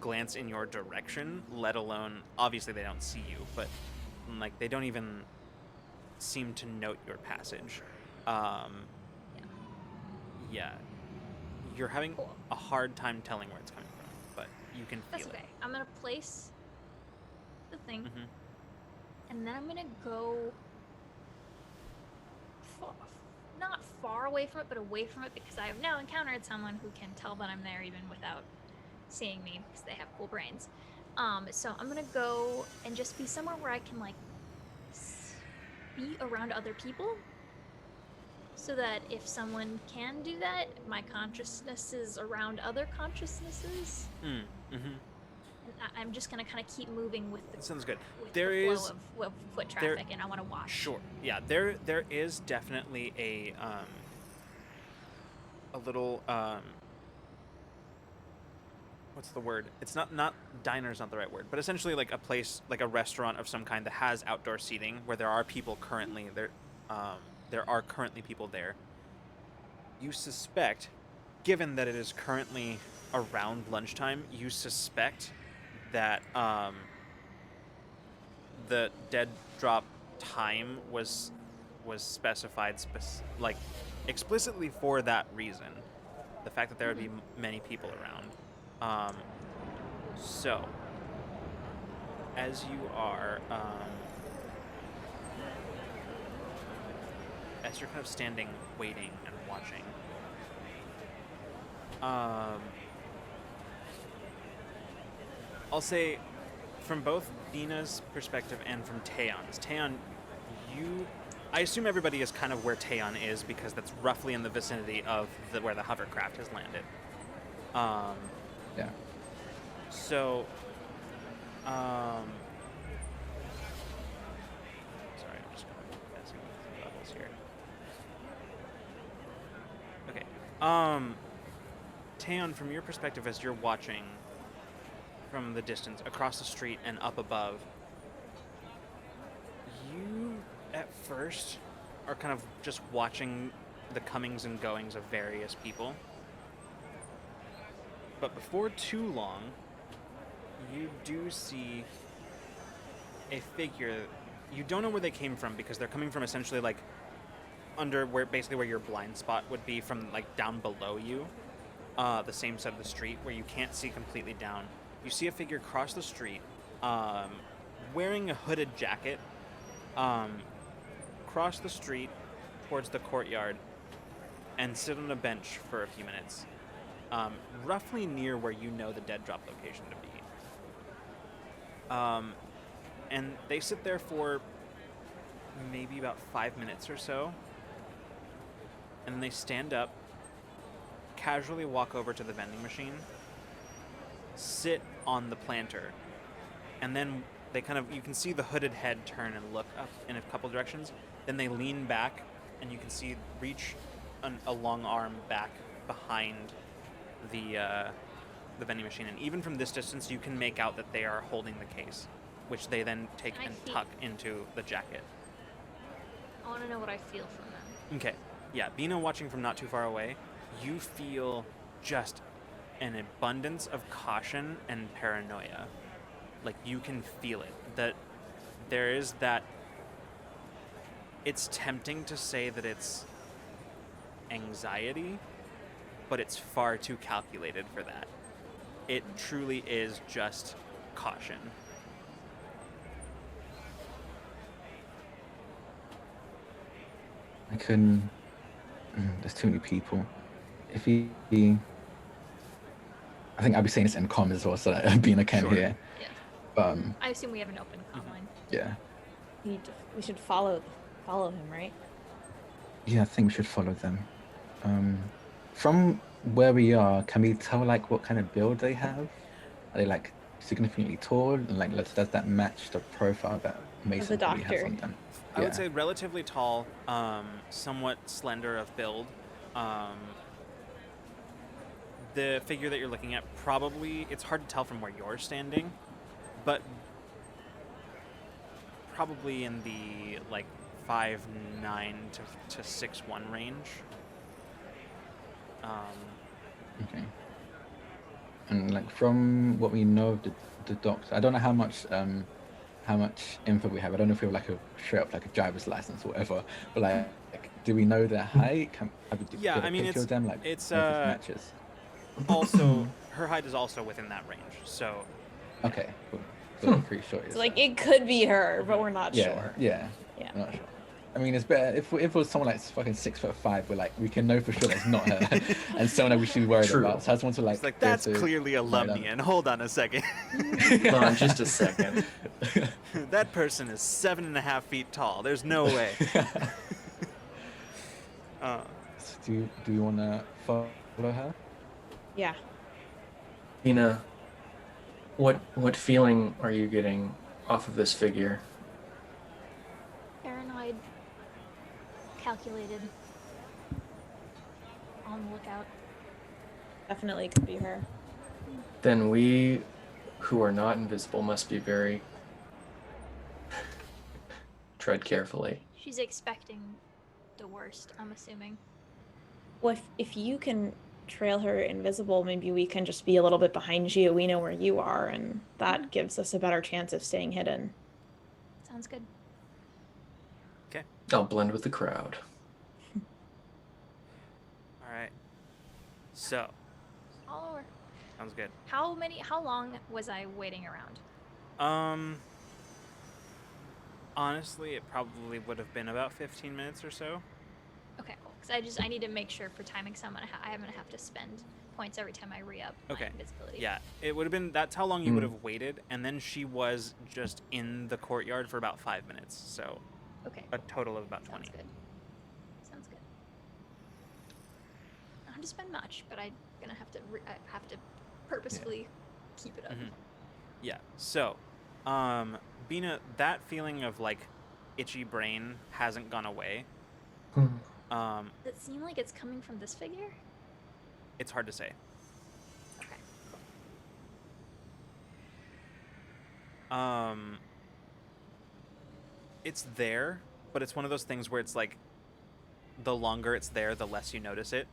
glance in your direction, let alone, obviously they don't see you, but like they don't even seem to note your passage. Yeah. You're having Cool. a hard time telling where it's coming from, but you can feel That's okay. I'm gonna place the thing, it. and then I'm gonna go not far away from it, but away from it, because I have now encountered someone who can tell that I'm there even without seeing me, because they have cool brains. So I'm gonna go and just be somewhere where I can like be around other people, so that if someone can do that, my consciousness is around other consciousnesses. I'm just gonna kind of keep moving with the. Sounds good. With There the is- flow of foot traffic, and I want to watch. Sure. Yeah, there is definitely a little what's the word? It's not diner's not the right word, but essentially like a place, like a restaurant of some kind that has outdoor seating where there are people currently there. There are currently people there. You suspect, given that it is currently around lunchtime, you suspect that the dead drop time was specified like explicitly for that reason. The fact that there would be many people around. So as you are as you're kind of standing, waiting and watching, I'll say from both Dina's perspective and from Taeyeon's. Taeyeon, I assume everybody is kind of where Taeyeon is, because that's roughly in the vicinity of where the hovercraft has landed. Yeah. So, sorry, I'm just going to messing with the levels here. Okay. Taeyeon, from your perspective as you're watching from the distance, across the street and up above, you at first are kind of just watching the comings and goings of various people. But before too long, you do see a figure. You don't know where they came from, because they're coming from essentially like under basically where your blind spot would be, from like down below you, the same side of the street where you can't see completely down. You see a figure cross the street, wearing a hooded jacket, cross the street towards the courtyard and sit on a bench for a few minutes, roughly near where you know the dead drop location to be. And they sit there for maybe about 5 minutes or so, and then they stand up, casually walk over to the vending machine, sit on the planter, and then they you can see the hooded head turn and look up in a couple directions. Then they lean back, and you can see reach a long arm back behind the vending machine. And even from this distance, you can make out that they are holding the case, which they then take and tuck into the jacket. I want to know what I feel from them. Okay, yeah, Bina watching from not too far away, you feel just an abundance of caution and paranoia. Like, you can feel it. That there is that. It's tempting to say that it's anxiety, but it's far too calculated for that. It truly is just caution. I couldn't. There's too many people. If he, I think I'll be saying this in comms as well, so that Bina can hear. Yeah. I assume we have an open comm line. Yeah. We should follow him, right? Yeah, I think we should follow them. From where we are, can we tell like what kind of build they have? Are they like significantly tall, and like does that match the profile that Mason probably has on them? I would say relatively tall, somewhat slender of build. The figure that you're looking at, probably, it's hard to tell from where you're standing, but probably in the like 5'9" to 6'1" range. Okay. And like from what we know of the doctor, I don't know how much info we have. I don't know if we have like a straight up like a driver's license or whatever. But like do we know their height? Have we Yeah, a picture of them? Like it's matches. Also, her height is also within that range. So. Okay. Cool. So I'm pretty sure. So like it could be her, but we're not sure. Yeah. I'm not sure. I mean, it's better if it was someone like fucking 6'5", we're like we can know for sure that's not her, and someone that we should be worried about. So I just want to like. It's like that's clearly a Lumnian. Hold on a second. Hold on, just a second. That person is 7.5 feet tall. There's no way. Do you want to follow her? Yeah. Ina, what feeling are you getting off of this figure? Paranoid. Calculated. On the lookout. Definitely could be her. Then we, who are not invisible, must be very... tread carefully. She's expecting the worst, I'm assuming. Well, if you can trail her invisible, maybe we can just be a little bit behind you. We know where you are, and that gives us a better chance of staying hidden. Sounds good. Okay. I'll blend with the crowd. All right. So. All over. Sounds good. How long was I waiting around? Honestly, it probably would have been about 15 minutes or so. Okay, cool. Because I need to make sure for timing, so I'm gonna have to spend points every time I re-up my invisibility. Yeah, it would have been. That's how long you would have waited, and then she was just in the courtyard for about 5 minutes. So. Okay. A total of about 20. Sounds good. I don't have to spend much, but I'm gonna have to purposefully keep it up. Mm-hmm. Yeah. So, Bina, that feeling of like itchy brain hasn't gone away. Does it seem like it's coming from this figure? It's hard to say. Okay. It's there, but it's one of those things where it's like the longer it's there, the less you notice it.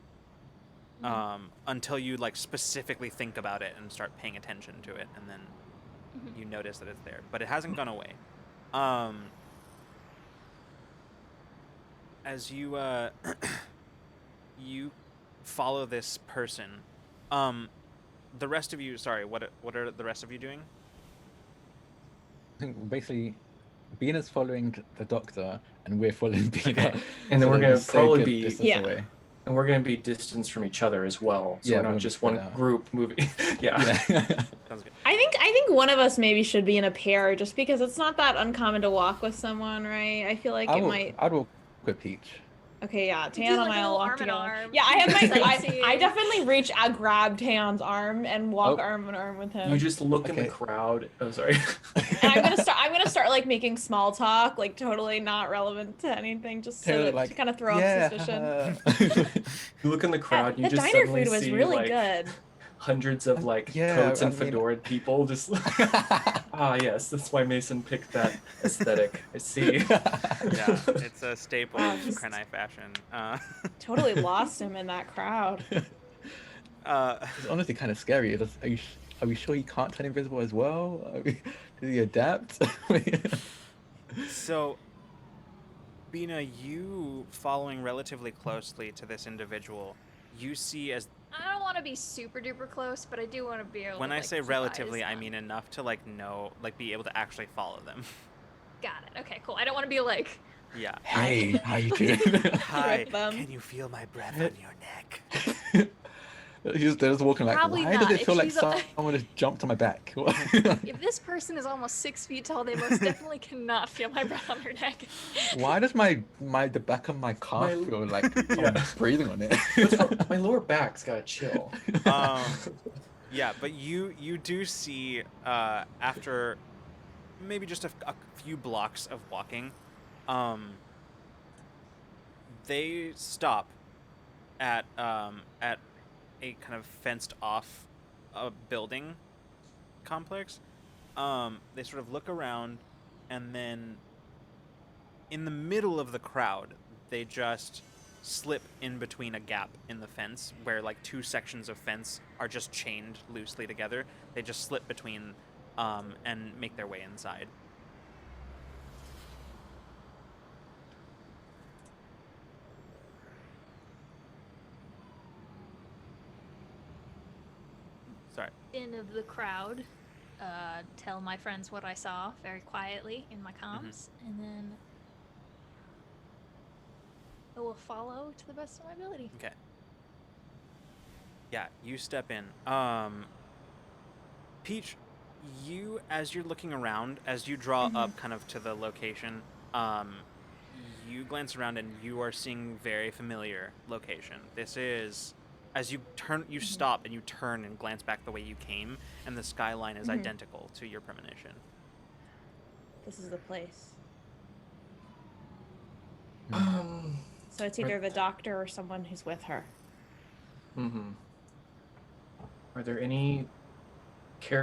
Until you like specifically think about it and start paying attention to it, and then you notice that it's there. But it hasn't gone away. As you you follow this person, the rest of you. Sorry, what are the rest of you doing? think basically Bina's following the doctor and we're following Bina. Okay. And then we're that gonna we stay probably good be distance Yeah. away. and we're gonna be distanced from each other as well. So Yeah, we're we're not gonna just be one spread out. group moving. Yeah. Yeah. Sounds good. I think one of us maybe should be in a pair, just because it's not that uncommon to walk with someone, right? I feel like it might. I'd walk with Peach. Okay, yeah, do Tan and like a I will little walk arm in together. arm, Yeah, I have my. I sightseeing. definitely grab Tan's arm and walk Oh. arm in arm with him. You just look in the Okay. crowd. Oh, sorry. And I'm gonna start like making small talk, like totally not relevant to anything, just so Taylor, that like, to kind of throw yeah, up suspicion. You look in the crowd. And The you just diner suddenly food was see really like good. hundreds of like Yeah, coats and I mean- fedora people. Just yes, that's why Mason picked that aesthetic. I see. Yeah, it's a staple Wow, of he's- Krenai fashion. Totally lost him in that crowd. It's honestly kind of scary. Are we sure he can't turn invisible as well? Did he adapt? So, Bina, you following relatively closely to this individual, you see as I don't want to be super duper close, but I do want to be able when to, I like, say keep eyes relatively, I on- mean enough to like know, like be able to actually follow them. Got it. Okay, cool. I don't want to be like, Yeah. Hey, how you doing? Hi. Rip them. Can you feel my breath on your neck? They're just walking like, Probably why does not. it If feel like she's a- someone just jumped on my back? if this person is almost 6 feet tall, they most definitely cannot feel my breath on their neck. Why does the back of my calf My- feel like someone's breathing on it? What's wrong? My lower back's gotta chill. Yeah, but you do see after maybe just a few blocks of walking, they stop at a kind of fenced off building complex. They sort of look around, and then in the middle of the crowd, they just slip in between a gap in the fence where like two sections of fence are just chained loosely together. They just slip between and make their way inside. Sorry. In of the crowd, tell my friends what I saw very quietly in my comms, and then I will follow to the best of my ability. Okay. Yeah, you step in. Peach, you, as you're looking around, as you draw up kind of to the location, you glance around and you are seeing very familiar location. This is, as you turn, you stop and you turn and glance back the way you came, and the skyline is identical to your premonition. This is the place. Um. So it's either the doctor or someone who's with her. Are there any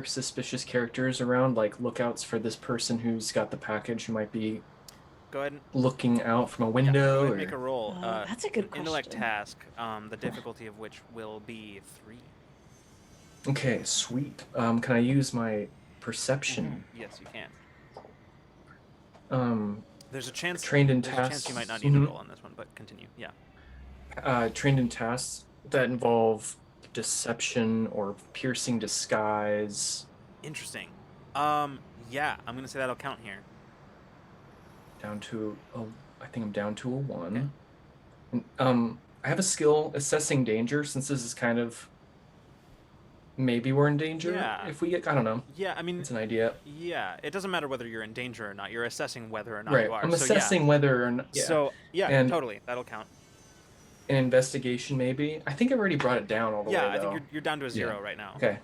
suspicious characters around, like lookouts for this person who's got the package who might be Go ahead and looking out from a go window? ahead or... and make a roll. That's a good Intellect question. task, the difficulty of which will be 3. Okay, sweet. Can I use my perception? Yes, you can. There's a chance. Trained in there's a chance tasks. you might not need to roll on this one, but continue. Yeah. Trained in tasks that involve deception or piercing disguise. Interesting. Yeah, I'm gonna say that'll count here. Down to I think I'm down to a 1. And, I have a skill assessing danger, since this is kind of maybe we're in danger Yeah. if we get, I don't know. Yeah, I mean, It's an idea. yeah, it doesn't matter whether you're in danger or not. You're assessing whether or not Right. you are. I'm so, assessing whether or not. Yeah. Yeah. So yeah, And- totally, that'll count. An investigation maybe. I think I've already brought it down all the Yeah, way. I think though. you're down to a 0 right now. Okay.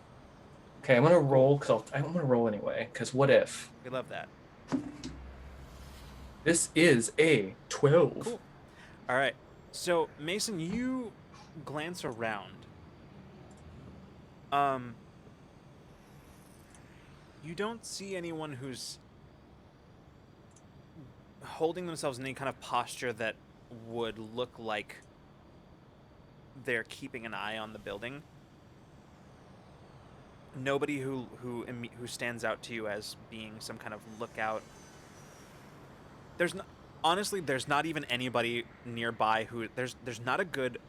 Okay, I'm gonna roll because I'm gonna roll anyway. Because what if We love that. this is a 12? Cool. All right. So Mason, you glance around. You don't see anyone who's holding themselves in any kind of posture that would look like they're keeping an eye on the building. Nobody who stands out to you as being some kind of lookout. Honestly, there's not even anybody nearby who there's not a good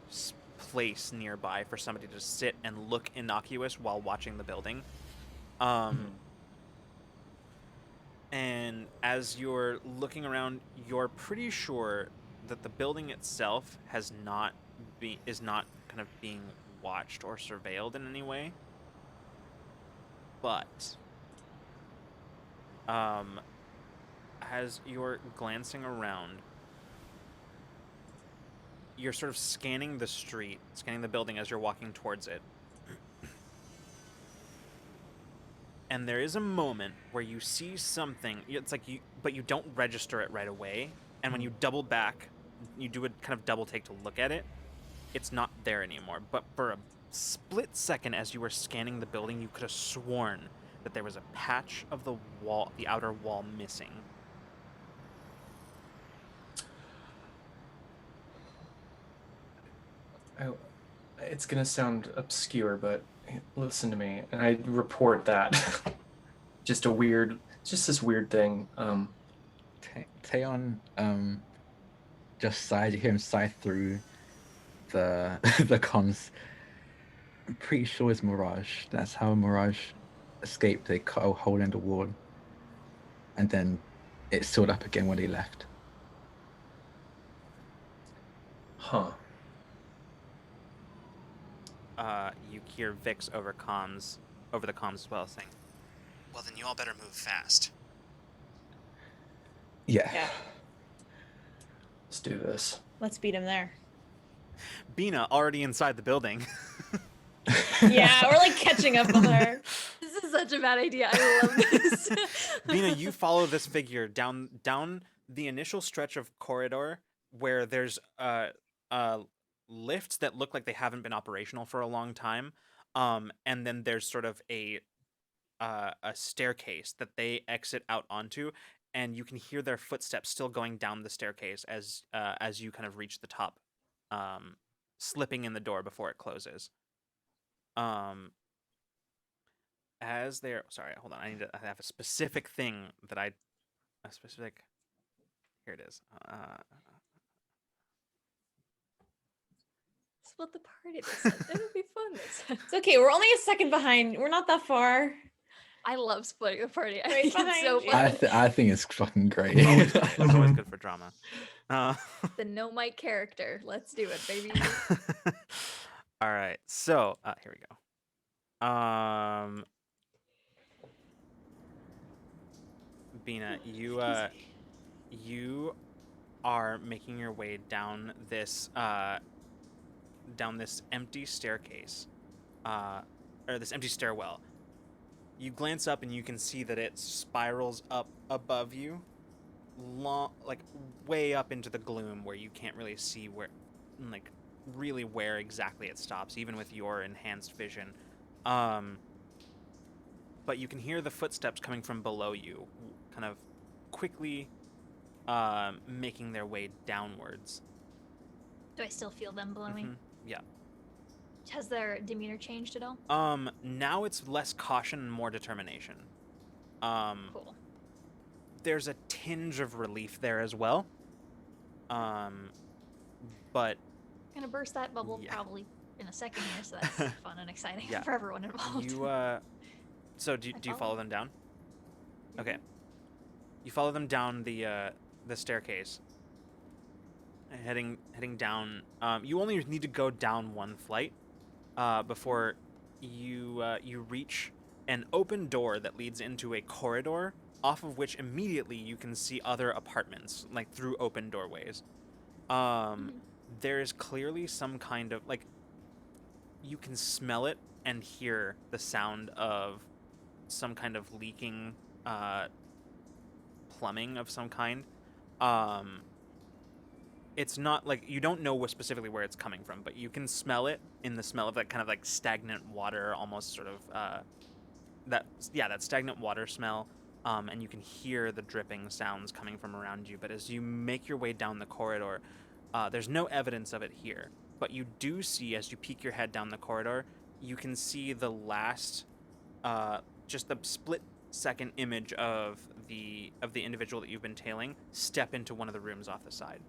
place nearby for somebody to sit and look innocuous while watching the building. And as you're looking around, you're pretty sure that the building itself is not kind of being watched or surveilled in any way. But as you're glancing around, you're sort of scanning the street, scanning the building as you're walking towards it. And there is a moment where you see something, it's like but you don't register it right away. And when you double back, you do a kind of double take to look at it, it's not there anymore. But for a split second as you were scanning the building, you could have sworn that there was a patch of the wall, the outer wall, missing. It's gonna sound obscure, but listen to me, and I report that. Just this weird thing. Taeon just sighed. You hear him sigh through the the comms. I'm pretty sure it's Mirage. That's how Mirage escaped. They cut a hole in the wall, and then it sealed up again when they left. Huh. You hear Vix over the comms as well, saying, "Well, then you all better move fast." Yeah. Let's do this. Let's beat him there. Bina already inside the building. Yeah, we're like catching up with her. This is such a bad idea. I love this. Bina, you follow this figure down the initial stretch of corridor where there's lifts that look like they haven't been operational for a long time, and then there's sort of a staircase that they exit out onto, and you can hear their footsteps still going down the staircase as you kind of reach the top, slipping in the door before it closes. As they're sorry, hold on. I have a specific thing that here it is. Split the party. That would be fun. It's okay. We're only a second behind. We're not that far. I love splitting the party. I Right think it's so behind you. fun. I think it's fucking great. It's always good for drama. The no mic character. Let's do it, baby. All right. So here we go. Bina, you are making your way down this empty staircase, or this empty stairwell. You glance up and you can see that it spirals up above you, like way up into the gloom where you can't really see where exactly it stops, even with your enhanced vision. But you can hear the footsteps coming from below you, kind of quickly making their way downwards. Do I still feel them below me? Yeah. Has their demeanor changed at all? Now it's less caution and more determination. Cool. There's a tinge of relief there as well. But I'm gonna burst that bubble Yeah. probably in a second here, so that's fun and exciting Yeah. for everyone involved. So do you follow them down? Okay. You follow them down the staircase. Heading down. You only need to go down one flight before you reach an open door that leads into a corridor, off of which immediately you can see other apartments, like through open doorways. There is clearly some kind of you can smell it and hear the sound of some kind of leaking plumbing of some kind. It's not you don't know specifically where it's coming from, but you can smell it in the smell of that kind of stagnant water, almost sort of that stagnant water smell. And you can hear the dripping sounds coming from around you. But as you make your way down the corridor, there's no evidence of it here. But you do see, as you peek your head down the corridor, you can see the last, just the split-second image of the individual that you've been tailing step into one of the rooms off the side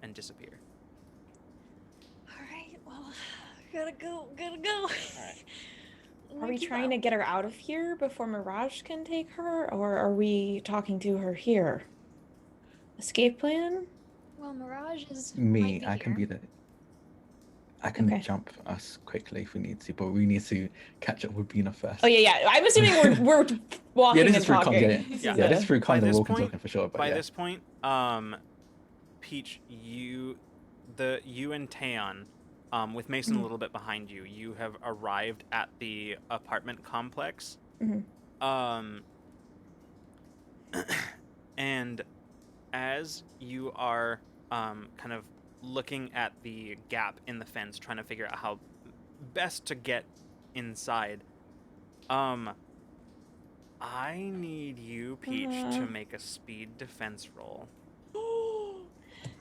and disappear. All right, well, gotta go. All right. Are we trying to get her out of here before Mirage can take her, or are we talking to her here? Escape plan? Well, Mirage is Me, might I can be here. the. I can Okay. jump us quickly if we need to, but we need to catch up with Bina first. Oh yeah. I'm assuming we're walking this and is through comms, talking. yeah. This Yeah. is Yeah, this is through By comms and this walking point- talking for sure. But By yeah. this point, Peach, you and Taeon, with Mason a little bit behind you, you have arrived at the apartment complex. Mhm. And as you are kind of looking at the gap in the fence, trying to figure out how best to get inside, I need you, Peach, to make a speed defense roll.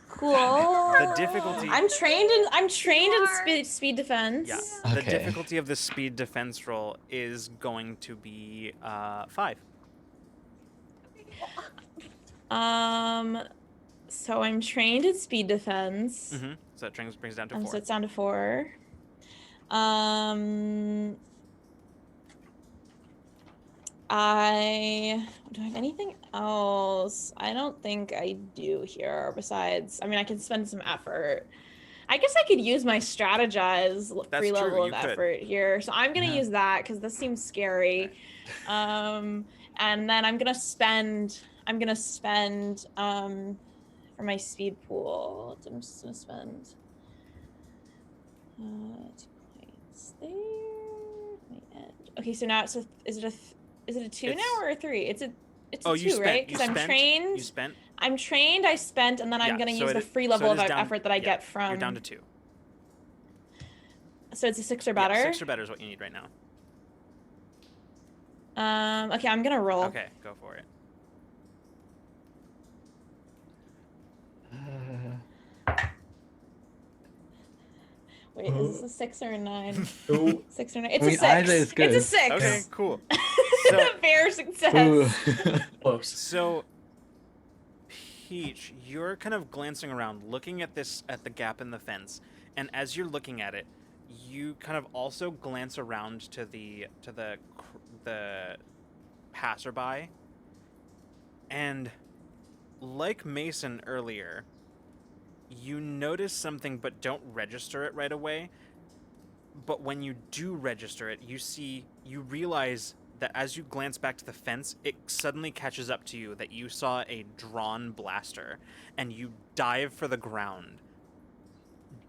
Cool. The difficulty- I'm trained in Smart. speed defense. Yeah. The Okay. difficulty of this speed defense roll is going to be 5. So I'm trained in speed defense. Mm-hmm. So that brings it down to 4. So it's down to 4. Do I have anything else? I don't think I do here. Besides, I mean, I can spend some effort. I guess I could use my strategize That's free true, level of you could. effort here. So I'm gonna Yeah. use that because this seems scary. And then I'm gonna spend for my speed pool. I'm just gonna spend 2 points there. My edge. Okay, so now is it a 2 It's- now or a 3? It's a Oh, 2, you spent. right? You Because I'm spent. trained. You spent. I'm trained. I spent, and then I'm Yeah, gonna so use it the is- free so level it of is down- effort that I yeah, get from. You're down to 2. So it's a 6 or Yeah, better. 6 or better is what you need right now. Okay, I'm gonna roll. Okay, go for it. Wait, is this a 6 or a 9? Oh, 6 or 9? It's I mean, a 6. either is good. It's a 6. Okay, cool. It's So- a fair success. Ooh. close. So, Peach, you're kind of glancing around, looking at the gap in the fence, and as you're looking at it, you kind of also glance around to the passerby, and like Mason earlier, you notice something but don't register it right away. But when you do register it, you realize that as you glance back to the fence, it suddenly catches up to you that you saw a drawn blaster, and you dive for the ground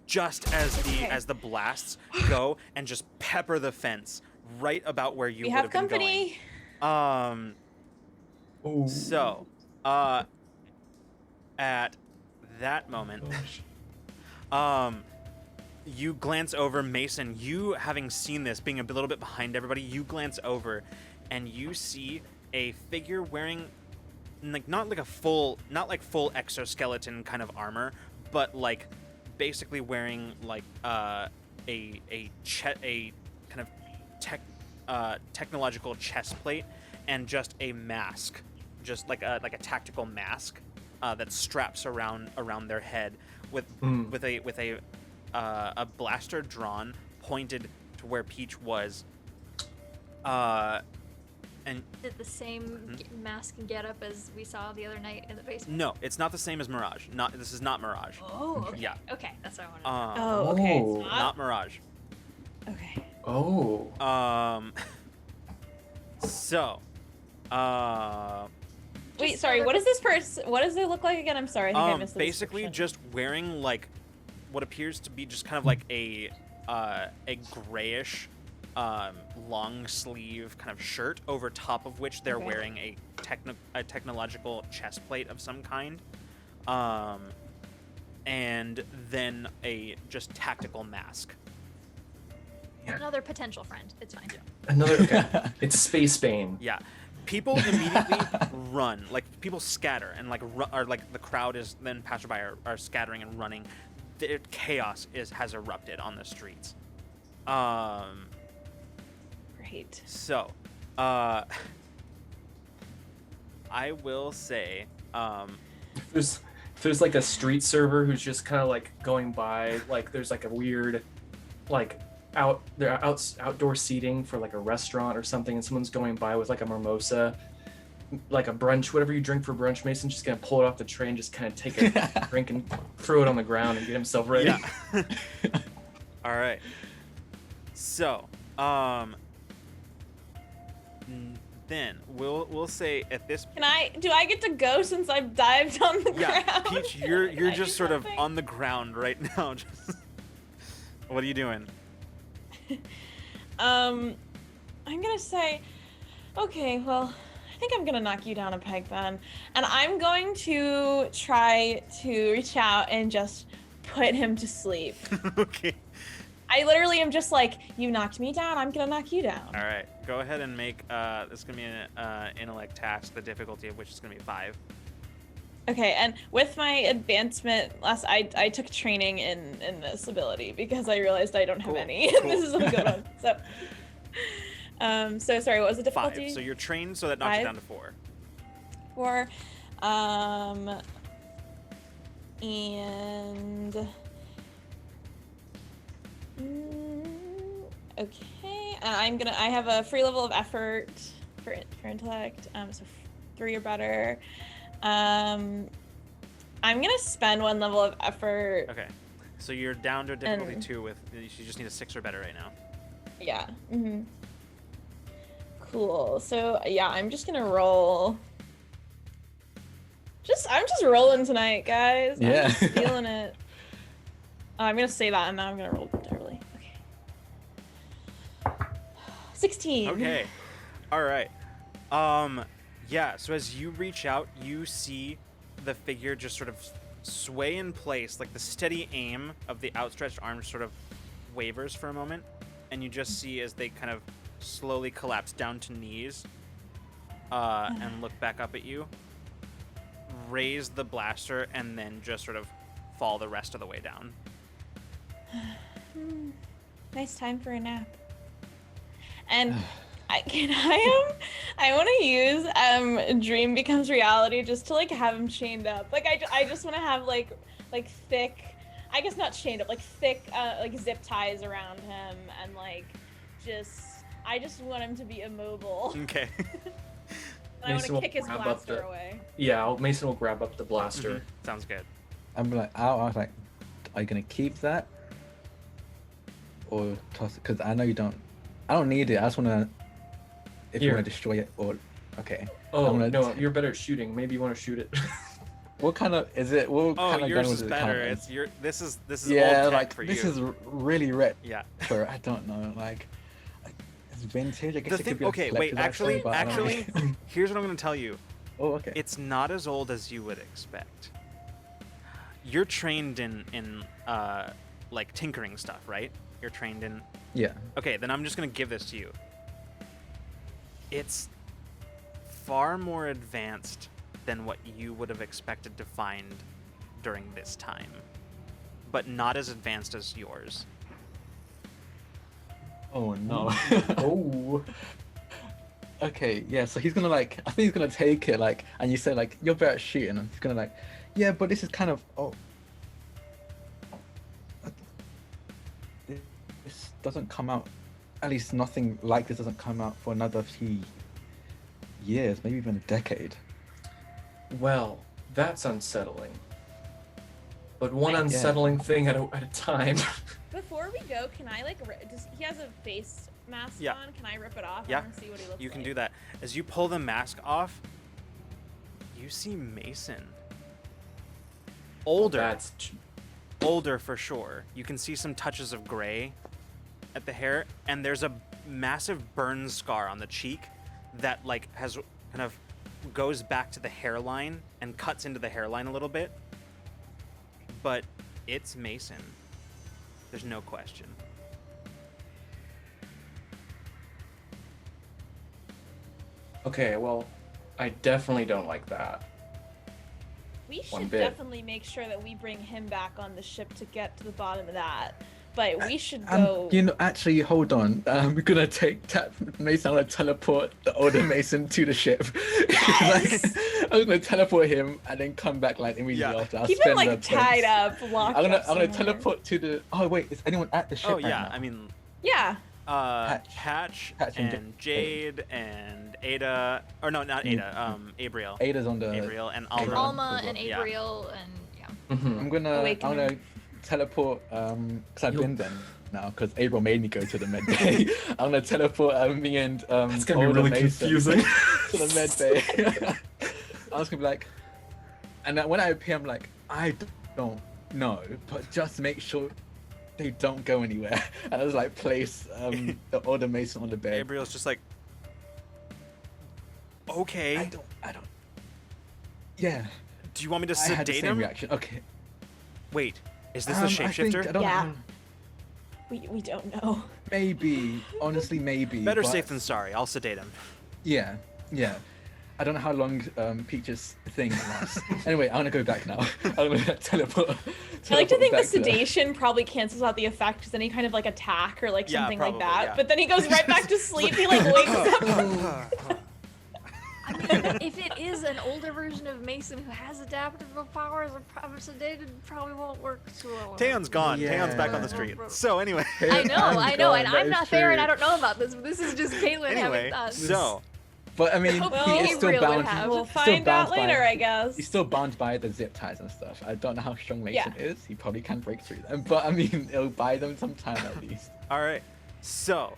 just as the blasts go and just pepper the fence right about where you We would have have been company. going. Oh. So, at that moment, you glance over, Mason, you having seen this, being a little bit behind everybody, you glance over and you see a figure wearing not full exoskeleton kind of armor, but like basically wearing like a kind of technological chest plate and just a mask, just like a tactical mask that straps around their head with a blaster drawn, pointed to where Peach was. And Did the same mask and get up as we saw the other night in the basement? no, it's not the same as Mirage. This is not Mirage. Oh, okay. Yeah. Okay, that's what I wanted. Oh, okay. Oh. It's Not Mirage. Okay. Oh. So, Wait, Just sorry. so What that- does this person? What does it look like again? I'm sorry. I think I missed the basically description. just wearing like what appears to be just kind of like a grayish long sleeve kind of shirt, over top of which they're Okay. wearing a technological chest plate of some kind, and then a just tactical mask. Another potential friend. It's fine. Another. Okay. It's Space Bane. Yeah. People immediately run, like people scatter, and like the crowd is then passerby are scattering and running. Chaos has erupted on the streets. Great. So, I will say, If there's like a street server who's just kind of like going by, like there's like a weird, like outdoor seating for like a restaurant or something, and someone's going by with like a mimosa, like a brunch, whatever you drink for brunch, Mason's just gonna pull it off the tray and just kind of take a drink and throw it on the ground and get himself ready. Yeah. All right. So, then we'll say at this. Do I get to go since I've dived on the Yeah, ground? Peach, you're Can I just do sort of something? on the ground right now. Just what are you doing? I'm gonna say, okay, well, I think I'm gonna knock you down a peg then, and I'm going to try to reach out and just put him to sleep. Okay. I literally am just like, you knocked me down, I'm gonna knock you down. All right. Go ahead and make this is gonna be an intellect task, the difficulty of which is gonna be 5. Okay, and with my advancement I took training in this ability because I realized I don't have Cool, any. cool. This is a good one. So sorry, what was the difficulty? 5. So you're trained, so that knocks you 5? down to 4. 4. And okay, and I have a free level of effort for intellect, so 3 or better. I'm gonna spend 1 level of effort. Okay. So you're down to a difficulty And- 2 with you just need a 6 or better right now. Yeah. Cool. So yeah, I'm just gonna roll. I'm just rolling tonight, guys. Yeah. I'm just feeling it. I'm gonna say that, and now I'm gonna roll terribly. Okay. 16. Okay. All right. Yeah, so as you reach out, you see the figure just sort of sway in place, like the steady aim of the outstretched arm sort of wavers for a moment, and you just see as they kind of slowly collapse down to knees and look back up at you, raise the blaster, and then just sort of fall the rest of the way down. Nice time for a nap. And I want to use Dream Becomes Reality just to like have him chained up. Like I just want to have like thick, I guess not chained up, like thick like zip ties around him, and like I just want him to be immobile. Okay. I want Mason to will kick his grab up blaster the- away. Yeah, Mason will grab up the blaster. Sounds good. I'm like, I was like, are you gonna keep that or toss it? Because I know you don't. I don't need it. I just wanna. If you Here. wanna destroy it, or okay. Oh I'm gonna no, t- you're better at shooting. Maybe you want to shoot it. What kind of is it? What Oh, kind of yours gun is was it? better. It's your. This is yeah, old tech like for this you. is really retro. Yeah. I don't know, like it's vintage. I guess The it could thing. be a Okay, wait. collector's item, but I don't know. Actually, here's what I'm gonna tell you. Oh, okay. It's not as old as you would expect. You're trained in like tinkering stuff, right? You're trained in. Yeah. Okay, then I'm just gonna give this to you. It's far more advanced than what you would have expected to find during this time, but not as advanced as yours. Oh no. Oh. Okay, yeah, so he's gonna like, I think he's gonna take it like, and you say like, you're better at shooting, and he's gonna like, yeah, but this is kind of, this doesn't come out, at least nothing like this doesn't come out for another few years, maybe even a decade. Well, that's unsettling. But one Yeah. unsettling thing at a time. Before we go, can I like does he has a face mask Yeah. on? Can I rip it off? Yeah. I want to see what he looks You can like. do that. As you pull the mask off, you see Mason. Older. That's Older for sure. You can see some touches of gray at the hair, and there's a massive burn scar on the cheek that like has kind of goes back to the hairline and cuts into the hairline a little bit. But it's Mason. There's no question. okay. Well, I definitely don't like that. We One should bit. definitely make sure that we bring him back on the ship to get to the bottom of that. But we should And go. you know, actually, hold on. We're gonna Mason. I'm gonna teleport the older Mason to the ship. Yes! I'm gonna teleport him and then come back like immediately Yeah. after. I'll Keep him spend like the tied points. up, locked I'm up gonna somewhere. teleport to the. Oh wait, is anyone at the ship? Oh right yeah, now? I mean, Yeah. Hatch Hatch and and Jade and Ada, or no, not Ada. Abriel. Ada's on the. Abriel and And Alma. Alma and Yeah. Abriel and yeah. I'm gonna Awakening. teleport because I've been there now because April made me go to the med bay. I'm gonna teleport me and It's gonna be Older really Mason confusing. to the med bay. I was gonna be like, and then when I appear, I'm like, I don't know, but just make sure they don't go anywhere. And I was like, place the Older Mason on the bed. Abriel's just like, okay. I don't. Yeah. Do you want me to I had the sedate same him? reaction. Okay. Wait, is this the I think, shapeshifter? I don't Yeah. know. We don't know. Maybe. Honestly, maybe. Better but- safe than sorry. I'll sedate him. Yeah. I don't know how long Peach's thing lasts. Anyway, I'm gonna go back now. I'm gonna teleport. I like to think the back there. sedation probably cancels out the effect because any kind of like attack or like Yeah, something like probably, that. yeah. But then he goes right back to sleep. He like wakes up. I mean, if it is an older version of Mason who has adaptable powers, or probably sedated, probably won't work too well. Taeyeon's gone. Yeah. Taeyeon's back on the street. So anyway. I know, and God, that I'm is not there, and true. I don't know about this. But this is just Caitlin Anyway, having thoughts. so But I mean, Hopefully he is still Gabriel would bound. have. We'll he's still find out bound by- later, I guess. He's still bound by the zip ties and stuff. I don't know how strong Mason Yeah. is. He probably can break through them. But I mean, it'll buy them some time at least. all right. So,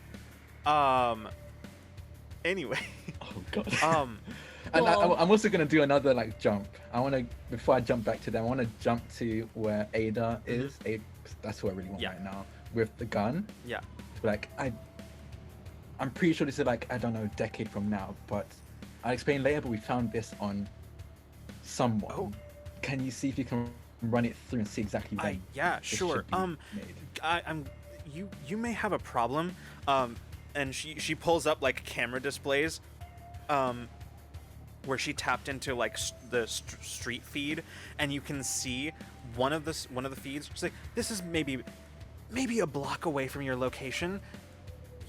anyway, Oh god. Um, And Well- I'm also gonna do another like jump. I wanna before I jump back to them, I wanna jump to where Ada is. That's what I really want Yeah. right now with the gun. yeah. Like I'm pretty sure this is like, I don't know, a decade from now, but I'll explain later. But we found this on someone. Oh. Can you see if you can run it through and see exactly when? Yeah, this sure. should be made? I'm you may have a problem. And she pulls up like camera displays, where she tapped into like the street feed, and you can see one of the feeds. She's like, this is maybe a block away from your location.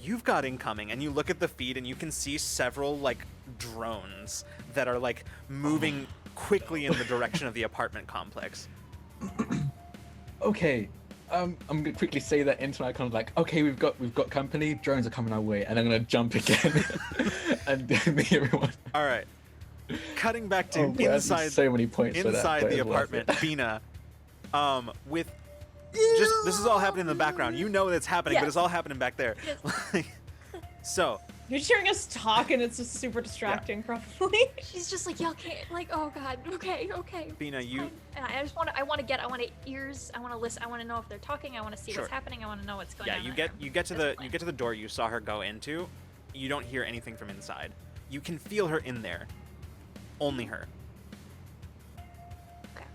You've got incoming, and you look at the feed, and you can see several like drones that are like moving quickly in the direction of the apartment complex. Okay. I'm gonna quickly say that into my kind of like, okay, we've got company. Drones are coming our way, and I'm gonna jump again and meet everyone. All right. Cutting back to Oh, boy, I have inside so many points for that, inside but the it's worth apartment, it. Bina, with just this is all happening in the background. You know it's happening, but Yes. it's all happening back there. So You're just hearing us talk and it's just super distracting, probably. She's just like, y'all can't, like, oh god, okay. Bina, it's you fine." And I just want ears, I want to listen, I want to know if they're talking, I want to see Sure. what's happening, I want to know what's going yeah on. you get to the door you saw her go into. You don't hear anything from inside. You can feel her in there. Only her. Okay.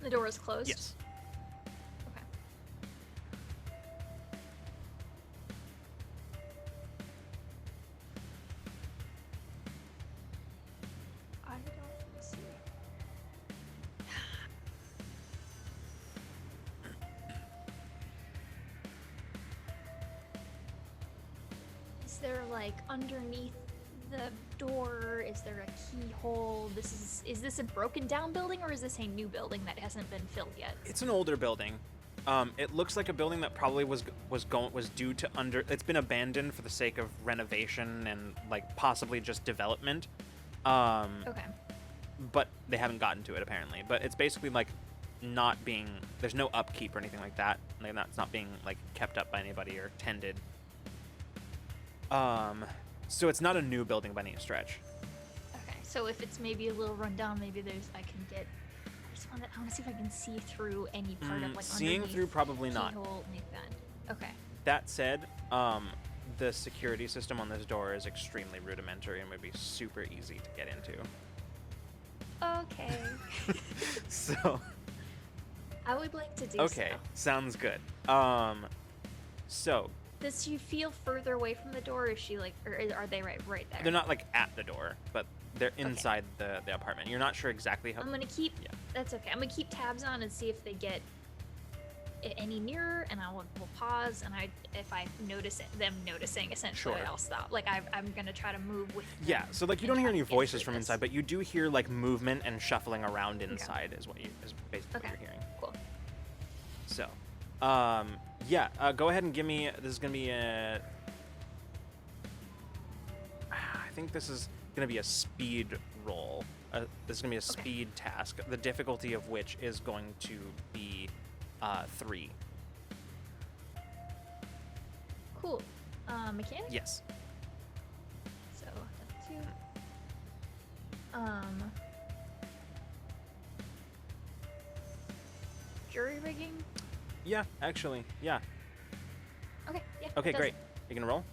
The door is closed. Yes. Okay. I don't see. Is there like underneath the door? Is there a keyhole? Is this a broken down building, or is this a new building that hasn't been filled yet? It's an older building. It looks like a building that probably was due to it's been abandoned for the sake of renovation and like possibly just development. Okay. But they haven't gotten to it apparently. But it's basically like not being, there's no upkeep or anything like that. Like it's not being like kept up by anybody or tended. So it's not a new building by any stretch. Okay. So if it's maybe a little rundown, maybe I want to see if I can see through any part of like Seeing underneath through, probably not. keyhole, like that. Okay. That said, the security system on this door is extremely rudimentary and would be super easy to get into. Okay. So I would like to do okay, so. sounds good. So Does she feel further away from the door? Is she like, or are they right there? they're not like at the door, but they're inside the apartment. You're not sure exactly how. I'm gonna keep. Yeah. That's okay. I'm gonna keep tabs on and see if they get any nearer, and we'll pause. And if I notice them noticing, essentially, Sure. I'll stop. Like I'm gonna try to move with. Yeah, them so like you and don't hear try to any get voices through from this. inside, but you do hear like movement and shuffling around inside is basically Okay. what you're hearing. Cool. So, Yeah. Go ahead and give me. This is gonna be a. I think this is gonna be a speed roll. This is gonna be a speed task. The difficulty of which is going to be 3. Cool. Mechanic? Yes. So that's 2. Jury rigging? Yeah. Actually. Yeah. Okay, yeah. Okay. does Great. You gonna roll?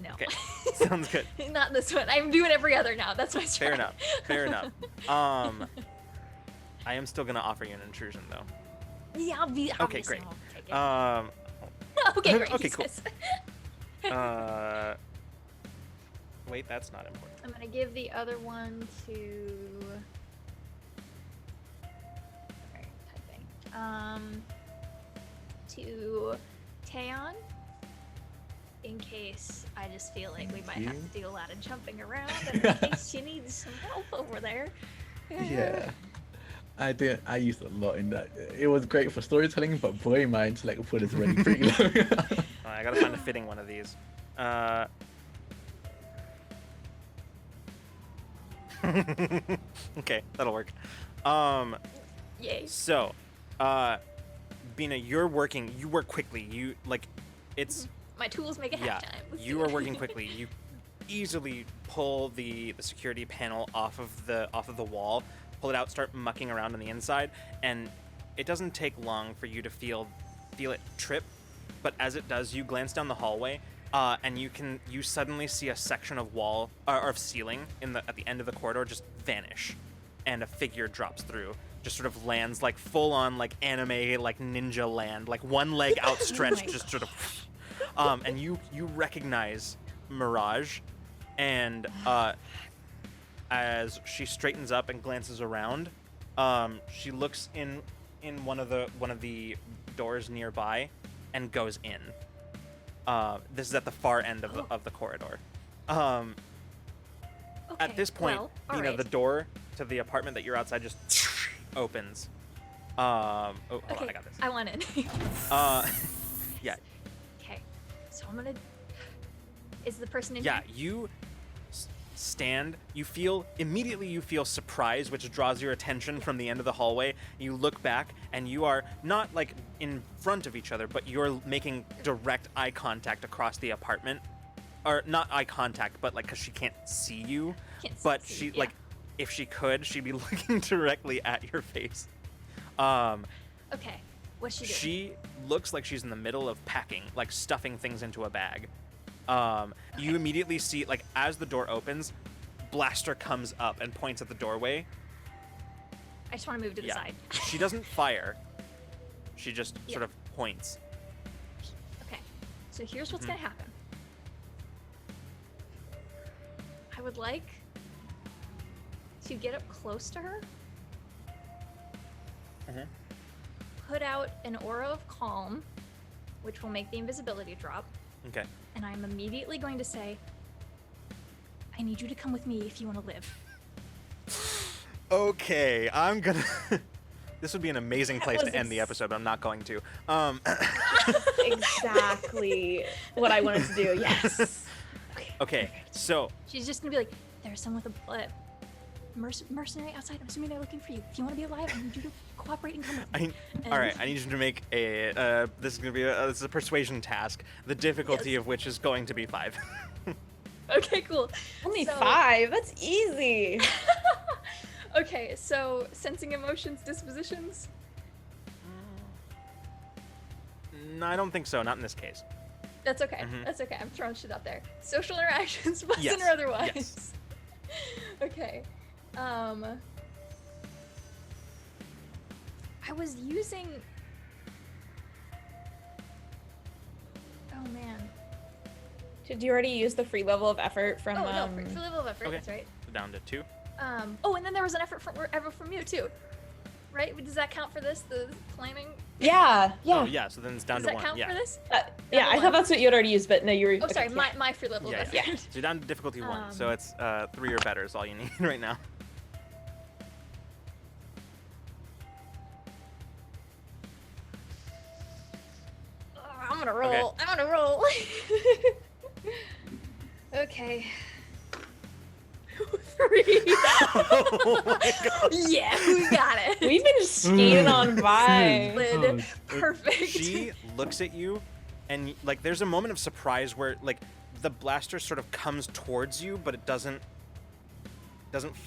No. Okay. Sounds good. Not this one. I'm doing every other now. That's my strat. Fair enough. Fair enough. I am still gonna offer you an intrusion though. Yeah, I'll be. Okay, obviously great. I'll take it. Okay, great. Okay, cool. Yes. Wait, that's not important. I'm gonna give the other one to. Alright, typing. To Taeyeon. In case I just feel like we might have to do a lot of jumping around, and in case she needs some help over there. Yeah. I did. I used a lot in that. It was great for storytelling, but boy, my intellect pool is already pretty low. I gotta find a fitting one of these. Okay, that'll work. Yay. So, Bina, you work quickly. You it's My tools make it yeah. halftime. Let's You do are it. working quickly. You easily pull the security panel off of the wall, pull it out, start mucking around on the inside, and it doesn't take long for you to feel it trip. But as it does, you glance down the hallway, and you suddenly see a section of wall or of ceiling at the end of the corridor just vanish, and a figure drops through. Just sort of lands like full on like anime like ninja land, like one leg outstretched, my just sort of. And you recognize Mirage, and as she straightens up and glances around, she looks in one of the doors nearby, and goes in. This is at the far end of the corridor. Okay, At this point, well, the door to the apartment that you're outside just opens. Hold on, I got this. I want in. Yeah. Okay, so I'm gonna. Is the person in? Yeah, here? you stand. You feel surprise, which draws your attention from the end of the hallway. You look back, and you are not like in front of each other, but you're making direct eye contact across the apartment, or not eye contact, but like because she can't see you. But she like, if she could, she'd be looking directly at your face. Okay, what's she doing? She looks like she's in the middle of packing, like stuffing things into a bag. You immediately see, like, as the door opens, Blaster comes up and points at the doorway. I just want to move to the side. She doesn't fire. She just sort of points. Okay, so here's what's gonna happen. I would like to get up close to her, put out an aura of calm, which will make the invisibility drop, Okay. and I'm immediately going to say, I need you to come with me if you want to live. Okay, I'm gonna... This would be an amazing place was to end the episode, but I'm not going to. Exactly what I wanted to do. Yes. Okay, so... She's just gonna be like, there's someone with a mercenary outside. I'm assuming they're looking for you. If you want to be alive, I need you to cooperate and come with me. All right, I need you to make a... this is gonna be this is a persuasion task, the difficulty of which is going to be 5. Okay, cool. Only So- 5. That's easy. Okay, so sensing emotions, dispositions. No, I don't think so. Not in this case. That's okay. Mhm. That's okay. I'm throwing shit out there. Social interactions, pleasant Yes, or otherwise. yes. Okay. I was using. Oh man. Did you already use the free level of effort from? Oh no, for level of effort. Okay. That's right. Down to 2. Oh, and then there was an effort from you too, right? Does that count for this? The planning. Yeah. Oh, yeah, so then it's down Does to that 1. count yeah. for this? Yeah, I thought that's what you had already used, but no, you were. Oh, sorry, okay, my free level Yeah, of yeah. effort. So you're down to difficulty 1, so it's 3 or better is all you need right now. gonna roll. I'm gonna roll. Okay. 3. Oh my god. Yeah, we got it. We've been skating on by. Slid. Perfect. She looks at you, and like there's a moment of surprise where like the blaster sort of comes towards you, but it doesn't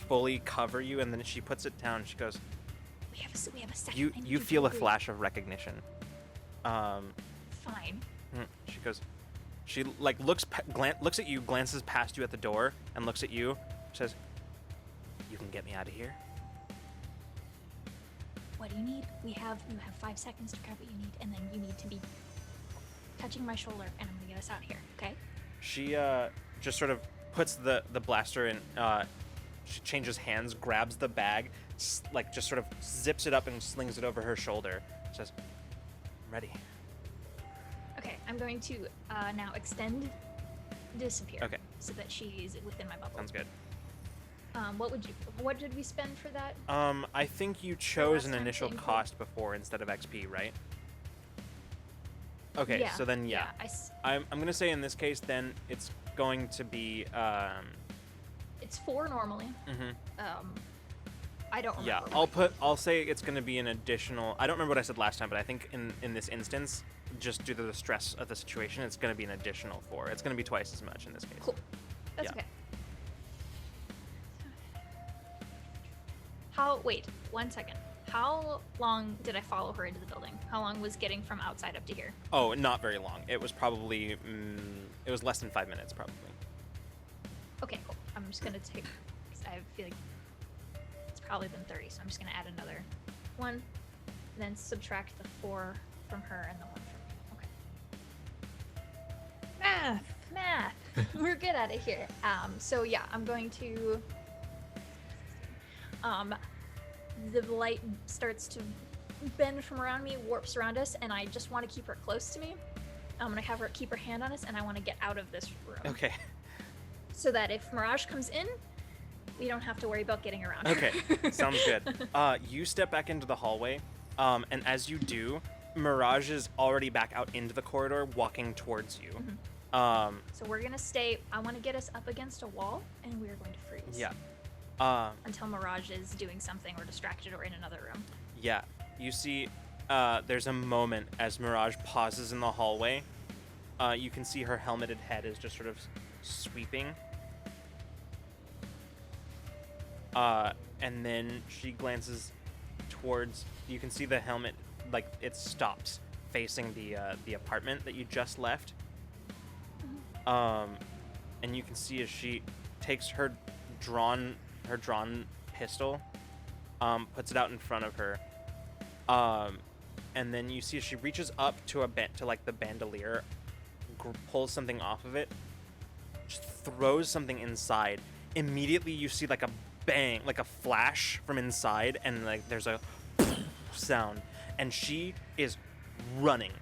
fully cover you, and then she puts it down. She goes, we have a second. You feel a flash of recognition. Fine. She goes, she like looks at you, glances past you at the door, and looks at you. Says, "You can get me out of here." What do you need? You have 5 seconds to grab what you need, and then you need to be touching my shoulder, and I'm gonna get us out of here. Okay? She just sort of puts the blaster in. She changes hands, grabs the bag, like just sort of zips it up and slings it over her shoulder. Says, "I'm ready." Okay. I'm going to now extend disappear. Okay. So that she's within my bubble. Sounds good. What did we spend for that? I think you chose last an time initial to include- cost before instead of XP, right? Okay, Yeah, so then yeah. I'm gonna say in this case then it's going to be It's 4 normally. I don't remember. yeah, I'll say it's gonna be an additional. I don't remember what I said last time, but I think in this instance, just due to the stress of the situation, it's gonna be an additional 4. It's gonna be twice as much in this case. Cool. That's Yeah. okay. Wait, 1 second. How long did I follow her into the building? How long was getting from outside up to here? Oh, not very long. It was probably it was less than 5 minutes probably. Okay, cool. I'm just gonna take, because I feel like it's probably been 30, so I'm just gonna add another 1, and then subtract the 4 from her and the 1 from me. Okay. Math. We're good at it here. So yeah, I'm going to the light starts to bend from around me, warps around us, and I just want to keep her close to me. I'm gonna have her keep her hand on us, and I want to get out of this room. Okay. So that if Mirage comes in, we don't have to worry about getting around her. Okay. Sounds good. You step back into the hallway, and as you do, Mirage is already back out into the corridor, walking towards you. So we're gonna stay. I want to get us up against a wall, and we are going to freeze. Yeah. Until Mirage is doing something or distracted or in another room. Yeah. You see, there's a moment as Mirage pauses in the hallway. You can see her helmeted head is just sort of sweeping. And then she glances towards. You can see the helmet, like it stops facing the apartment that you just left. And you can see as she takes her drawn pistol, puts it out in front of her, and then you see as she reaches up to like the bandolier, pulls something off of it, just throws something inside. Immediately you see like a bang, like a flash from inside, and like there's a sound, and she is running,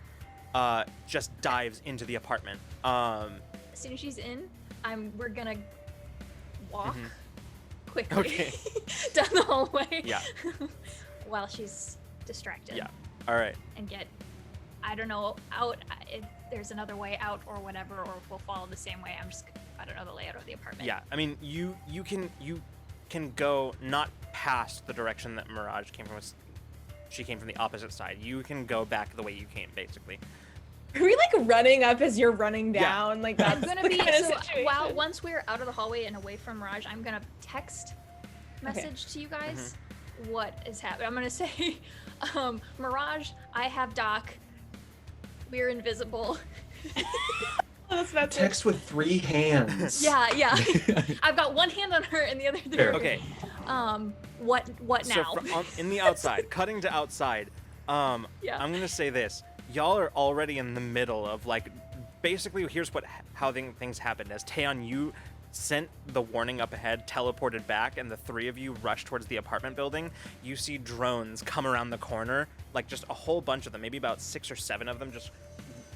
just dives into the apartment. As soon as she's in, we're gonna walk quickly Okay. down the hallway. Yeah. While she's distracted. Yeah. All right. And get, I don't know, out. If there's another way out or whatever, or if we'll follow the same way. I don't know the layout of the apartment. Yeah. I mean, you can go not past the direction that Mirage came from. She came from the opposite side. You can go back the way you came, basically. Are we like running up as you're running Yeah. down? Like that's I'm gonna the be kind of so situation. once we're out of the hallway and away from Mirage, I'm gonna text message to you guys what is happening. I'm gonna say, Mirage, I have Doc. We're invisible. That's Text with 3 hands. Yeah. I've got one hand on her and the other. Fair. Okay. What now? So in the outside, cutting to outside, I'm gonna say this. Y'all are already in the middle of like, basically here's how things happened. As Taeyeon, you sent the warning up ahead, teleported back, and the 3 of you rush towards the apartment building. You see drones come around the corner, like just a whole bunch of them, maybe about 6 or 7 of them, just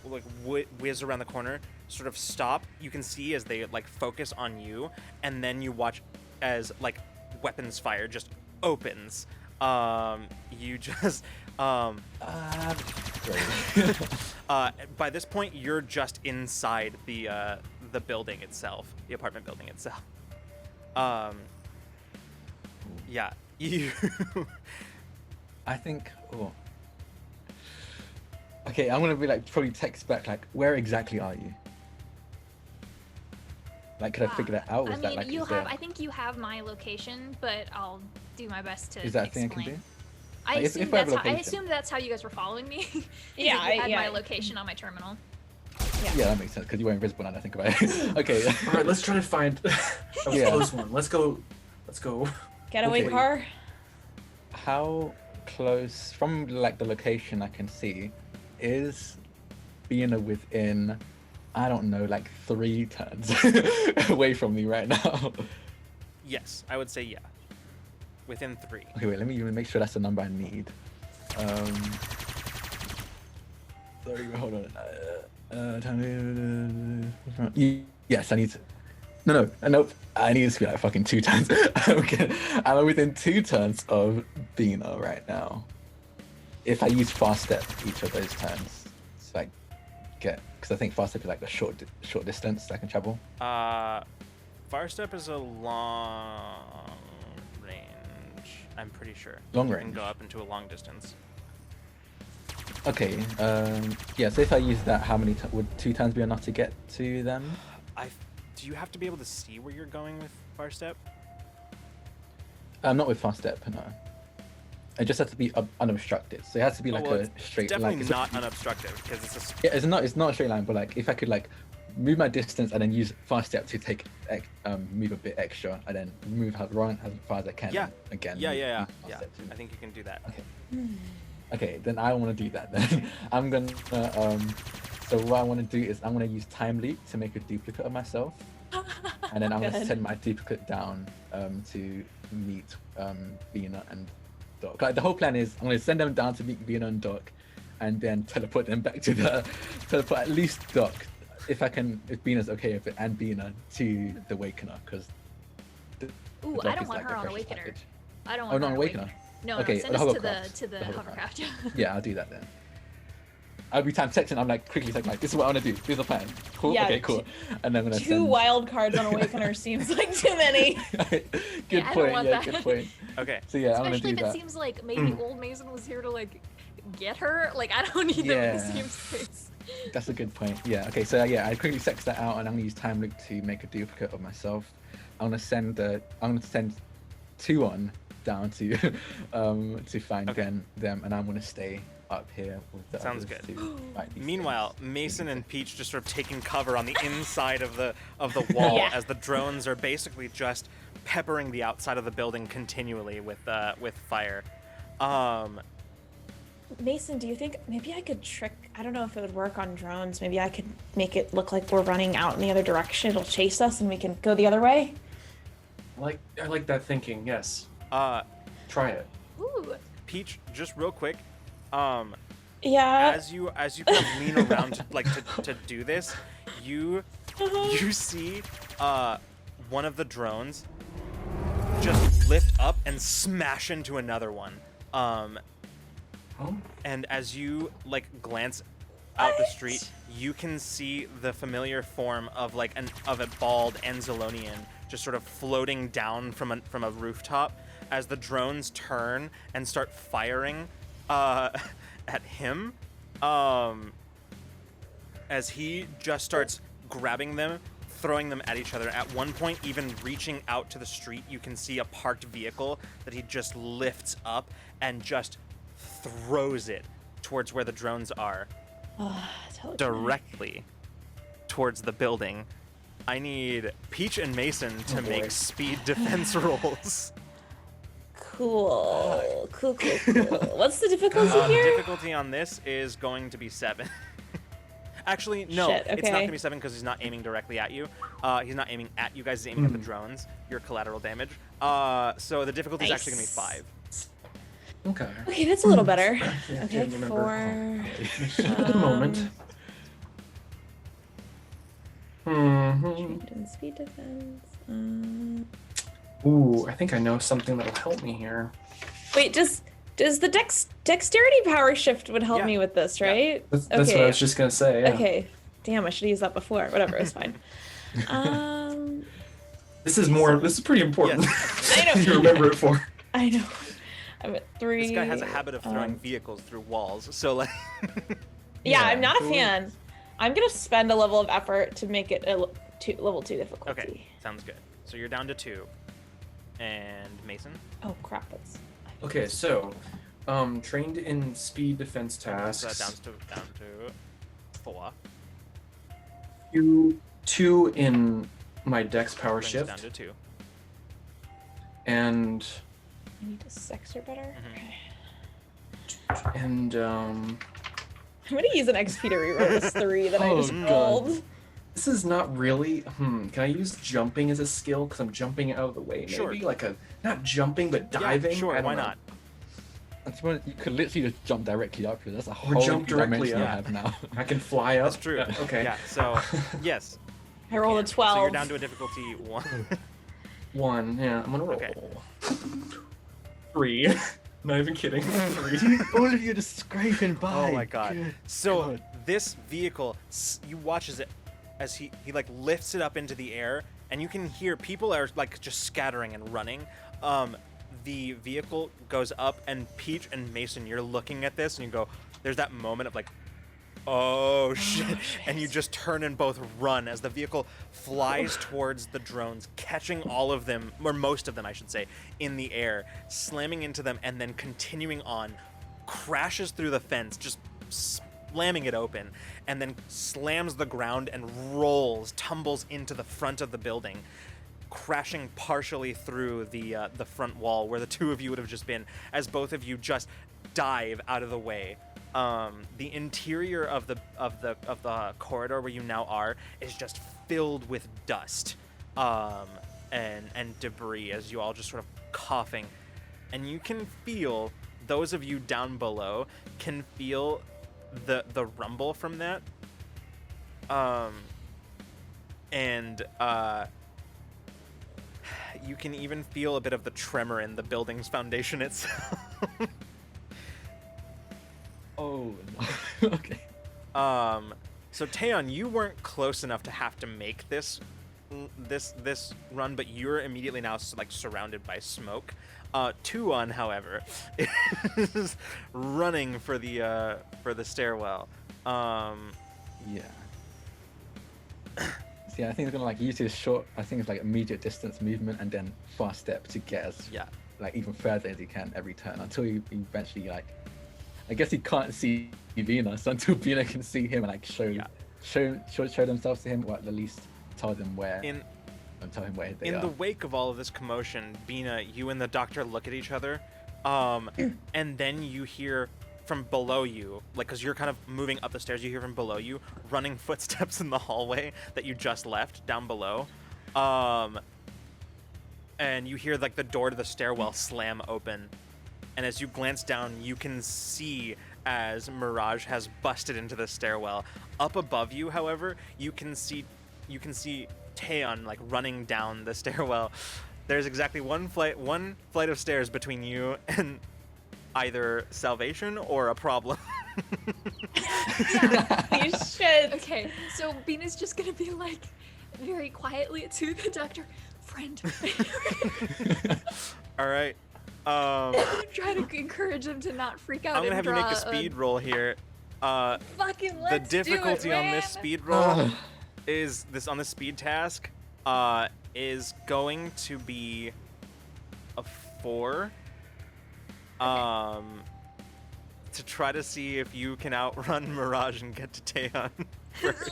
like whiz around the corner, sort of stop. You can see as they like focus on you, and then you watch as like weapons fire just opens. You just Great. By this point, you're just inside the building itself, the apartment building itself. Yeah, you. I think. Oh. Okay, I'm gonna be like probably text back like, where exactly are you? Like, could I figure that out? I Was that mean, like? you is have. there- I think you have my location, but I'll do my best to Is that a explain. thing I can do? I Like, if assume we have that's how, I location. assumed that's how you guys were following me. is Yeah, that you had my yeah. location on my terminal. Yeah, that makes sense because you were invisible now that I think about it. Okay. All right, let's try to find a Yeah. close one. Let's go. Getaway Okay. car. How close from like the location I can see is Bina within, I don't know, like 3 turns away from me right now? Yes, I would say yeah. Within 3. Okay, wait, let me even make sure that's the number I need. Sorry, hold on. Yes, I need to. No, nope. I need to be like fucking 2 turns. Okay, I'm within 2 turns of Bina right now. If I use fast step each of those turns, it's like because I think fast step is like a short distance I can travel. Fire step is a long range. I'm pretty sure. Long You range. can go up into a long distance. Okay. Yeah. So if I use that, how many would 2 turns be enough to get to them? Do you have to be able to see where you're going with fire step? Not with fast step, no. It just has to be unobstructed. So it has to be like well, a it's straight definitely line. not unobstructed because it's a. Yeah, it's not a straight line, but like if I could like move my distance and then use fast step to take move a bit extra and then run as far as I can. Yeah. Again. Yeah. use fast Yeah. step to- I think you can do that. Okay. Okay, then I want to do that. Then I'm gonna. So what I want to do is I'm gonna use time leap to make a duplicate of myself, and then I'm gonna Good. send my duplicate down to meet Bina and Doc. Like the whole plan is I'm gonna send them down to meet Bina and Doc, and then teleport them back to teleport at least Doc, if Bina's okay with it, and Bina to the Wakener because. Ooh, I don't want her on Awakener. I don't Oh, want not her on Awakener. No, Okay, no, send the us hovercraft. to the The hovercraft. Yeah, I'll do that then. I'll be time texting. I'm like quickly like this is what I want to do. Here's the plan. Cool. Yeah, Okay, cool. And then I'm gonna 2 send... wild cards on Awakener seems like too many. Good Yeah, I don't point. want Yeah, that. good point. Okay. So yeah, I'm Especially gonna if do it that. seems like maybe old Mason was here to like get her. Like I don't need them in the Yeah. same space. That's a good point. Yeah. Okay. So yeah, I quickly text that out, and I'm gonna use time loop to make a duplicate of myself. I'm gonna send 2 on down to find Okay. them, and I'm gonna stay up here with the Sounds others good. to fight these Meanwhile, things. Mason and Peach just sort of taking cover on the inside of the wall Yeah. as the drones are basically just peppering the outside of the building continually with fire. Mason, do you think maybe I could trick? I don't know if it would work on drones. Maybe I could make it look like we're running out in the other direction. It'll chase us, and we can go the other way. I like that thinking. Yes. Try it. Ooh. Peach, just real quick, Yeah. as you kind of lean around to do this, you see one of the drones just lift up and smash into another one. Oh. And as you like glance out the street, you can see the familiar form of like of a bald Enzalonian just sort of floating down from a rooftop as the drones turn and start firing at him. As he just starts grabbing them, throwing them at each other. At one point, even reaching out to the street, you can see a parked vehicle that he just lifts up and just throws it towards where the drones are, Totally. directly towards the building. I need Peach and Mason to boy. make speed defense rolls. Cool. What's the difficulty here? Difficulty on this is going to be 7. Actually, no, Shit, it's not okay. going to be 7 because he's not aiming directly at you. He's not aiming at you guys, he's aiming at the drones. Your collateral damage. So the difficulty is actually going to be 5. Okay. Okay, that's a little better. Yeah, Okay, can't remember. 4. At the moment. Speed defense. Ooh, I think I know something that'll help me here. Wait, Does the dexterity power shift would help Yeah. me with this, Yeah. right? That's what I Okay. was just gonna say. Yeah. Okay. Damn, I should have used that before. Whatever, it's fine. This is pretty important. I know. You remember it for. I know. I'm at 3. This guy has a habit of throwing vehicles through walls, so like. Yeah, I'm not a cool. fan. I'm gonna spend a level of effort to make it a level 2 difficulty. Okay, sounds good. So you're down to 2. And Mason? Oh crap! That's. Okay, so, trained in speed defense So tasks. down to 4. 2 in my dex power Brings shift. down to 2. And I need to sexer better. Mhm. Okay. and I'm gonna use an XP to reroll this 3 that I Oh, just God. rolled. this is not really. Can I use jumping as a skill? Because I'm jumping out of the way. Maybe Sure. like not jumping but diving. Yeah, sure, I don't why know. not? That's when you could literally just jump directly up here. That's a Or whole jump directly dimension you up. have now. I can fly up. That's true. Yeah, okay. Yeah, so, yes. I rolled a And 12. So you're down to a difficulty 1. 1. Yeah, I'm gonna roll. Okay. 3. Not even kidding. 3. Dude, all of you are just scraping by. Oh my god. Good So God. this vehicle, you watch as he like lifts it up into the air, and you can hear people are like just scattering and running. The vehicle goes up, and Peach and Mason, you're looking at this, and you go, there's that moment of like, oh shit, and you just turn and both run as the vehicle flies towards the drones, catching all of them, or most of them I should say, in the air, slamming into them, and then continuing on, crashes through the fence, just slamming it open, and then slams the ground and tumbles into the front of the building, crashing partially through the front wall where the two of you would have just been, as both of you just dive out of the way. The interior of the corridor where you now are is just filled with dust and debris as you all just sort of coughing, and you can feel, those of you down below can feel the rumble from that, and you can even feel a bit of the tremor in the building's foundation itself. Oh no. Okay. So Taeyeon, you weren't close enough to have to make this run, but you're immediately now like surrounded by smoke. Tuon, however, is running for the stairwell. Yeah. See, I think it's gonna like use his short. I think it's like immediate distance movement and then fast step to get us like even further as he can every turn until he eventually like. I guess he can't see Venus until Venus can see him and like show themselves to him, or at least tell them where. Tell him where they are. In the wake of all of this commotion, Bina, you and the doctor look at each other, and then you hear from below you, like, because you're kind of moving up the stairs, you hear from below you running footsteps in the hallway that you just left down below, and you hear like the door to the stairwell slam open, and as you glance down, you can see as Mirage has busted into the stairwell. Up above you, however, you can see Taeyeon like running down the stairwell. There's exactly one flight of stairs between you and either salvation or a problem. You should. Okay, so Bina's just gonna be like very quietly to the doctor, friend. All right. Try to encourage him to not freak out. I'm gonna and have you make a draw speed roll here. Fucking The let's difficulty do it, on man. this speed roll is this on the speed task is going to be a 4. To try to see if you can outrun Mirage and get to Taeyeon first.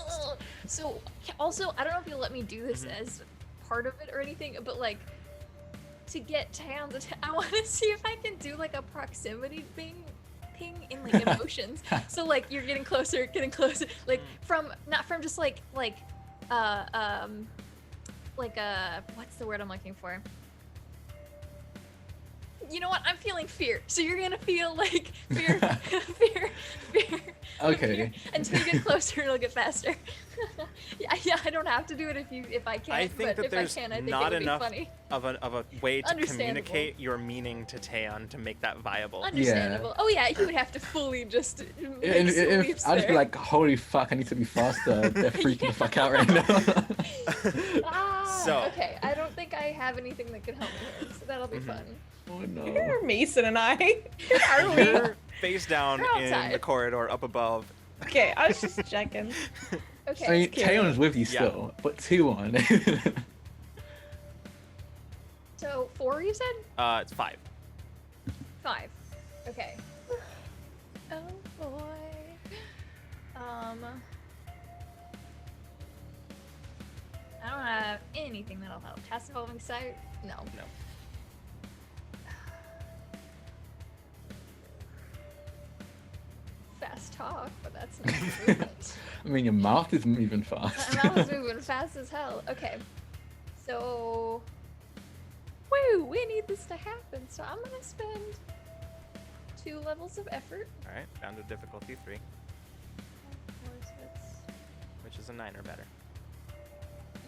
So also, I don't know if you'll let me do this as part of it or anything, but like to get Taeyeon's I want to see if I can do like a proximity ping in like emotions. So like you're getting closer, like not from just like what's the word I'm looking for? You know what? I'm feeling fear. So you're gonna feel like fear, fear. Okay. Fear. Until you get closer, it'll get faster. Yeah, I don't have to do it if I can't. I think but that if there's I can, I think not it would enough be funny. of a way to Understandable. communicate your meaning to Taeyeon to make that viable. Understandable. Oh yeah, he would have to fully just make If, some leaps I'd just be there. like, holy fuck, I need to be faster. They're freaking the fuck out right now. So- Okay, I don't think I have anything that can help me here, so that'll be Mhm. fun. Oh no. Here, Mason and I. Here are we? You're face down We're in the outside. corridor up above. Okay, I was just checking. Okay. I mean, cute. Taeyeon's with you Yeah. still, but 2-1. So 4, you said? It's 5. 5. Okay. Oh boy. I don't have anything that'll help. Task involving sight? No. No. Fast talk, but that's not movement. I mean, your mouth is moving fast. My mouth is moving fast as hell. Okay. So. Woo! We need this to happen, so I'm gonna spend 2 levels of effort. All right, down to difficulty 3, Of course, it's. which is a 9 or better.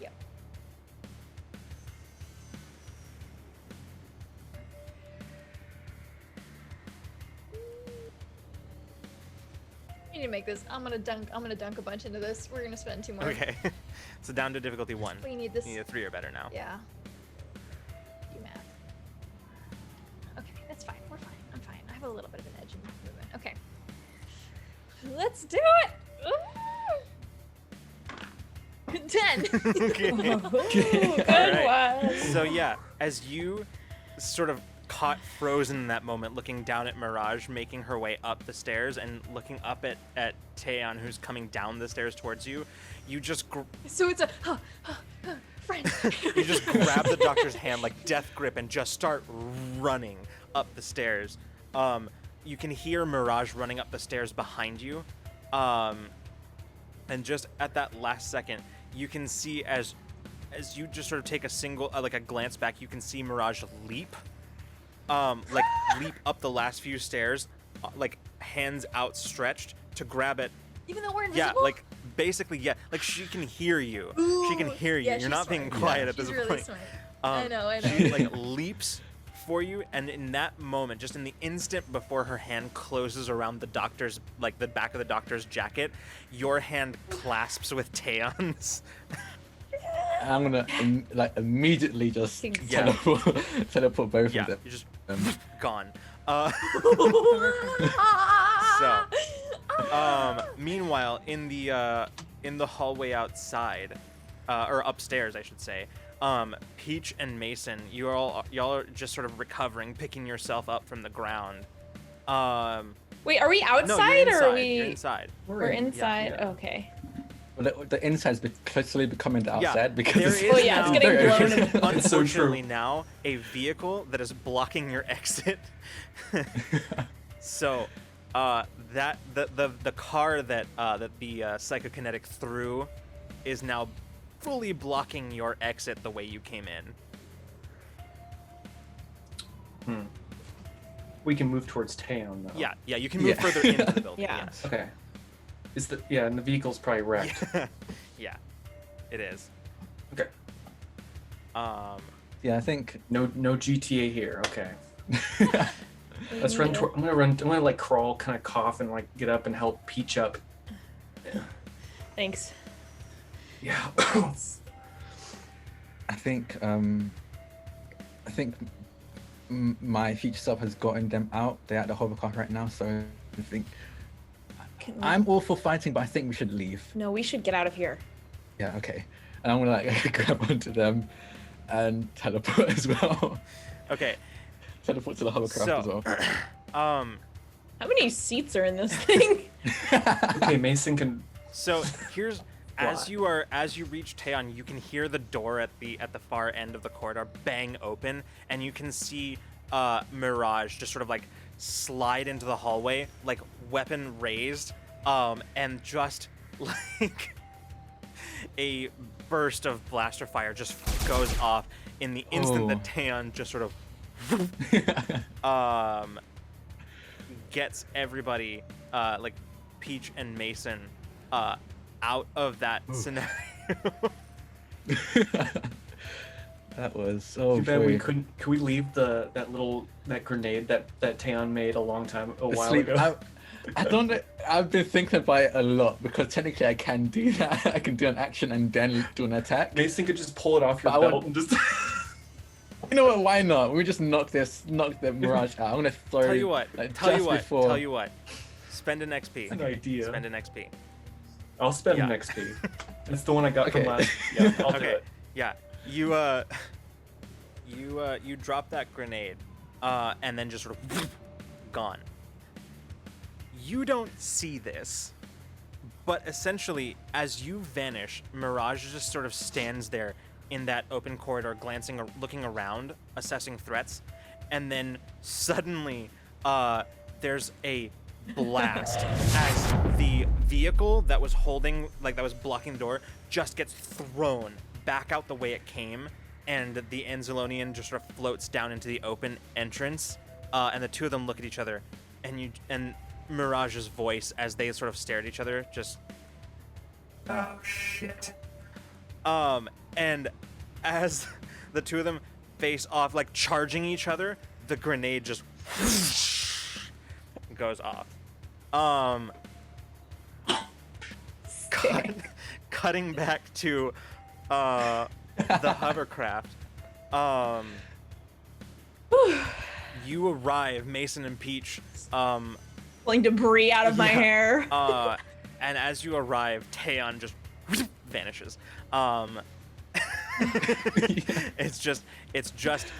Yep. You need to make this. I'm gonna dunk a bunch into this. We're gonna spend 2 more. Okay, so down to difficulty 1. We need this. You need a 3 or better now. Yeah. Do math. Okay, that's fine. We're fine. I'm fine. I have a little bit of an edge in movement. Okay. Let's do it! Ooh. 10! Okay. Ooh, good Alright. one. So yeah, as you sort of caught frozen in that moment, looking down at Mirage making her way up the stairs and looking up at Taeyeon who's coming down the stairs towards you, you just So it's a friend. you just grab the doctor's hand like death grip and just start running up the stairs. You can hear Mirage running up the stairs behind you. And just at that last second, you can see as you just sort of take a single like a glance back, you can see Mirage leap. Like leap up the last few stairs, like hands outstretched to grab it. Even though we're Yeah, invisible? like basically, yeah, like she can hear you. She can Ooh. hear you. Yeah, You're she's not being smart. quiet at She's this really point. smart. I know. She like leaps for you, and in that moment, just in the instant before her hand closes around the doctor's, like the back of the doctor's jacket, your hand clasps with Taeyeon's. I'm gonna immediately just Yeah. teleport both Yeah, of them. you're just Um, gone. Meanwhile, in the hallway outside, or upstairs, I should say, Peach and Mason, y'all are just sort of recovering, picking yourself up from the ground. Wait, are we No, outside you're or are inside. we? You're inside. We're inside. yeah. Okay. well, the inside's closely becoming the Yeah, outside because there it's is Oh, yeah, it's now- getting very blown open. in- It's so true. Unfortunately, now a vehicle that is blocking your exit. So, that the car that the psychokinetic threw is now fully blocking your exit the way you came in. We can move towards Taeyeon though. Yeah, you can move Yeah. further into the building. Yeah. Yes. Okay. And the vehicle's probably wrecked. Yeah, it is. Okay. Yeah, I think. No GTA here. Okay. Let's run. I'm gonna like crawl, kind of cough, and like get up and help Peach up. Thanks. Yeah. I think my future self has gotten them out. They're at the hovercraft right now, so I think Can we- I'm all for fighting, but I think we should leave. No, we should get out of here. Yeah, okay. And I'm gonna like grab onto them and teleport as well. Okay. Teleport to the hovercraft as So, well. How many seats are in this thing? Okay, Mason can. So here's as Fly. you reach Taeyeon, you can hear the door at the far end of the corridor bang open, and you can see Mirage just sort of like slide into the hallway, like weapon raised, and just like a burst of blaster fire just goes off in the instant that Taeyeon just sort of gets everybody, like Peach and Mason, out of that scenario. That was so Too bad we funny. couldn't. Could we leave that grenade that Taeyeon made a while Asleep. ago? I don't know. I've been thinking about it a lot because technically I can do that. I can do an action and then do an attack. Mason could just pull it off your But I belt and just. You know what? Why not? We just knock the Mirage out. I'm gonna throw. Tell you what. Like, Tell you just what. before- Tell you what. Spend an XP. An idea. Spend an XP. I'll spend Yeah. an XP. That's the one I got from Okay. last. Yeah, I'll do Okay. it. Yeah. You drop that grenade, and then just sort of gone. You don't see this, but essentially, as you vanish, Mirage just sort of stands there in that open corridor, looking around, assessing threats, and then suddenly, there's a blast as the vehicle that was blocking the door just gets thrown back out the way it came, and the Anzalonian just sort of floats down into the open entrance, and the two of them look at each other, and Mirage's voice as they sort of stare at each other just, oh shit. And as the two of them face off, like charging each other, the grenade just goes off. Cutting back to the hovercraft. You arrive, Mason and Peach. Pulling debris out of my Yeah. hair. And as you arrive, Taeyeon just vanishes. It's just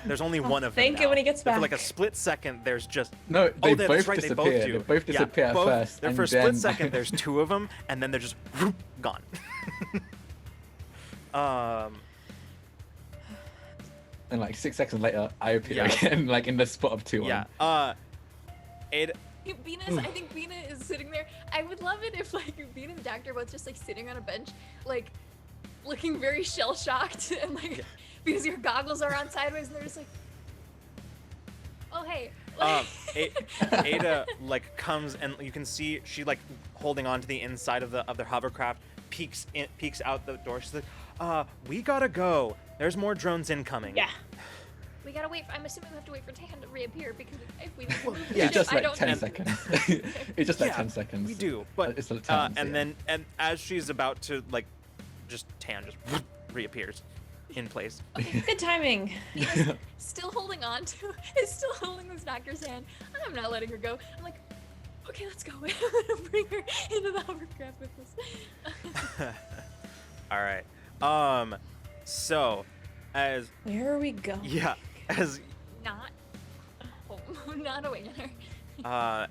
there's only one of them. Thank you now. when he gets For like a back. split second, there's just No, they that's both right, disappear. They both do. They both disappear at first, There and for a then- split second, there's two of them, and then they're just gone. And like 6 seconds later, I appear Yeah. again, like in the spot of 2-1. Yeah. Venus, I think Bina is sitting there. I would love it if like Bina and the doctor are both just like sitting on a bench, like looking very shell shocked, and like because your goggles are on sideways, and they're just like, oh hey. Ada like comes, and you can see she like holding on to the inside of their hovercraft, peeks out the door. She's like, we gotta go. There's more drones incoming. Yeah. We gotta wait. I'm assuming we have to wait for Tan to reappear because if we Well, move yeah, the It's just ship, I like don't 10 seconds. It's just like Yeah, 10 seconds. We do, but It's like turns, and yeah. then as she's about to like, just Tan just reappears in place. Good timing. still holding on to is still holding this doctor's hand. I'm not letting her go. I'm like, okay, let's go. Bring her into the hovercraft with us. All right. So as Where are we going? yeah, as Not home. Not away in her. Until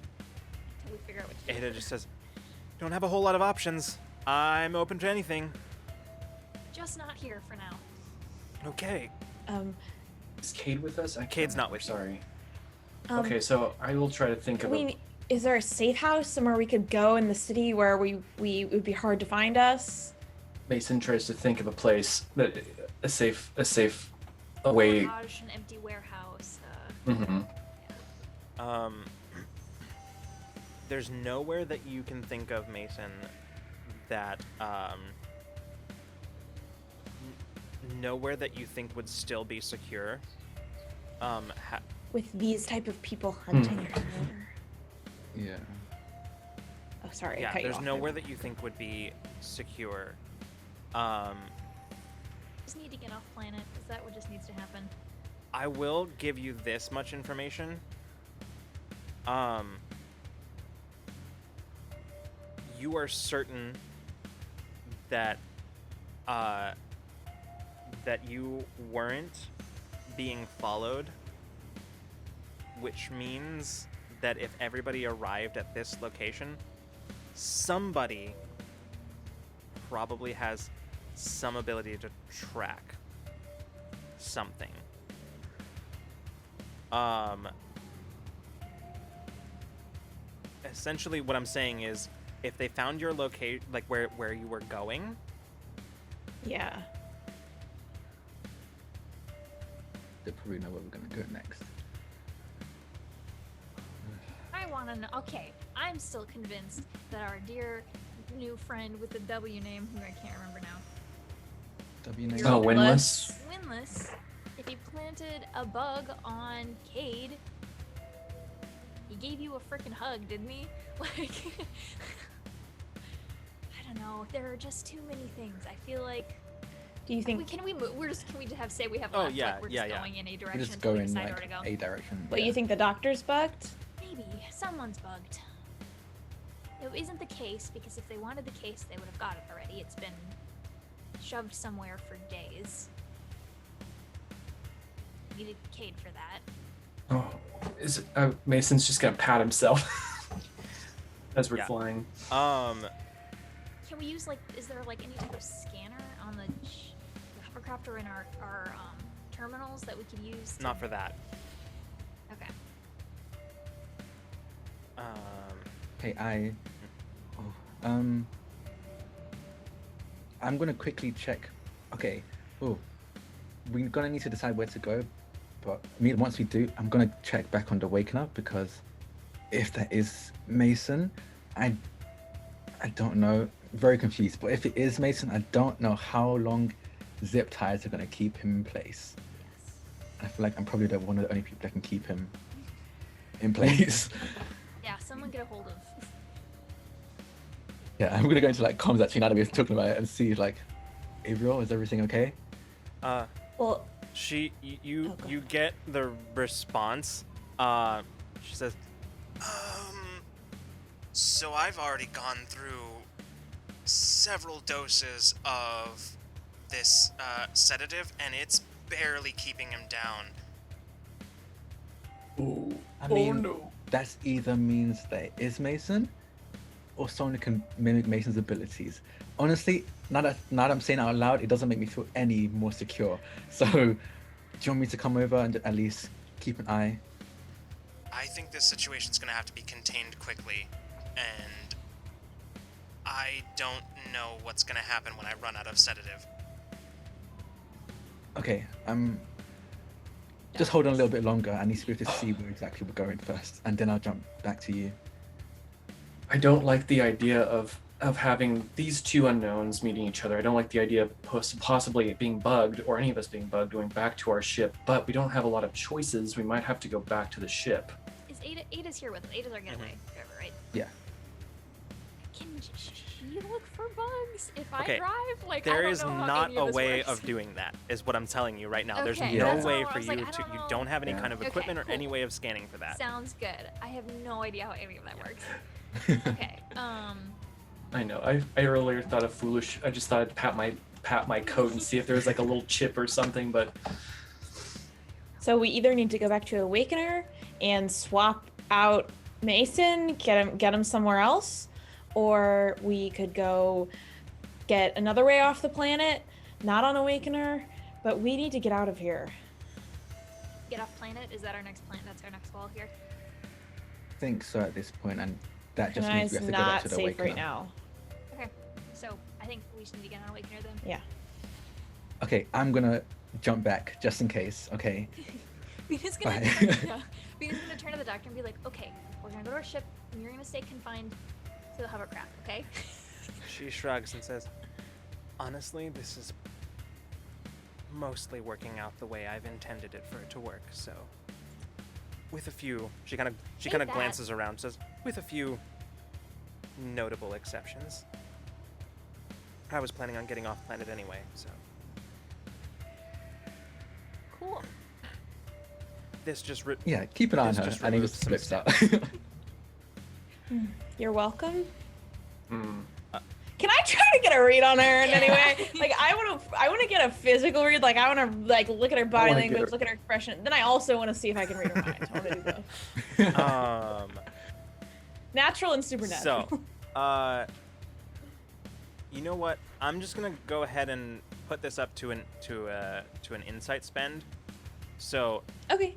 we figure out what to do. Ada just says, "Don't have a whole lot of options. I'm open to anything." Just not here for now. Okay. Is Kade with us? I can't Cade's not remember, with you. Sorry. Um, Okay, so I will try to think of is there a safe house somewhere we could go in the city where we it would be hard to find us? Mason tries to think of a place that a safe A way. garage, an empty warehouse. Mm-hmm. There's nowhere that you can think of, Mason, that nowhere that you think would still be secure. With these type of people hunting her. Yeah. Oh, sorry. I Yeah, cut you there's off nowhere there. that you think would be secure. Just need to get off planet. Is that what just needs to happen? I will give you this much information. You are certain that that you weren't being followed, which means that if everybody arrived at this location, somebody probably has some ability to track something. Essentially what I'm saying is if they found your locate like where you were going, Yeah. They probably know where we're gonna go next. I want to know. Okay, I'm still convinced that our dear new friend with the W name, who I can't remember now. W name. Oh, Winless. Winless. If he planted a bug on Kade, he gave you a freaking hug, didn't he? Like, I don't know. There are just too many things. I feel like. Do you think? Can we move? Can we just have say we have Oh, left, yeah, like we're yeah, just yeah. going in a We direction just until go we in decide like where to go? a direction. But yeah. you think the doctor's bugged? Maybe someone's bugged. It isn't the case because if they wanted the case, they would have got it already. It's been shoved somewhere for days. Needed Kade for that. Oh, Mason's just gonna pat himself as we're Yeah. flying. Can we use is there like any type of scanner on the hovercraft or in our terminals that we could use? Not for that. Okay. Hey, I'm gonna quickly check. Okay. Oh, we're gonna need to decide where to go, but once we do, I'm gonna check back on the Awakener because if that is Mason, I don't know. Very confused. But if it is Mason, I don't know how long zip ties are gonna keep him in place. Yes. I feel like I'm probably one of the only people that can keep him in place. Yeah. Someone get a hold of. Yeah, I'm gonna go into like comms actually now that we're talking about it and see like, Avriel, is everything okay? Well, You Okay. you get the response. She says, so I've already gone through several doses of this sedative, and it's barely keeping him down. Oh, I mean, that either means that it is Mason, or someone who can mimic Mason's abilities. Honestly, now that I'm saying it out loud, it doesn't make me feel any more secure. So, do you want me to come over and at least keep an eye? I think this situation's gonna have to be contained quickly, and I don't know what's gonna happen when I run out of sedative. Okay, just hold on a little bit longer. I need to be able to see where exactly we're going first, and then I'll jump back to you. I don't like the idea of having these two unknowns meeting each other. I don't like the idea of possibly being bugged, or any of us being bugged, going back to our ship. But we don't have a lot of choices. We might have to go back to the ship. Is Ada's here with us? Ada's our getaway driver, right? Yeah. Can she look for bugs if Okay, I drive? Like, There I don't is know how not any of a this way works. of doing that, is what I'm telling you right now. There's Okay, no that's way all. I for was you like, I to. don't You know. don't have any Yeah. kind of Okay, equipment or any cool. way of scanning for that. Sounds good. I have no idea how any of that works. Okay. I know. I earlier thought of foolish. I just thought I'd pat my coat and see if there was like a little chip or something. But so we either need to go back to Awakener and swap out Mason, get him somewhere else, or we could go get another way off the planet, not on Awakener, but we need to get out of here. Get off planet. Is that our next planet? That's our next wall here. I think so at this point, and that just Kanai means we is have to go back not to the safe Awakener. right now. Okay. So I think we should need to get on Awakener then. Yeah. Okay, I'm gonna jump back just in case. Okay. Venus gonna Bye. Venus gonna turn to the doctor and be like, okay, we're gonna go to our ship and you're gonna stay confined to the hovercraft, okay? She shrugs and says, honestly, this is mostly working out the way I've intended it for it to work, so with a few, she kind of that. glances around, says, with a few notable exceptions. I was planning on getting off planet anyway, so Cool. this just Yeah, keep an eye on This her, just and he removes just some flips out. You're welcome. mm, Can I try to get a read on her in any way? Like I want to get a physical read. Like I want to like look at her body wanna get language, her- look at her expression. Then I also want to see if I can read her mind. I want to do both. Natural and supernatural. So, you know what? I'm just gonna go ahead and put this up to an insight spend. So, Okay.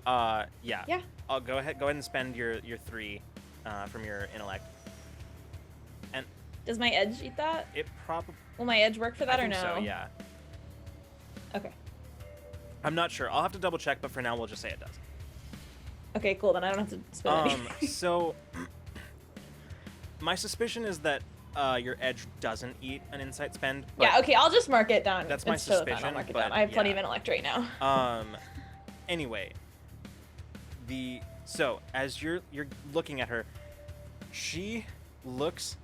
yeah. Yeah. I'll go ahead and spend your 3 from your intellect. And Does my edge eat that? it probably Will my edge work for that or no? so, yeah. Okay. I'm not sure. I'll have to double check, but for now we'll just say it does. Okay, cool. Then I don't have to spend any. So my suspicion is that your edge doesn't eat an insight spend. Yeah, okay, I'll just mark it down. That's my It's totally fine, suspicion, I'll mark it but down. I have plenty yeah. of intellect right now. Anyway, so as you're looking at her, she looks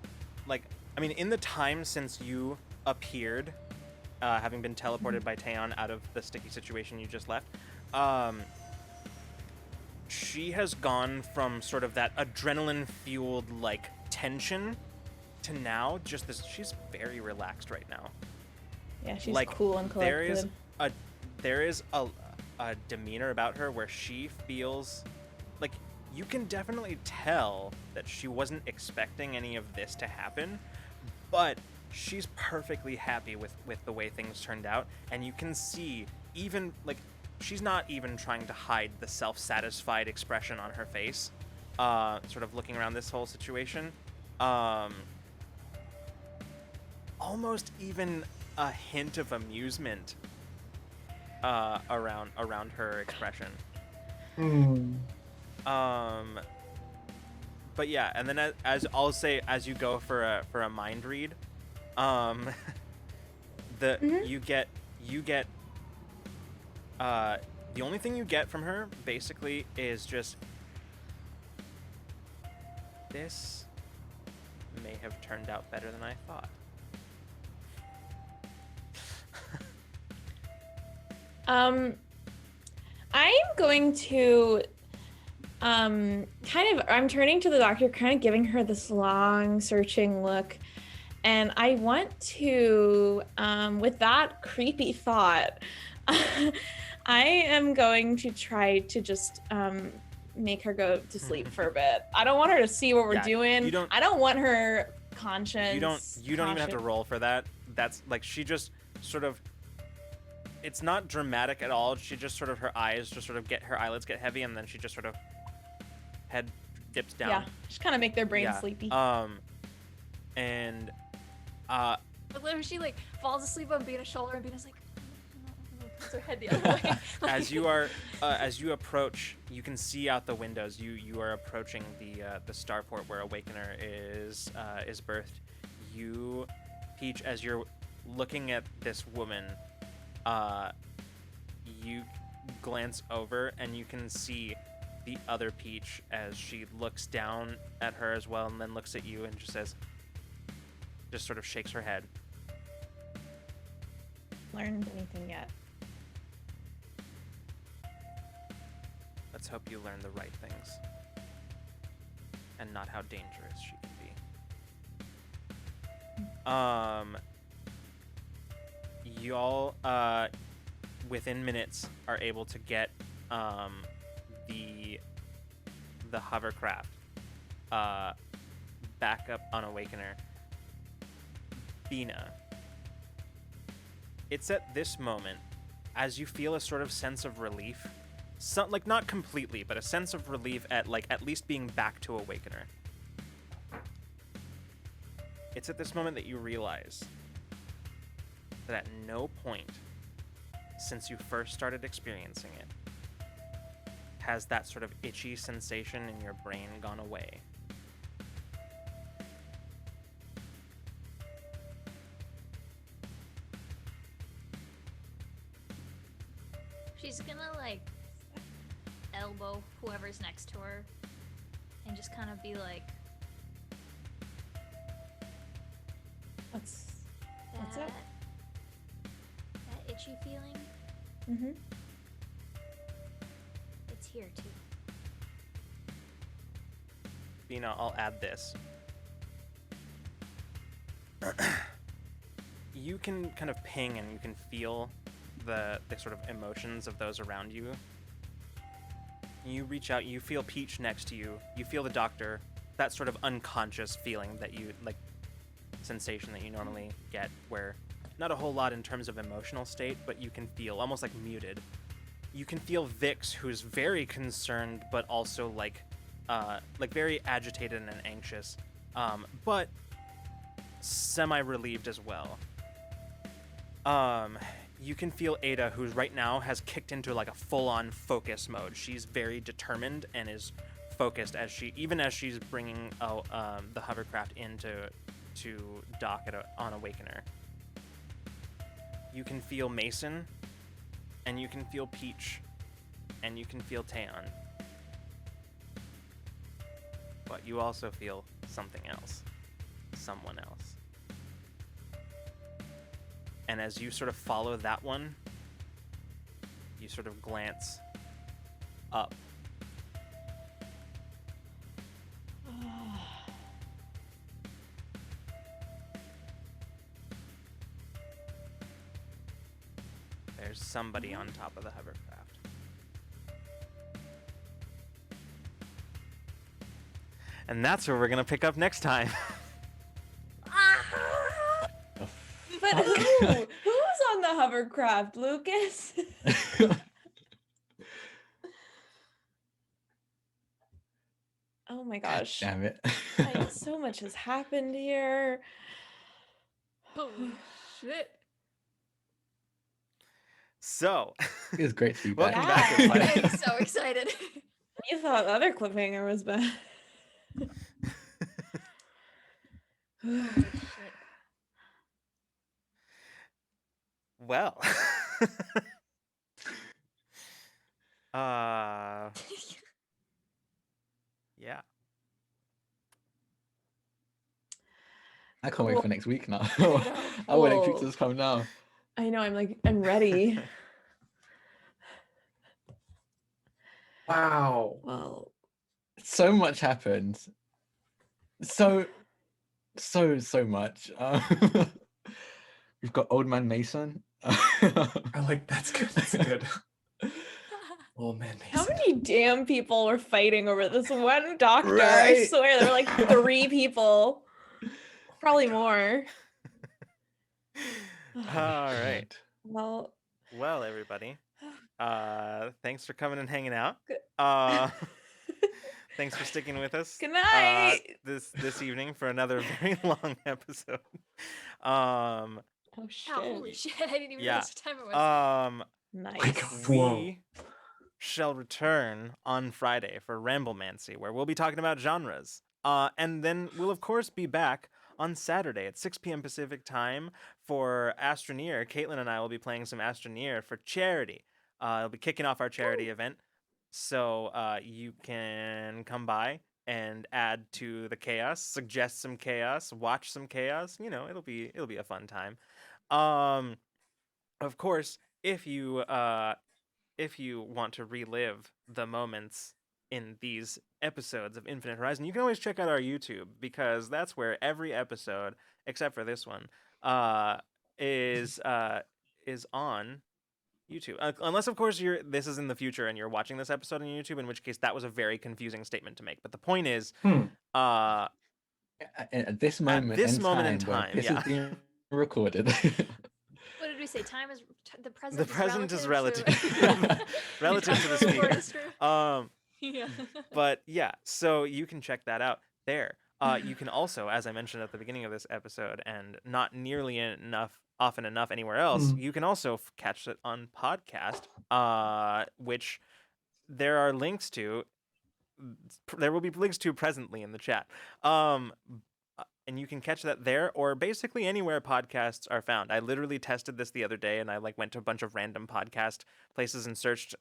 like, I mean, in the time since you appeared, having been teleported by Taeon out of the sticky situation you just left, she has gone from sort of that adrenaline-fueled, like, tension to now just this. She's very relaxed right now. Yeah, she's Like, cool and collected. There is a demeanor about her where she feels like you can definitely tell that she wasn't expecting any of this to happen, but she's perfectly happy with the way things turned out, and you can see even like she's not even trying to hide the self-satisfied expression on her face, sort of looking around this whole situation. Almost even a hint of amusement around her expression. But yeah, and then as I'll say, as you go for a mind read, you get the only thing you get from her basically is just, this may have turned out better than I thought. I'm going to I'm turning to the doctor, kind of giving her this long searching look, and I want to with that creepy thought I am going to try to just make her go to sleep for a bit. I don't want her to see what we're doing. I don't want her conscience. You don't even have to roll for that. That's like, she just sort of, it's not dramatic at all. She just sort of, her eyelids get heavy, and then she just sort of head dips down. Yeah, just kind of make their brain sleepy. But literally, she like falls asleep on Bina's shoulder, and Bina's like, puts her head the other way. as you approach, you can see out the windows. You are approaching the starport where Awakener is birthed. You, Peach, as you're looking at this woman, you glance over and you can see the other Peach as she looks down at her as well, and then looks at you and just sort of shakes her head. Learned anything yet? Let's hope you learn the right things, and not how dangerous she can be. Y'all, within minutes, are able to get the hovercraft back up on Awakener. Bina, it's at this moment, as you feel a sort of sense of relief, like not completely, but a sense of relief at least being back to Awakener. It's at this moment that you realize that at no point since you first started experiencing it has that sort of itchy sensation in your brain gone away. She's gonna like elbow whoever's next to her and just kind of be like, What's up? that itchy feeling, Mm-hmm. it's here too. Bina, I'll add this. You can kind of ping and you can feel the sort of emotions of those around you. You reach out, you feel Peach next to you, you feel the doctor, that sort of unconscious feeling that you, like, sensation that you normally get, where not a whole lot in terms of emotional state, but you can feel almost like muted. You can feel Vix, who's very concerned, but also like very agitated and anxious, but semi-relieved as well. You can feel Ada, who's right now has kicked into like a full-on focus mode. She's very determined and is focused as she's bringing the hovercraft to dock on Awakener. You can feel Mason, and you can feel Peach, and you can feel Taeon. But you also feel something else. Someone else. And as you sort of follow that one, you sort of glance up. There's somebody on top of the hovercraft. And that's where we're going to pick up next time. But who's on the hovercraft, Lucas? Oh my gosh. Damn it. So much has happened here. Holy shit. So, It was great to be welcome back. back, Yeah. everybody. I'm so excited. You thought the other cliffhanger was bad. Holy shit. Well. Yeah. I can't wait for next week now. know. I want next week Well- to just come now. I know, I'm ready. Wow. Well, So much happened. So much. We've got Old Man Mason. I like that's good. That's good. Oh man, how Mason. many damn people were fighting over this one doctor? I Right. swear there were like 3 people. Probably more. All right. Well, Well, everybody. Thanks for coming and hanging out. Good. Thanks for sticking with us. good night. This evening for another very long episode. Oh Ow, shit. holy shit. I didn't even Yeah. realize what time it was. Nice. Whoa. We shall return on Friday for Ramblemancy, where we'll be talking about genres. And then we'll, of course, be back on Saturday at 6 p.m. Pacific time for Astroneer. Caitlin and I will be playing some Astroneer for charity. It'll be kicking off our charity event. So you can come by and add to the chaos, suggest some chaos, watch some chaos. You know, it'll be a fun time. Of course, if you want to relive the moments in these episodes of Infinite Horizon, you can always check out our YouTube, because that's where every episode, except for this one, is on YouTube. Unless, of course, this is in the future and you're watching this episode on YouTube, in which case that was a very confusing statement to make. But the point is, At this moment, this in moment time, in where time, this yeah. is being recorded. What did we say? Time is the present. The present is relative. to- Relative to the Time speaker. is true. Yeah. But yeah, so you can check that out there. You can also, as I mentioned at the beginning of this episode, and not nearly often enough anywhere else, you can also catch it on podcast, which there are links to. There will be links to presently in the chat. And you can catch that there, or basically anywhere podcasts are found. I literally tested this the other day, and I went to a bunch of random podcast places and searched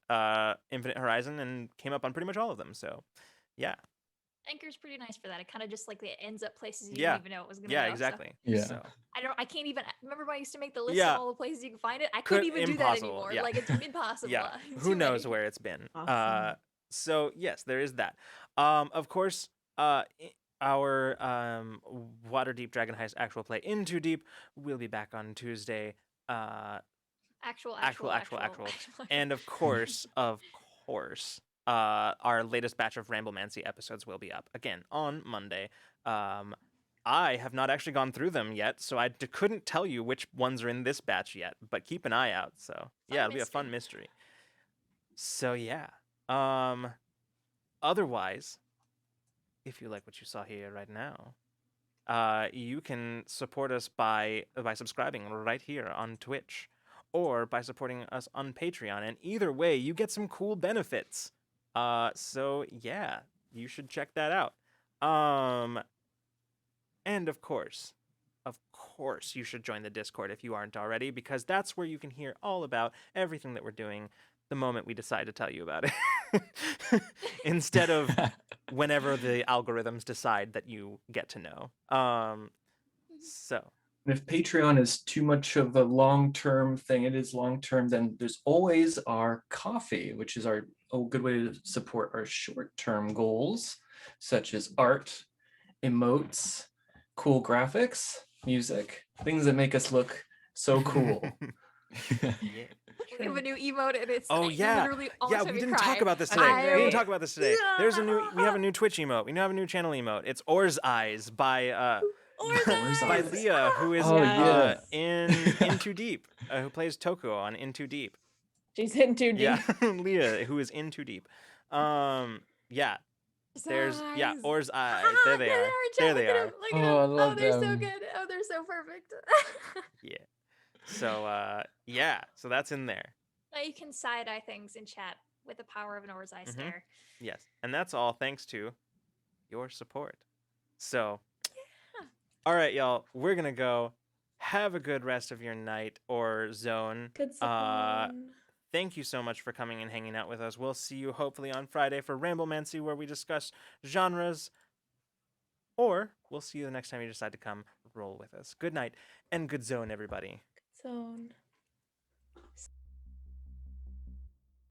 Infinite Horizon and came up on pretty much all of them. So, yeah. Anchor's pretty nice for that. It kind of just like it ends up places you Yeah. didn't even know it was gonna Yeah, go. So exactly. Yeah. So, I can't even remember when I used to make the list Yeah. of all the places you can find it. I couldn't even do that impossible, anymore. yeah. Like it's impossible. yeah. Too Who knows many. where it's been? Awesome. So yes, there is that. Of course, our Waterdeep Dragon Heist actual play Into Deep will be back on Tuesday. Actual. And of course, our latest batch of Ramblemancy episodes will be up again on Monday. I have not actually gone through them yet, so I couldn't tell you which ones are in this batch yet, but keep an eye out. So yeah, it'll be a fun mystery. So yeah. Otherwise, if you like what you saw here right now, you can support us by subscribing right here on Twitch, or by supporting us on Patreon. And either way, you get some cool benefits. So yeah, you should check that out. And of course, of course, you should join the Discord if you aren't already, because that's where you can hear all about everything that we're doing the moment we decide to tell you about it. Instead of whenever the algorithms decide that you get to know. So. And if Patreon is too much of a long-term thing, it is long-term, then there's always our coffee, which is a good way to support our short-term goals, such as art, emotes, cool graphics, music, things that make us look so cool. Yeah. We have a new emote and it's Oh yeah, literally almost made we me didn't cry. talk about this I today. We agree. didn't talk about this today. We have a new Twitch emote. We now have a new channel emote. It's Or's Eyes by Or's by Eyes. Leah, who is Oh, yeah. in Too Deep, who plays Toko on In Too Deep. She's in too deep. Yeah, Leah, who is in Too Deep. Yeah, there's Or's Eyes. There they are. There they are. Look Oh, at I them. love Oh, they're so them. good. Oh, they're so perfect. Yeah. So yeah, so that's in there. Now you can side-eye things in chat with the power of an Or's Eye stare. Yes, and that's all thanks to your support. So, all right, y'all, we're gonna go. Have a good rest of your night or zone. Good song. Thank you so much for coming and hanging out with us. We'll see you hopefully on Friday for Ramblemancy, where we discuss genres. Or we'll see you the next time you decide to come roll with us. Good night and good zone, everybody. Zone.